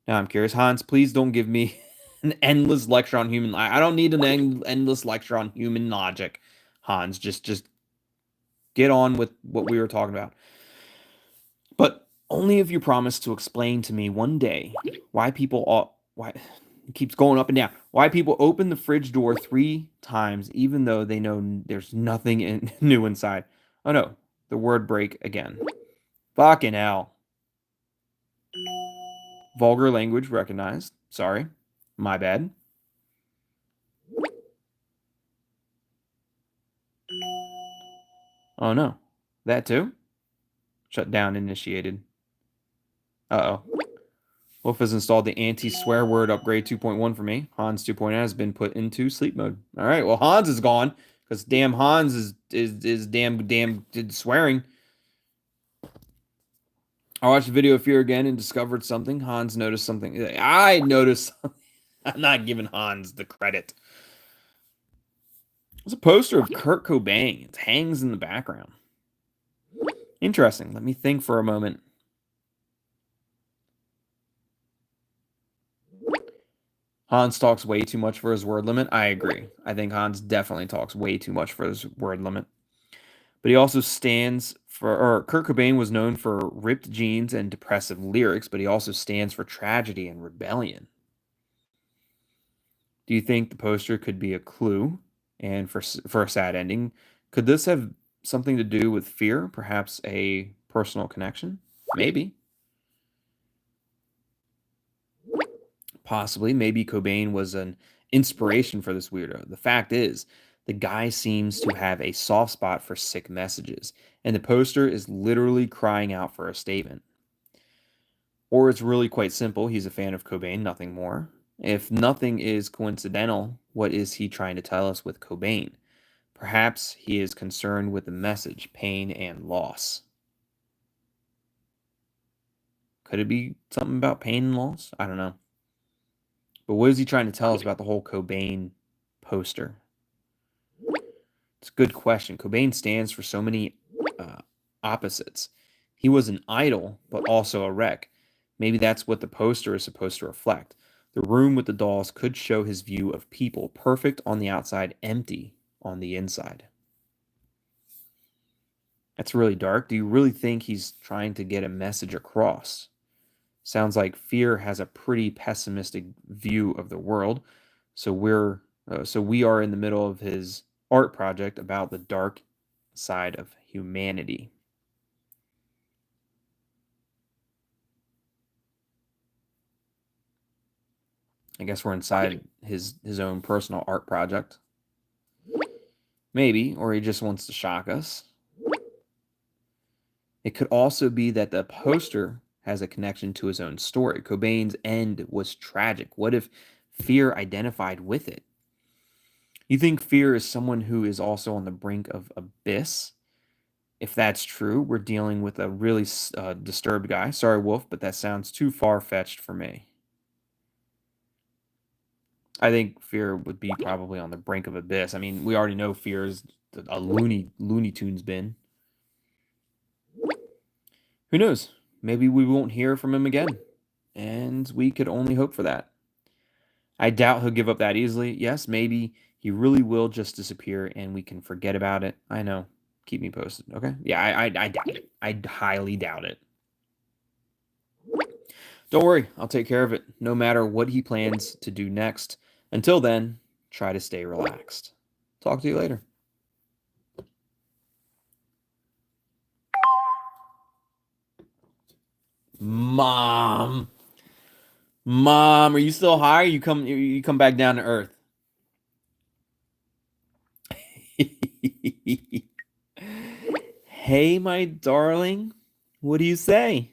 Now I'm curious, Hans, please don't give me an endless lecture on human. I don't need an endless lecture on human logic, Hans. Just get on with what we were talking about. But only if you promise to explain to me one day why it keeps going up and down. Why people open the fridge door 3 times even though they know there's nothing new inside. Oh no, the word break again. Fucking hell. Vulgar language recognized. Sorry. My bad. Oh no. That too? Shutdown initiated. Uh-oh. Wolf has installed the anti-swear word upgrade 2.1 for me. Hans 2.0 has been put into sleep mode. All right, well, Hans is gone because damn Hans is damn swearing. I watched the video of Fear again and discovered something. Hans noticed something. I noticed something. I'm not giving Hans the credit. There's a poster of Kurt Cobain. It hangs in the background. Interesting. Let me think for a moment. Hans talks way too much for his word limit. I agree. I think Hans definitely talks way too much for his word limit. But he also Kurt Cobain was known for ripped jeans and depressive lyrics, but he also stands for tragedy and rebellion. Do you think the poster could be a clue and for a sad ending? Could this have something to do with fear? Perhaps a personal connection? Maybe. Possibly. Maybe Cobain was an inspiration for this weirdo. The fact is, the guy seems to have a soft spot for sick messages, and the poster is literally crying out for a statement. Or it's really quite simple. He's a fan of Cobain, nothing more. If nothing is coincidental, what is he trying to tell us with Cobain? Perhaps he is concerned with the message, pain and loss. Could it be something about pain and loss? I don't know. But what is he trying to tell us about the whole Cobain poster? It's a good question. Cobain stands for so many opposites. He was an idol, but also a wreck. Maybe that's what the poster is supposed to reflect. The room with the dolls could show his view of people, perfect on the outside, empty on the inside. That's really dark. Do you really think he's trying to get a message across? Sounds like Fear has a pretty pessimistic view of the world. So we are in the middle of his art project about the dark side of humanity. I guess we're inside his own personal art project. Maybe, or he just wants to shock us. It could also be that the poster has a connection to his own story. Cobain's end was tragic. What if Fear identified with it? You think Fear is someone who is also on the brink of abyss? If that's true, we're dealing with a really disturbed guy. Sorry, Wolf, but that sounds too far-fetched for me. I think Fear would be probably on the brink of abyss. I mean, we already know Fear is a Looney Tunes bin. Who knows? Maybe we won't hear from him again. And we could only hope for that. I doubt he'll give up that easily. Yes, maybe he really will just disappear and we can forget about it. I know. Keep me posted, okay? Yeah, I doubt it. I highly doubt it. Don't worry, I'll take care of it, no matter what he plans to do next. Until then, try to stay relaxed. Talk to you later. Mom, are you still high? Or you come back down to earth. Hey, my darling, what do you say?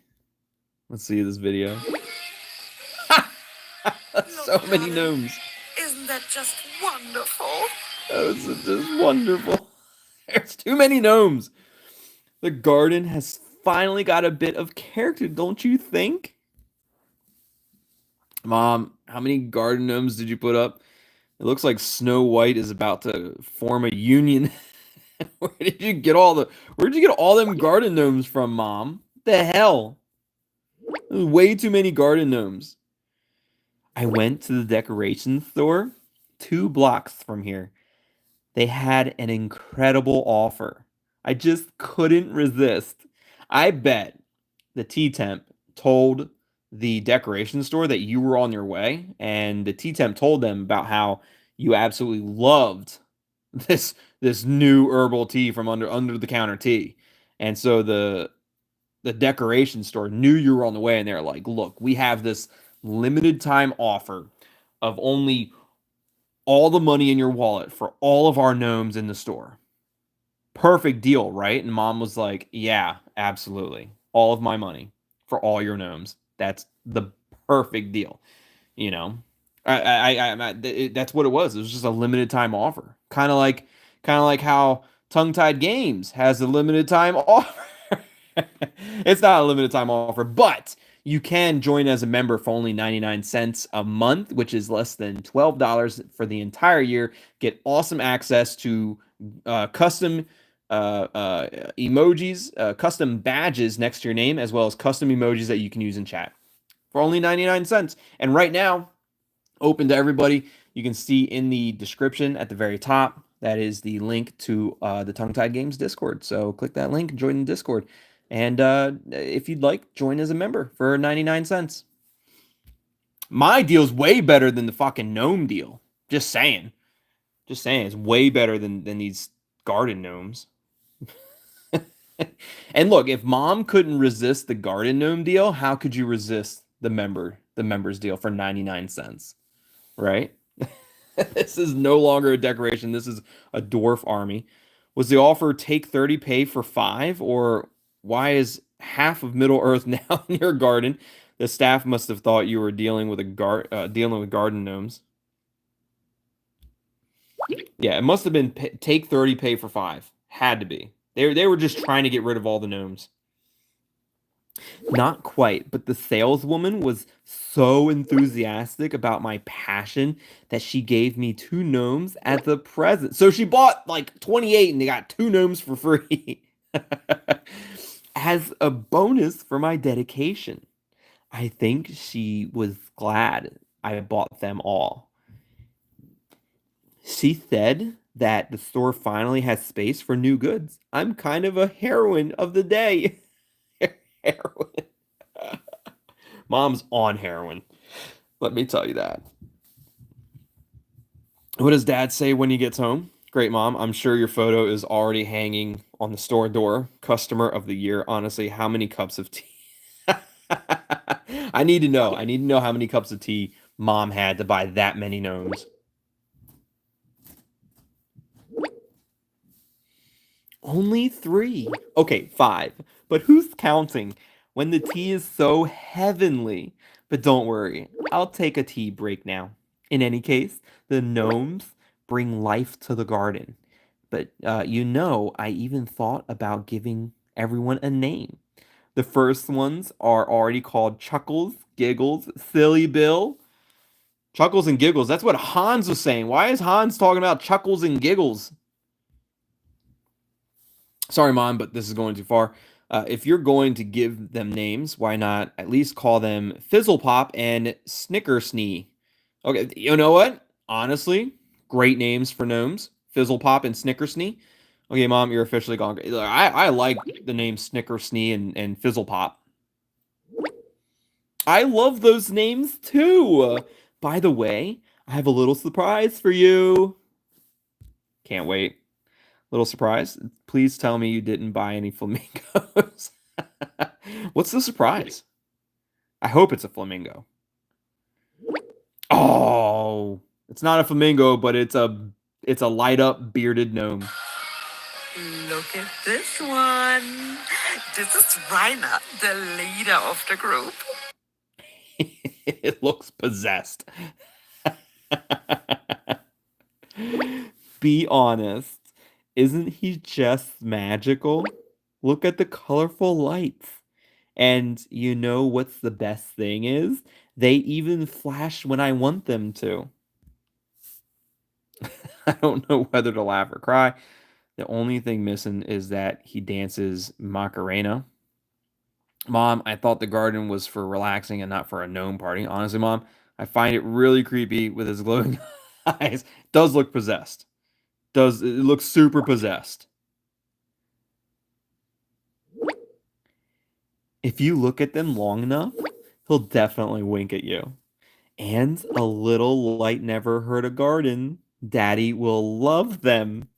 Let's see this video. So many gnomes. Isn't that just wonderful? That's just wonderful. There's too many gnomes. The garden has finally got a bit of character, don't you think? Mom, how many garden gnomes did you put up? It looks like Snow White is about to form a union. Where'd you get all them garden gnomes from, Mom? What the hell? There's way too many garden gnomes. I went to the decoration store 2 blocks from here. They had an incredible offer. I just couldn't resist. I bet the T-Temp told the decoration store that you were on your way, and the T-Temp told them about how you absolutely loved this new herbal tea from under the counter tea. And so the decoration store knew you were on the way, and they're like, look, we have this limited time offer of only all the money in your wallet for all of our gnomes in the store. Perfect deal, right? And Mom was like, yeah, absolutely. All of my money for all your gnomes. That's the perfect deal. You know, that's what it was. It was just a limited time offer. Kind of like how Tongue Tied Games has a limited time offer. It's not a limited time offer, but you can join as a member for only 99 cents a month, which is less than $12 for the entire year. Get awesome access to custom emojis, custom badges next to your name, as well as custom emojis that you can use in chat for only 99 cents. And right now, open to everybody. You can see in the description at the very top, that is the link to the Tongue Tied Games Discord. So click that link and join the Discord. And if you'd like, join as a member for 99 cents. My deal's way better than the fucking gnome deal. Just saying. It's way better than these garden gnomes. And look, if Mom couldn't resist the garden gnome deal, how could you resist the members deal for 99 cents? Right? This is no longer a decoration. This is a dwarf army. Was the offer take 30, pay for 5? Or why is half of Middle Earth now in your garden? The staff must have thought you were dealing with garden gnomes. Yeah, it must have been take 30, pay for 5. Had to be. They were just trying to get rid of all the gnomes. Not quite, but the saleswoman was so enthusiastic about my passion that she gave me 2 gnomes as a present. So she bought like 28 and they got 2 gnomes for free as a bonus for my dedication. I think she was glad I bought them all. She said that the store finally has space for new goods. I'm kind of a heroine of the day. Heroin. Mom's on heroin. Let me tell you that. What does dad say when he gets home? Great, mom. I'm sure your photo is already hanging on the store door. Customer of the year. Honestly, how many cups of tea? I need to know. I need to know how many cups of tea mom had to buy that many gnomes. Only 3. Okay, 5. But who's counting when the tea is so heavenly? But don't worry, I'll take a tea break now. In any case, the gnomes bring life to the garden. But I even thought about giving everyone a name. The first ones are already called Chuckles, Giggles, Silly Bill. Chuckles and Giggles, that's what Hans was saying. Why is Hans talking about Chuckles and Giggles? Sorry, Mom, but this is going too far. If you're going to give them names, why not at least call them Fizzle Pop and Snickersnee? Okay, you know what? Honestly, great names for gnomes. Fizzle Pop and Snickersnee. Okay, Mom, you're officially gone. I like the name Snickersnee and Fizzle Pop. I love those names too. By the way, I have a little surprise for you. Can't wait. Little surprise. Please tell me you didn't buy any flamingos. What's the surprise? I hope it's a flamingo. Oh, it's not a flamingo, but it's a light up bearded gnome. Look at this one. This is Rainer, the leader of the group. It looks possessed. Be honest. Isn't he just magical? Look at the colorful lights. And you know what's the best thing is? They even flash when I want them to. I don't know whether to laugh or cry. The only thing missing is that he dances Macarena. Mom, I thought the garden was for relaxing and not for a gnome party. Honestly, Mom, I find it really creepy with his glowing eyes. Does look possessed. It looks super possessed. If you look at them long enough, he'll definitely wink at you. And a little light never hurt a garden. Daddy will love them.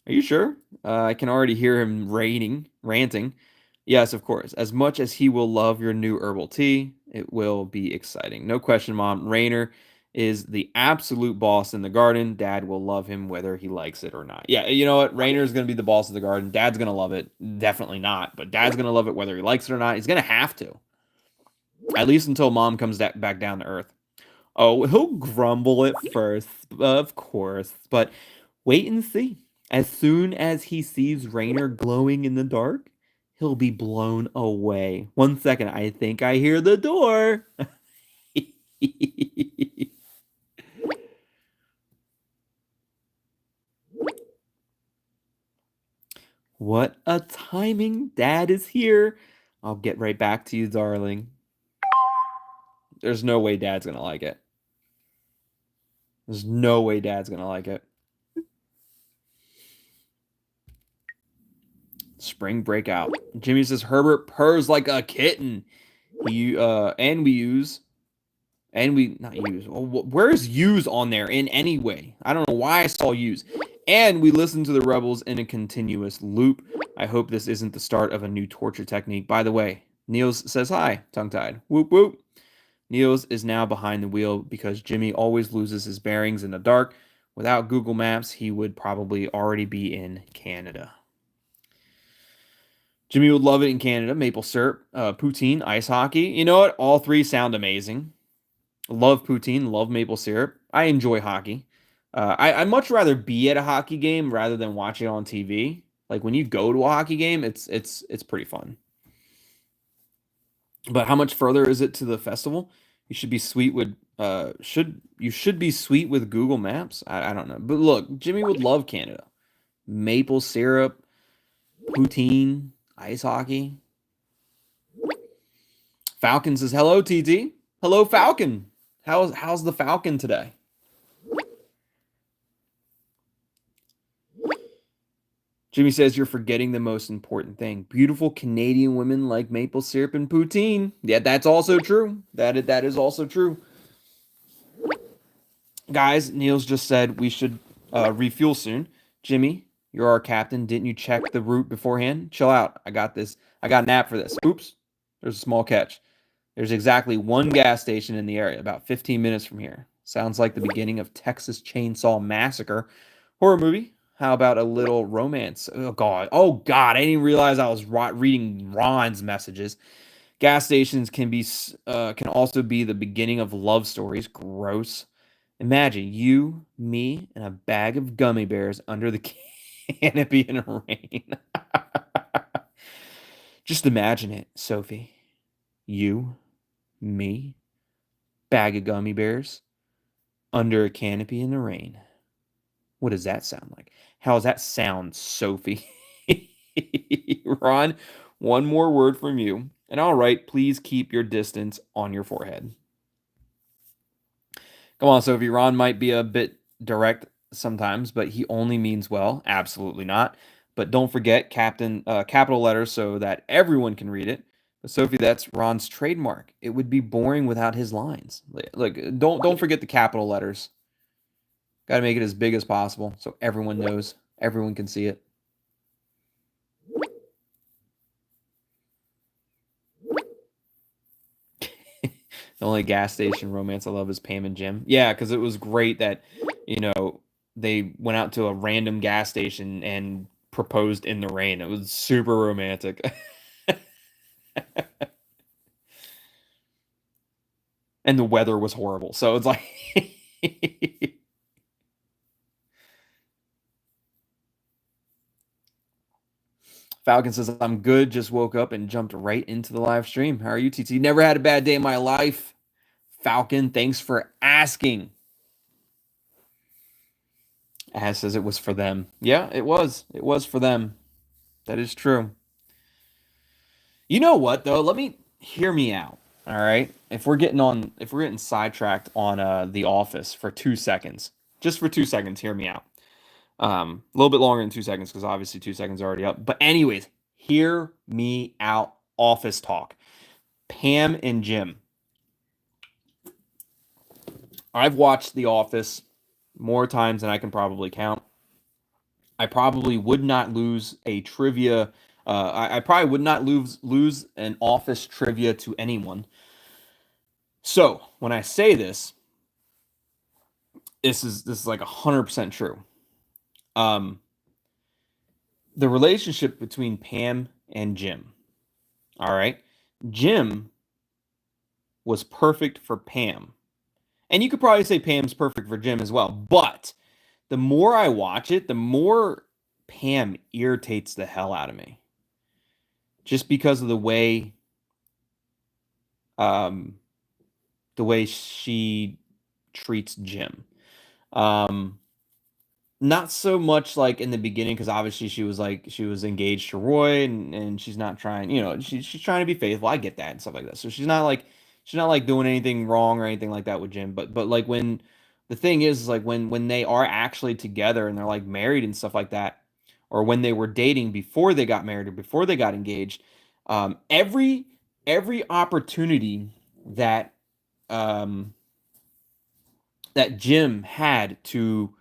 Are you sure? I can already hear him ranting. Yes, of course. As much as he will love your new herbal tea, it will be exciting. No question, Mom. Rainer is the absolute boss in the garden. Dad will love him whether he likes it or not. Yeah, you know what? Rainer is going to be the boss of the garden. Dad's going to love it. Definitely not. But Dad's going to love it whether he likes it or not. He's going to have to. At least until Mom comes back down to Earth. Oh, he'll grumble at first, of course. But wait and see. As soon as he sees Rainer glowing in the dark, he'll be blown away. 1 second, I think I hear the door. What a timing. Dad is here. I'll get right back to you, darling. There's no way Dad's gonna like it. There's no way Dad's gonna like it. Spring breakout. Jimmy says Herbert purrs like a kitten. Where's use on there in any way? I don't know why I saw use. And we listen to the rebels in a continuous loop. I hope this isn't the start of a new torture technique. By the way, Niels says hi, tongue-tied. Whoop whoop. Niels is now behind the wheel because Jimmy always loses his bearings in the dark. Without Google Maps, he would probably already be in Canada. Jimmy would love it in Canada. Maple syrup, poutine, ice hockey. You know what? All 3 sound amazing. Love poutine, love maple syrup. I enjoy hockey. I'd much rather be at a hockey game rather than watching it on TV. Like when you go to a hockey game, it's pretty fun. But how much further is it to the festival? You should be sweet with should be sweet with Google Maps. I don't know. But look, Jimmy would love Canada. Maple syrup, poutine, ice hockey. Falcon says hello, TT. Hello, Falcon. How's the Falcon today? Jimmy says you're forgetting the most important thing. Beautiful Canadian women like maple syrup and poutine. Yeah, that's also true. That is also true. Guys, Niels just said we should refuel soon. Jimmy, you're our captain. Didn't you check the route beforehand? Chill out. I got this. I got an app for this. Oops. There's a small catch. There's exactly one gas station in the area, about 15 minutes from here. Sounds like the beginning of Texas Chainsaw Massacre horror movie. How about a little romance? Oh God! Oh God! I didn't even realize I was reading Ron's messages. Gas stations can also be the beginning of love stories. Gross. Imagine you, me, and a bag of gummy bears under the canopy in the rain. Just imagine it, Sophie. You, me, bag of gummy bears under a canopy in the rain. What does that sound like? How does that sound, Sophie? Ron, one more word from you. And all right, please keep your distance on your forehead. Come on, Sophie. Ron might be a bit direct sometimes, but he only means well. Absolutely not. But don't forget capital letters so that everyone can read it. But Sophie, that's Ron's trademark. It would be boring without his lines. Like don't forget the capital letters. Got to make it as big as possible so everyone knows, everyone can see it. The only gas station romance I love is Pam and Jim. Yeah, because it was great that, they went out to a random gas station and proposed in the rain. It was super romantic. And the weather was horrible. So it's like Falcon says, I'm good. Just woke up and jumped right into the live stream. How are you, TT? Never had a bad day in my life. Falcon, thanks for asking. As says it was for them. Yeah, it was. It was for them. That is true. You know what though? Hear me out. All right. If we're getting sidetracked on The Office for 2 seconds, just for 2 seconds, hear me out. A little bit longer than 2 seconds because obviously 2 seconds are already up. But anyways, hear me out. Office talk. Pam and Jim. I've watched The Office more times than I can probably count. I probably would not lose a trivia. I probably would not lose an Office trivia to anyone. So when I say this, this is like 100% true. The relationship between Pam and Jim. All right, Jim was perfect for Pam, and you could probably say Pam's perfect for Jim as well. But the more I watch it, the more Pam irritates the hell out of me. Just because of the way she treats Jim. Not so much like in the beginning, because obviously she was engaged to Roy and she's not trying, she's trying to be faithful. I get that and stuff like that. So she's not like doing anything wrong or anything like that with Jim. But like when the thing is like when they are actually together and they're like married and stuff like that, or when they were dating before they got married or before they got engaged, every opportunity that that Jim had to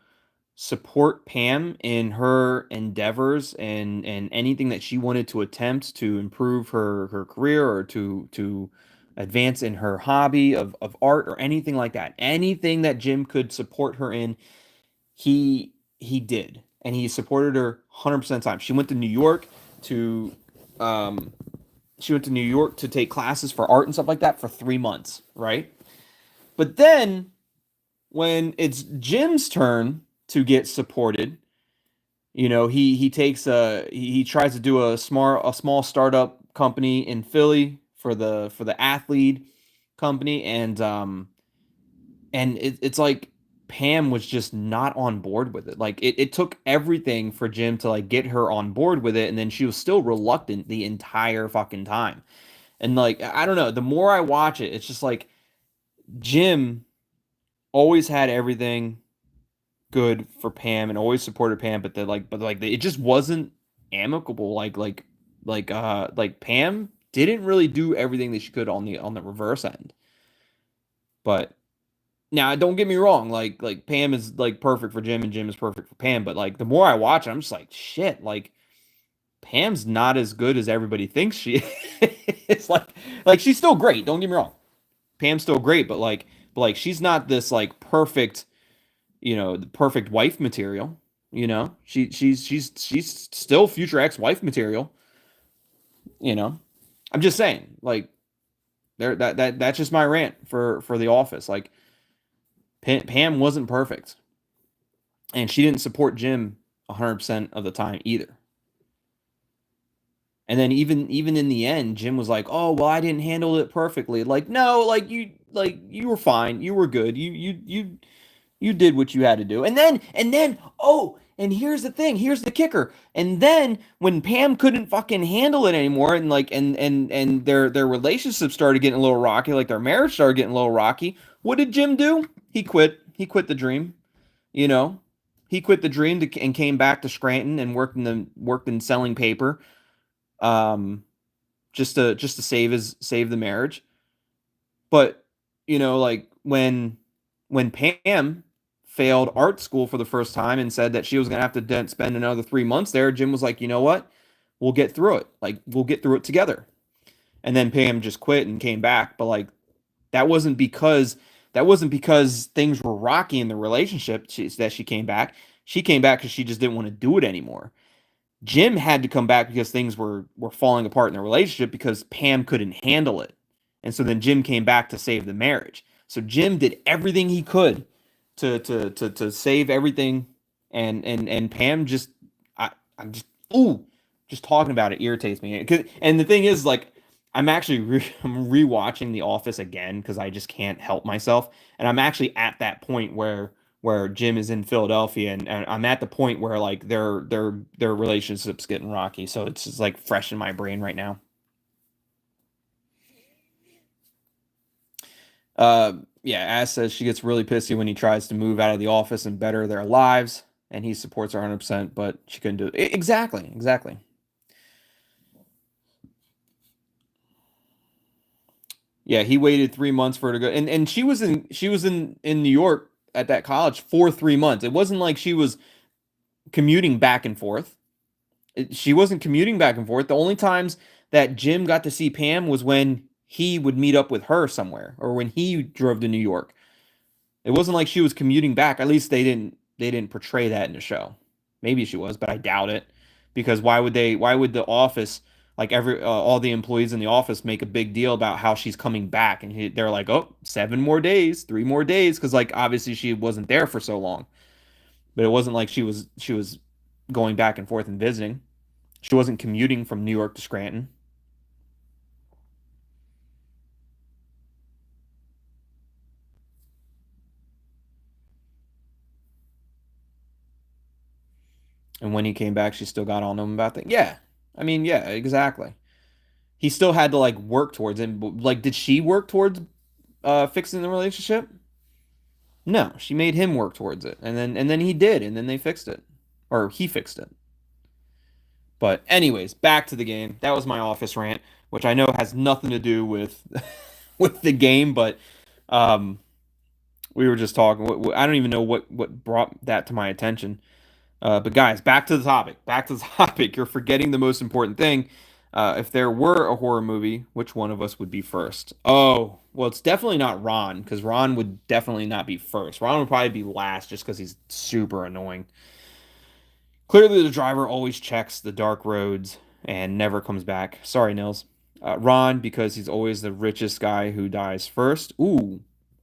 support Pam in her endeavors and anything that she wanted to attempt to improve her career or to advance in her hobby of art or anything like that. Anything that Jim could support her in, he did. And he supported her 100% of the time. She went to New York to take classes for art and stuff like that for 3 months, right? But then when it's Jim's turn to get supported, he takes he tries to do a small startup company in Philly for the athlete company, and it's like Pam was just not on board with it. Like it took everything for Jim to like get her on board with it, and then she was still reluctant the entire fucking time. And like I don't know, the more I watch it, it's just like Jim always had everything good for Pam and always supported Pam, but it just wasn't amicable. Like Pam didn't really do everything that she could on the reverse end. But now don't get me wrong, like Pam is like perfect for Jim and Jim is perfect for Pam, but like the more I watch it, I'm just like shit, like Pam's not as good as everybody thinks she is. Like she's still great, don't get me wrong. Pam's still great, but she's not this like perfect, the perfect wife material. She's still future ex-wife material. I'm just saying, like that's just my rant for The Office. Like Pam wasn't perfect, and she didn't support Jim 100% of the time either. And then even in the end, Jim was like, "Oh, well, I didn't handle it perfectly." Like, no, like you were fine, you were good, you did what you had to do. And then oh, and here's the thing, here's the kicker. And then when Pam couldn't fucking handle it anymore, and like and their relationship started getting a little rocky, like their marriage started getting a little rocky, what did Jim do? He quit. He quit the dream. You know, he quit the dream and came back to Scranton and worked in selling paper, um, just to save the marriage. But like when Pam failed art school for the first time and said that she was gonna have to spend another 3 months there, Jim was like, you know what? We'll get through it. Like we'll get through it together. And then Pam just quit and came back. But like that wasn't because that wasn't because things were rocky in the relationship that she came back. She came back because she just didn't want to do it anymore. Jim had to come back because things were falling apart in the relationship because Pam couldn't handle it. And so then Jim came back to save the marriage. So Jim did everything he could to save everything, and Pam just I'm just ooh just talking about it irritates me. And the thing is, like, I'm rewatching The Office again because I just can't help myself, and I'm actually at that point where Jim is in Philadelphia, and I'm at the point where like their relationship's getting rocky, so it's just like fresh in my brain right now. Yeah, As says she gets really pissy when he tries to move out of the office and better their lives, and he supports her 100%, but she couldn't do it. Exactly. Yeah, he waited 3 months for her to go, and she was in New York at that college for 3 months. It wasn't like she was commuting back and forth. She wasn't commuting back and forth. The only times that Jim got to see Pam was when he would meet up with her somewhere or when he drove to New York. It wasn't like she was commuting back. At least they didn't portray that in the show. Maybe she was, but I doubt it. Because why would the office, like all the employees in the office, make a big deal about how she's coming back, and they're like, "Oh, 7 more days, 3 more days," because like obviously she wasn't there for so long. But it wasn't like she was going back and forth and visiting. She wasn't commuting from New York to Scranton. And when he came back, she still got on him about that. Yeah. I mean, yeah, exactly. He still had to like work towards it. Like, did she work towards fixing the relationship? No, she made him work towards it. And then he did, and then they fixed it. Or he fixed it. But anyways, back to the game. That was my office rant, which I know has nothing to do with with the game, but um we were just talking. I don't even know what brought that to my attention. But guys, back to the topic. Back to the topic. You're forgetting the most important thing. If there were a horror movie, which one of us would be first? Oh, well, it's definitely not Ron, because Ron would definitely not be first. Ron would probably be last just because he's super annoying. Clearly, the driver always checks the dark roads and never comes back. Sorry, Nils. Ron, because he's always the richest guy who dies first. Ooh,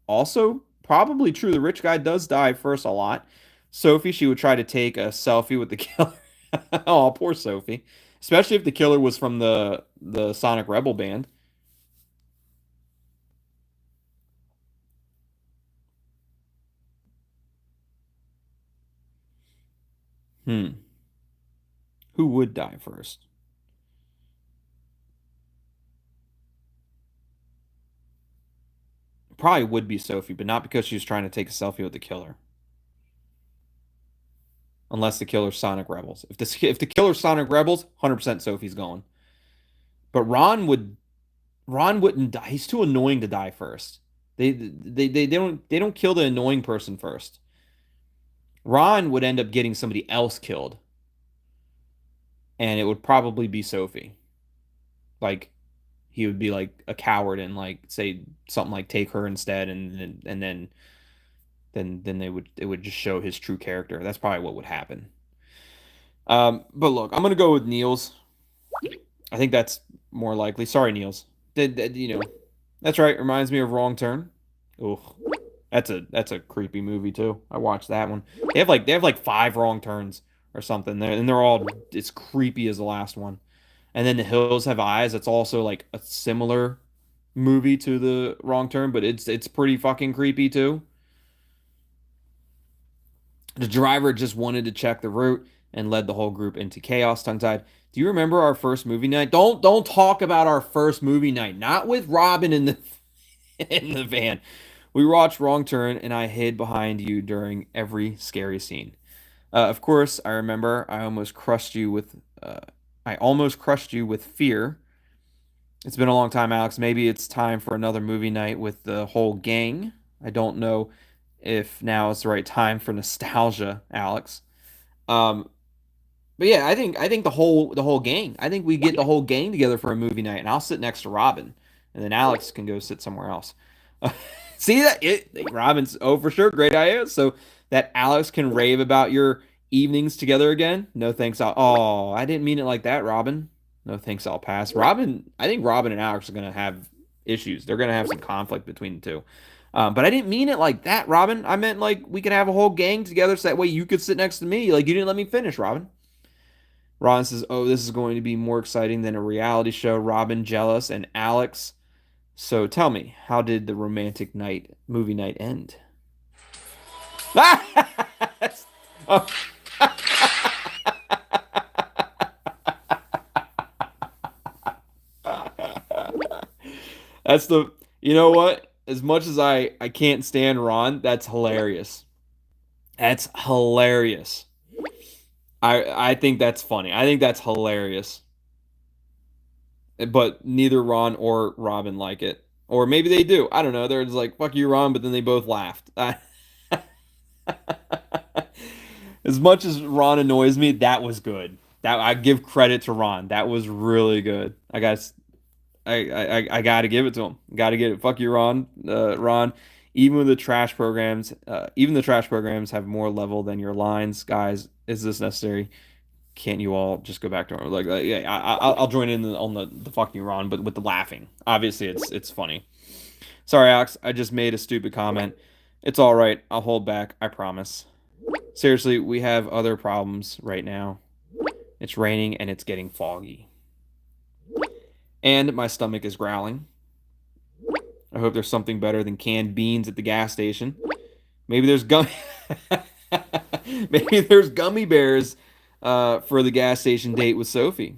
also probably true. The rich guy does die first a lot. Sophie, she would try to take a selfie with the killer. Oh, poor Sophie. Especially if the killer was from the Sonic Rebel band. Hmm. Who would die first? Probably would be Sophie, but not because she was trying to take a selfie with the killer. Unless the killer's Sonic Rebels. If the killer's Sonic Rebels, 100% Sophie's going. But Ron wouldn't die. He's too annoying to die first. They don't kill the annoying person first. Ron would end up getting somebody else killed. And it would probably be Sophie. Like he would be like a coward and like say something like take her instead and then it would just show his true character. That's probably what would happen. But look, I'm gonna go with Niels. I think that's more likely. Sorry, Niels. That's right. Reminds me of Wrong Turn. Oh, that's a creepy movie too. I watched that one. They have like 5 wrong turns or something. They're all as creepy as the last one. And then The Hills Have Eyes. It's also like a similar movie to the Wrong Turn, but it's pretty fucking creepy too. The driver just wanted to check the route and led the whole group into chaos. Tongue-tied. Do you remember our first movie night? Don't talk about our first movie night. Not with Robin in the in the van. We watched Wrong Turn, and I hid behind you during every scary scene. Of course, I remember. I almost crushed you with fear. It's been a long time, Alex. Maybe it's time for another movie night with the whole gang. I don't know if now is the right time for nostalgia, Alex. Um, but yeah, I think the whole gang. I think we get the whole gang together for a movie night, and I'll sit next to Robin, and then Alex can go sit somewhere else. See that? Robin's for sure, great idea. So that Alex can rave about your evenings together again. No thanks. I didn't mean it like that, Robin. No thanks. I'll pass. Robin, I think Robin and Alex are gonna have issues. They're gonna have some conflict between the two. But I didn't mean it like that, Robin. I meant like we could have a whole gang together so that way you could sit next to me. Like you didn't let me finish, Robin. Ron says, "Oh, this is going to be more exciting than a reality show." Robin jealous and Alex. So tell me, how did the romantic movie night end? Oh. That's you know what? As much as I can't stand Ron, that's hilarious. That's hilarious. I think that's funny. I think that's hilarious. But neither Ron or Robin like it. Or maybe they do. I don't know. They're just like, fuck you, Ron, but then they both laughed. As much as Ron annoys me, that was good. That I give credit to Ron. That was really good. I gotta give it to him. Gotta get it. Fuck you, Ron. Ron. Even the trash programs have more level than your lines, guys. Is this necessary? Can't you all just go back to normal? Yeah, I'll join in on the fuck you, Ron, but with the laughing. Obviously, it's funny. Sorry, Alex. I just made a stupid comment. It's all right. I'll hold back. I promise. Seriously, we have other problems right now. It's raining and it's getting foggy. And my stomach is growling. I hope there's something better than canned beans at the gas station. Maybe there's maybe there's gummy bears for the gas station date with Sophie.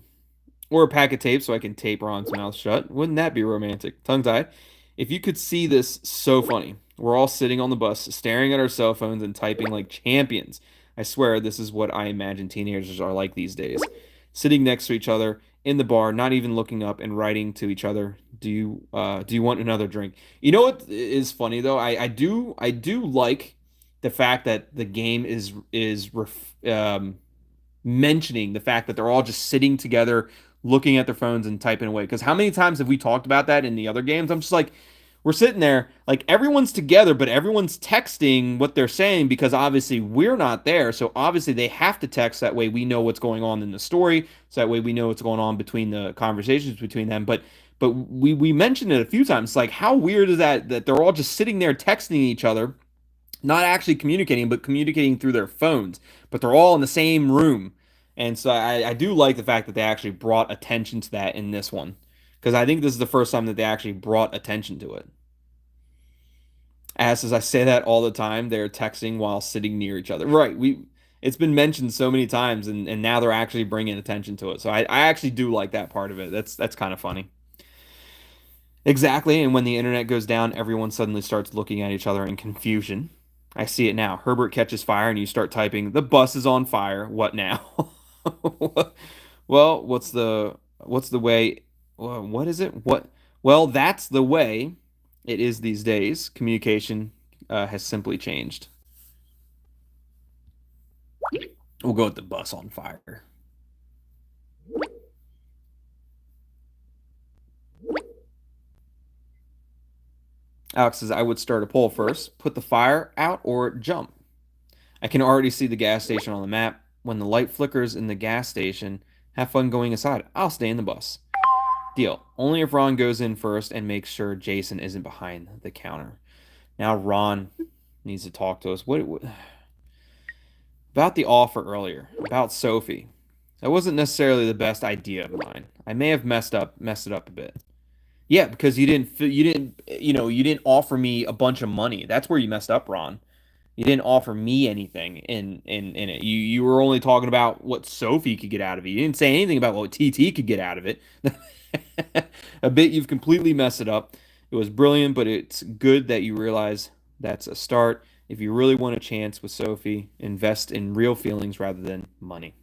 Or a pack of tape so I can tape Ron's mouth shut. Wouldn't that be romantic? Tongue-tied. If you could see this, so funny. We're all sitting on the bus, staring at our cell phones and typing like champions. I swear this is what I imagine teenagers are like these days. Sitting next to each other in the bar, not even looking up and writing to each other. Do you want another drink? You know what is funny though? I do like the fact that the game mentioning the fact that they're all just sitting together, looking at their phones and typing away. Because how many times have we talked about that in the other games? I'm just like, we're sitting there, like everyone's together, but everyone's texting what they're saying because obviously we're not there. So obviously they have to text. That way we know what's going on in the story. So that way we know what's going on between the conversations between them. But But we mentioned it a few times. Like, how weird is that they're all just sitting there texting each other, not actually communicating, but communicating through their phones. But they're all in the same room. And so I do like the fact that they actually brought attention to that in this one. Because I think this is the first time that they actually brought attention to it. As I say that all the time, they're texting while sitting near each other. Right. It's been mentioned so many times, and now they're actually bringing attention to it. So I actually do like that part of it. That's kind of funny. Exactly. And when the internet goes down, everyone suddenly starts looking at each other in confusion. I see it now. Herbert catches fire, and you start typing, "The bus is on fire. What now?" Well, what's the way? What is it? What? Well, that's the way it is these days. Communication has simply changed. We'll go with the bus on fire. Alex says, I would start a poll first. Put the fire out or jump. I can already see the gas station on the map. When the light flickers in the gas station, have fun going inside. I'll stay in the bus. Deal. Only if Ron goes in first and makes sure Jason isn't behind the counter. Now Ron needs to talk to us. What about the offer earlier? About Sophie. That wasn't necessarily the best idea of mine. I may have messed it up a bit. Yeah, because you didn't offer me a bunch of money. That's where you messed up, Ron. You didn't offer me anything in it. You were only talking about what Sophie could get out of it. You didn't say anything about what TT could get out of it. A bit you've completely messed it up. It was brilliant, but it's good that you realize that's a start. If you really want a chance with Sophie, invest in real feelings rather than money.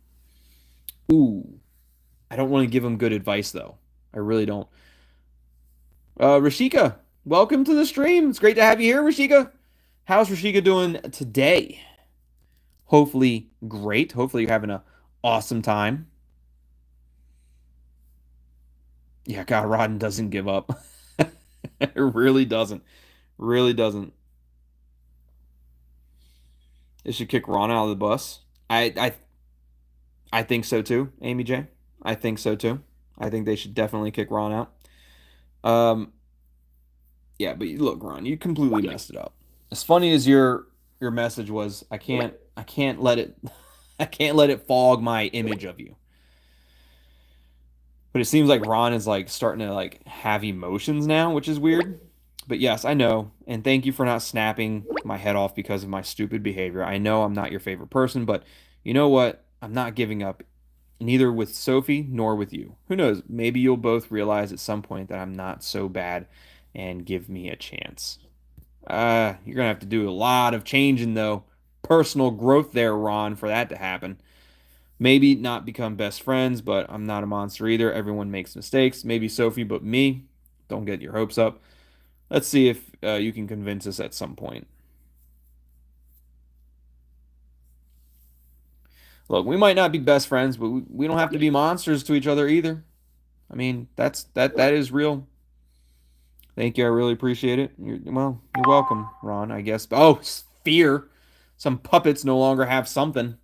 Ooh, I don't want to give him good advice though. I really don't. Rashika, welcome to the stream. It's great to have you here, Rashika. How's Rashika doing today? Hopefully great. Hopefully you're having an awesome time. Yeah, God, Rodden doesn't give up. It really doesn't. Really doesn't. They should kick Ron out of the bus. I think so too, Amy J. I think so too. I think they should definitely kick Ron out. Yeah, but look, Ron, you completely messed it up. As funny as your message was, I can't let it I can't let it fog my image of you. But it seems like Ron is like starting to like have emotions now, which is weird. But yes, I know. And thank you for not snapping my head off because of my stupid behavior. I know I'm not your favorite person, but you know what? I'm not giving up, neither with Sophie nor with you. Who knows? Maybe you'll both realize at some point that I'm not so bad and give me a chance. You're gonna have to do a lot of changing though. Personal growth there, Ron, for that to happen. Maybe not become best friends, but I'm not a monster either. Everyone makes mistakes. Maybe Sophie, but me. Don't get your hopes up. Let's see if you can convince us at some point. Look, we might not be best friends, but we don't have to be monsters to each other either. I mean, that is real. Thank you. I really appreciate it. Well, you're welcome, Ron, I guess. Oh, fear. Some puppets no longer have something.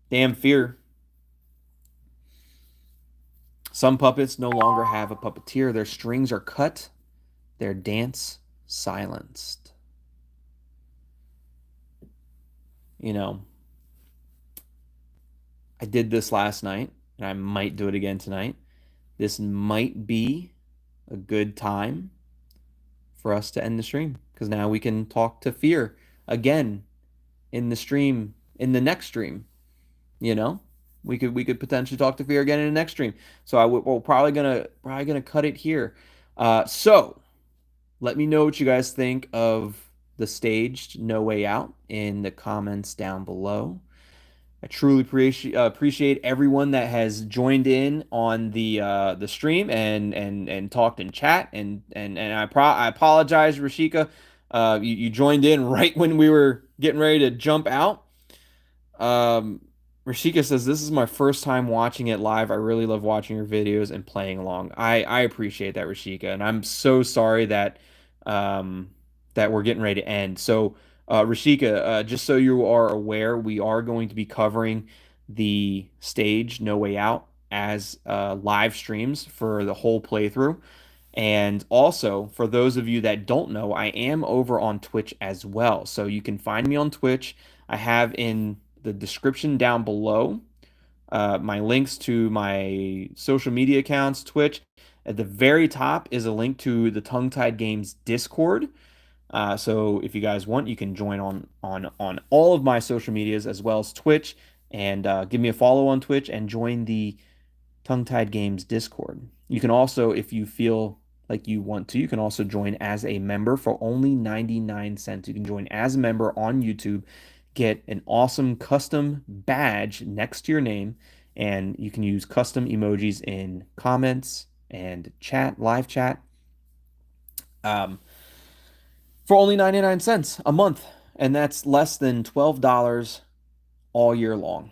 Damn fear. Some puppets no longer have a puppeteer. Their strings are cut, their dance silenced. You know, I did this last night, and I might do it again tonight. This might be a good time for us to end the stream because now we can talk to fear again in the stream, in the next stream. You know, we could potentially talk to fear again in the next stream. So we're probably gonna cut it here. So let me know what you guys think of the staged No Way Out in the comments down below. I truly appreciate everyone that has joined in on the stream and talked in chat and I apologize, Rashika. You joined in right when we were getting ready to jump out. Rashika says, this is my first time watching it live. I really love watching your videos and playing along. I appreciate that, Rashika, and I'm so sorry that that we're getting ready to end. So, Rashika, just so you are aware, we are going to be covering the stage No Way Out as live streams for the whole playthrough. And also, for those of you that don't know, I am over on Twitch as well. So you can find me on Twitch. I have in the description down below my links to my social media accounts, Twitch. At the very top is a link to the Tongue Tied Games Discord. So if you guys want, you can join on all of my social medias as well as Twitch, and give me a follow on Twitch and join the Tongue Tied Games Discord. You can also, if you feel like you want to, you can also join as a member for only 99 cents. You can join as a member on YouTube, get an awesome custom badge next to your name, and you can use custom emojis in comments and chat, live chat, for only 99 cents a month. And that's less than $12 all year long.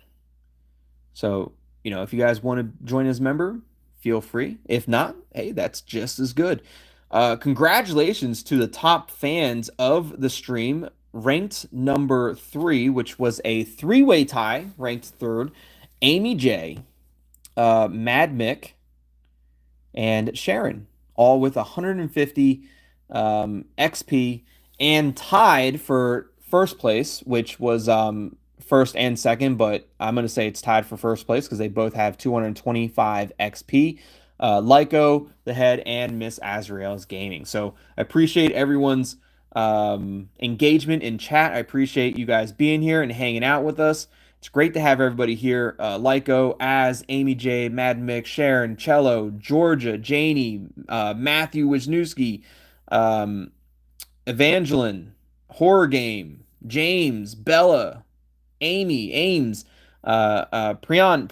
So, if you guys want to join as a member, feel free. If not, hey, that's just as good. Congratulations to the top fans of the stream. Ranked number 3, which was a three-way tie, ranked third, Amy J, Mad Mick, and Sharon, all with 150 XP, and tied for first place, which was first and second, but I'm going to say it's tied for first place because they both have 225 XP. Lyco, the head, and Miss Azrael's Gaming. So I appreciate everyone's engagement in chat. I appreciate you guys being here and hanging out with us. It's great to have everybody here. Lyco, Az, Amy J, Mad Mick, Sharon, Cello, Georgia, Janie, Matthew Wisniewski, Evangeline, Horror Game, James, Bella, Amy, Ames, Priyan,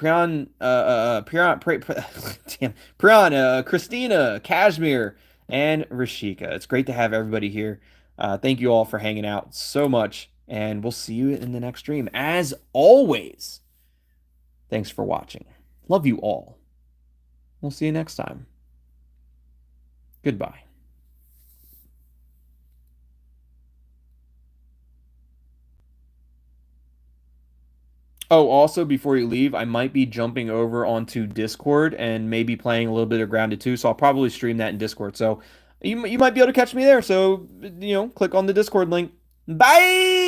Christina, Kashmir, and Rashika. It's great to have everybody here. Thank you all for hanging out so much, and we'll see you in the next stream. As always, thanks for watching. Love you all. We'll see you next time. Goodbye. Oh, also, before you leave, I might be jumping over onto Discord and maybe playing a little bit of Grounded 2, so I'll probably stream that in Discord. So you might be able to catch me there. So, click on the Discord link. Bye!